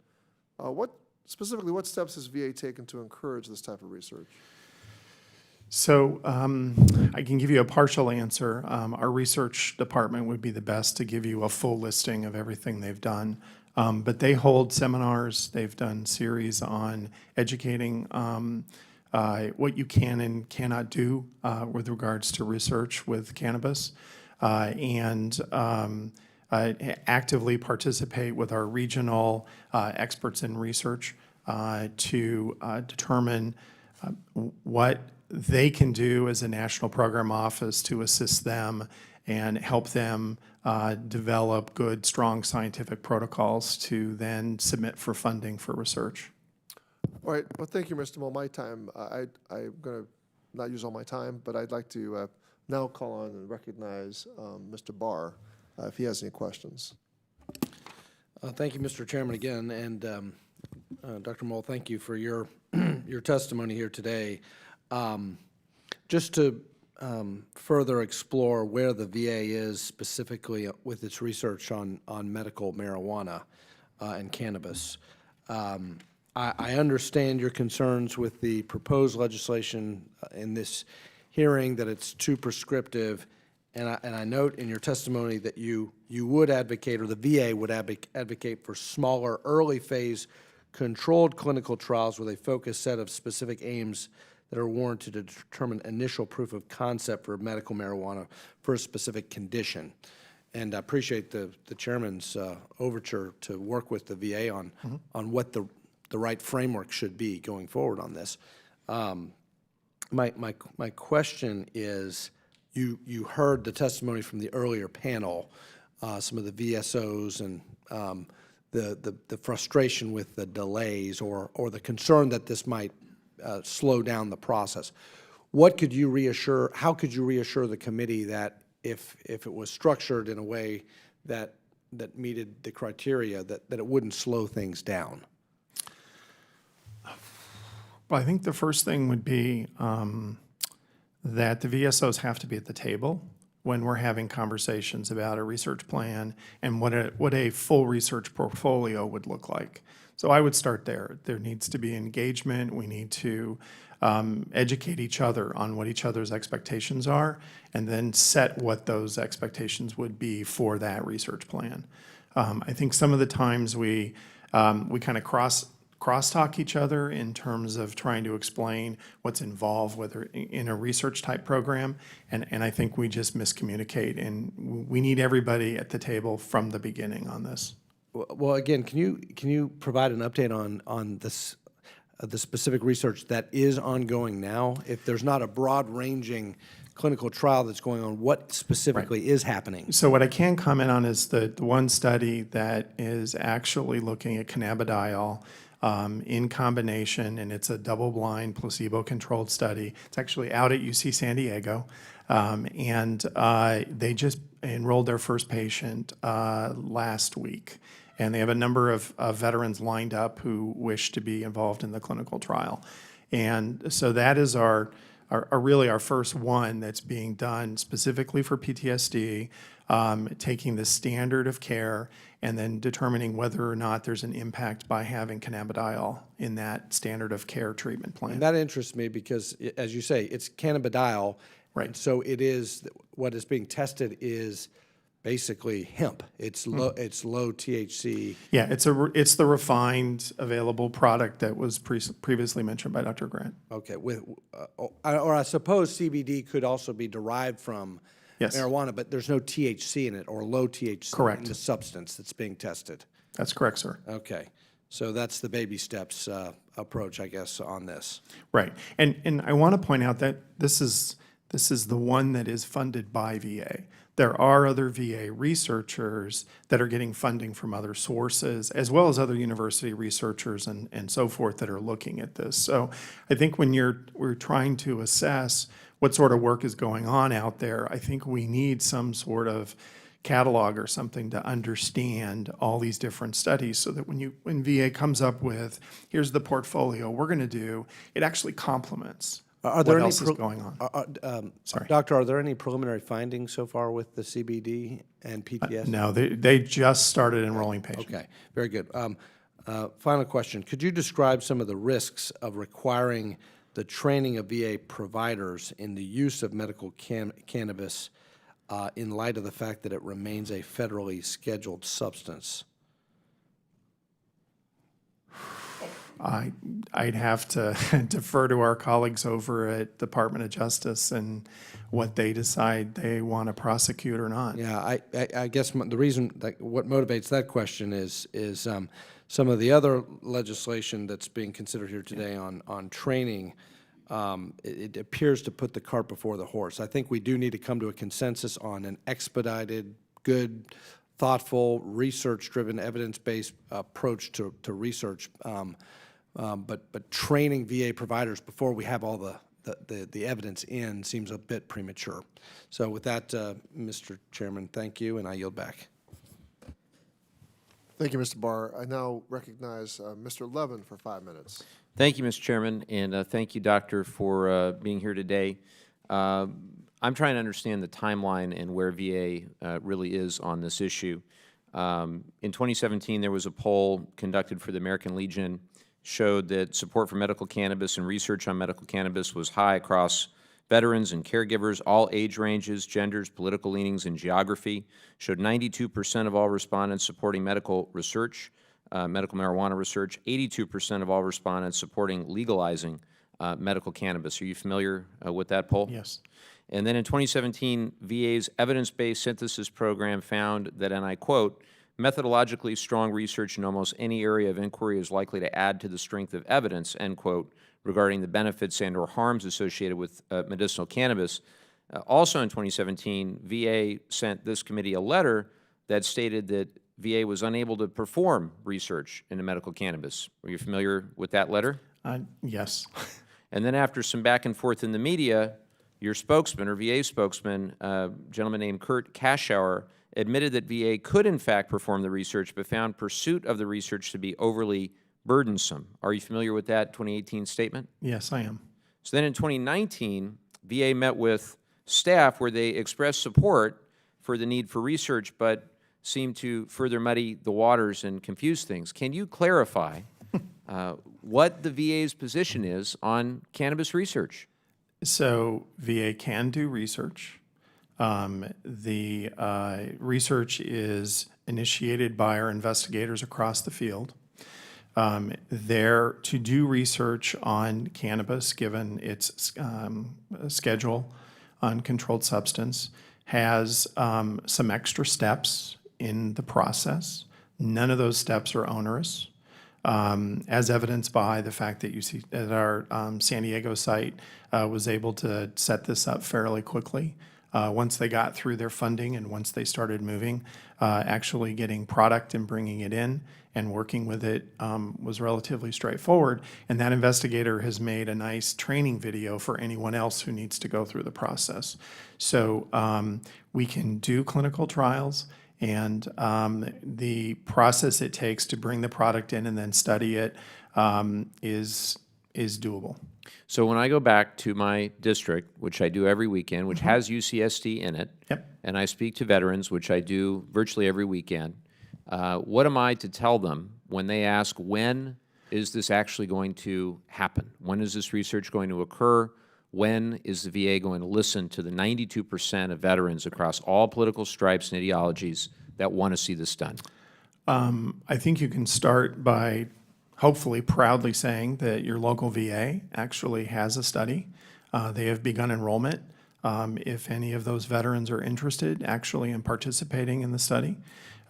Specifically, what steps has VA taken to encourage this type of research? So I can give you a partial answer. Our research department would be the best to give you a full listing of everything they've done. But they hold seminars. They've done series on educating what you can and cannot do with regards to research with cannabis, and actively participate with our regional experts in research to determine what they can do as a national program office to assist them and help them develop good, strong scientific protocols to then submit for funding for research. All right. Well, thank you, Mr. Moll. My time, I'm going to not use all my time, but I'd like to now call on and recognize Mr. Barr if he has any questions. Thank you, Mr. Chairman, again. And Dr. Moll, thank you for your your testimony here today. Just to further explore where the VA is specifically with its research on medical marijuana and cannabis. I understand your concerns with the proposed legislation in this hearing, that it's too prescriptive, and I note in your testimony that you would advocate, or the VA would advocate for smaller, early phase controlled clinical trials with a focused set of specific aims that are warranted to determine initial proof of concept for medical marijuana for a specific condition. And I appreciate the chairman's overture to work with the VA on what the right framework should be going forward on this. My question is, you heard the testimony from the earlier panel, some of the VSOs and the frustration with the delays or the concern that this might slow down the process. What could you reassure, how could you reassure the committee that if it was structured in a way that meted the criteria, that it wouldn't slow things down? Well, I think the first thing would be that the VSOs have to be at the table when we're having conversations about a research plan and what a full research portfolio would look like. So I would start there. There needs to be engagement. We need to educate each other on what each other's expectations are, and then set what those expectations would be for that research plan. I think some of the times we kind of crosstalk each other in terms of trying to explain what's involved whether in a research type program, and I think we just miscommunicate, and we need everybody at the table from the beginning on this. Well, again, can you provide an update on this, the specific research that is ongoing now? If there's not a broad-ranging clinical trial that's going on, what specifically is happening? So what I can comment on is the one study that is actually looking at cannabidiol in combination, and it's a double-blind, placebo-controlled study. It's actually out at UC San Diego, and they just enrolled their first patient last week. And they have a number of veterans lined up who wish to be involved in the clinical trial. And so that is really our first one that's being done specifically for PTSD, taking the standard of care and then determining whether or not there's an impact by having cannabidiol in that standard of care treatment plan. And that interests me because, as you say, it's cannabidiol. Right. And so it is, what is being tested is basically hemp. It's low THC. Yeah, it's the refined available product that was previously mentioned by Dr. Grant. Okay, or I suppose CBD could also be derived from Yes. marijuana, but there's no THC in it or low THC Correct. in the substance that's being tested. That's correct, sir. Okay, so that's the baby steps approach, I guess, on this. Right. And I want to point out that this is the one that is funded by VA. There are other VA researchers that are getting funding from other sources, as well as other university researchers and so forth that are looking at this. So I think when we're trying to assess what sort of work is going on out there, I think we need some sort of catalog or something to understand all these different studies, so that when VA comes up with, here's the portfolio we're going to do, it actually complements what else is going on. Sorry. Doctor, are there any preliminary findings so far with the CBD and PTS? No, they just started enrolling patients. Okay, very good. Final question. Could you describe some of the risks of requiring the training of VA providers in the use of medical cannabis in light of the fact that it remains a federally scheduled substance? I'd have to defer to our colleagues over at Department of Justice and what they decide they want to prosecute or not. Yeah, I guess the reason, what motivates that question is some of the other legislation that's being considered here today on training. It appears to put the cart before the horse. I think we do need to come to a consensus on an expedited, good, thoughtful, research-driven, evidence-based approach to research. But training VA providers before we have all the evidence in seems a bit premature. So with that, Mr. Chairman, thank you, and I yield back. Thank you, Mr. Barr. I now recognize Mr. Levin for 5 minutes. Thank you, Mr. Chairman, and thank you, Doctor, for being here today. I'm trying to understand the timeline and where VA really is on this issue. In 2017, there was a poll conducted for the American Legion, showed that support for medical cannabis and research on medical cannabis was high across veterans and caregivers, all age ranges, genders, political leanings, and geography. Showed 92% of all respondents supporting medical research, medical marijuana research, 82% of all respondents supporting legalizing medical cannabis. Are you familiar with that poll? Yes. And then in 2017, VA's evidence-based synthesis program found that, and I quote, methodologically strong research in almost any area of inquiry is likely to add to the strength of evidence, end quote, regarding the benefits and or harms associated with medicinal cannabis. Also in 2017, VA sent this committee a letter that stated that VA was unable to perform research into medical cannabis. Are you familiar with that letter? Yes. And then after some back and forth in the media, your spokesman, or VA spokesman, a gentleman named Kurt Kaschauer, admitted that VA could in fact perform the research, but found pursuit of the research to be overly burdensome. Are you familiar with that 2018 statement? Yes, I am. So then in 2019, VA met with staff where they expressed support for the need for research, but seemed to further muddy the waters and confuse things. Can you clarify what the VA's position is on cannabis research? So VA can do research. The research is initiated by our investigators across the field. They're to do research on cannabis, given its schedule on controlled substance, has some extra steps in the process. None of those steps are onerous, as evidenced by the fact that you see that our San Diego site was able to set this up fairly quickly. Once they got through their funding and once they started moving, actually getting product and bringing it in and working with it was relatively straightforward. And that investigator has made a nice training video for anyone else who needs to go through the process. So we can do clinical trials, and the process it takes to bring the product in and then study it is doable. So when I go back to my district, which I do every weekend, which has UCSD in it, and I speak to veterans, which I do virtually every weekend, what am I to tell them when they ask, when is this actually going to happen? When is this research going to occur? when is the VA going to listen to the 92% of veterans across all political stripes and ideologies that want to see this done? I think you can start by hopefully proudly saying that your local VA actually has a study. They have begun enrollment. If any of those veterans are interested actually in participating in the study,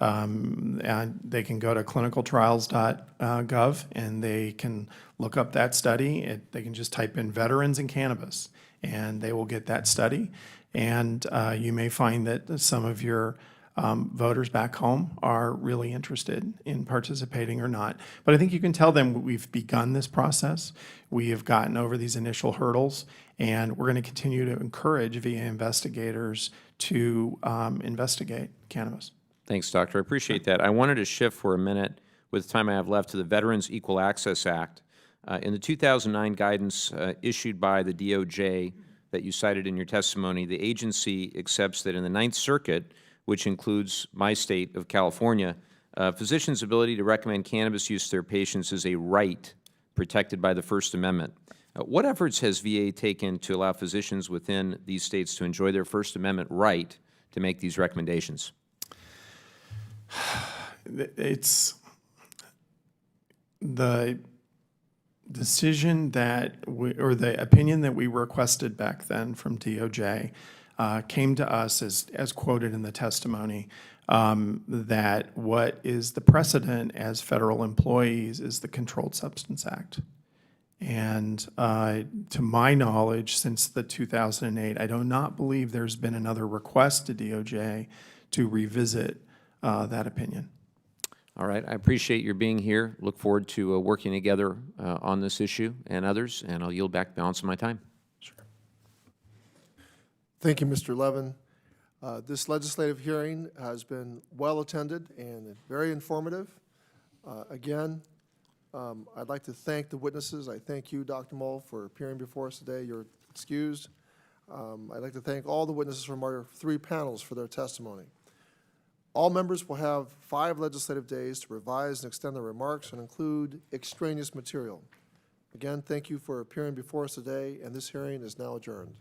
and they can go to clinicaltrials.gov and they can look up that study. They can just type in veterans and cannabis and they will get that study. And you may find that some of your voters back home are really interested in participating or not. But I think you can tell them we've begun this process. We have gotten over these initial hurdles, and we're going to continue to encourage VA investigators to investigate cannabis. Thanks, Doctor. I appreciate that. I wanted to shift for a minute, with the time I have left, to the Veterans Equal Access Act. In the 2009 guidance issued by the DOJ that you cited in your testimony, the agency accepts that in the Ninth Circuit, which includes my state of California, physicians' ability to recommend cannabis use to their patients is a right protected by the First Amendment. What efforts has VA taken to allow physicians within these states to enjoy their First Amendment right to make these recommendations? It's the decision that or the opinion that we requested back then from DOJ came to us as quoted in the testimony, that what is the precedent as federal employees is the Controlled Substance Act. And to my knowledge, since the 2008, I do not believe there's been another request to DOJ to revisit that opinion. All right. I appreciate your being here. Look forward to working together on this issue and others, and I'll yield back the balance of my time. Thank you, Mr. Levin. This legislative hearing has been well attended and very informative. Again, I'd like to thank the witnesses. I thank you, Dr. Moll, for appearing before us today. You're excused. I'd like to thank all the witnesses from our 3 panels for their testimony. All members will have 5 legislative days to revise and extend their remarks and include extraneous material. Again, thank you for appearing before us today, and this hearing is now adjourned.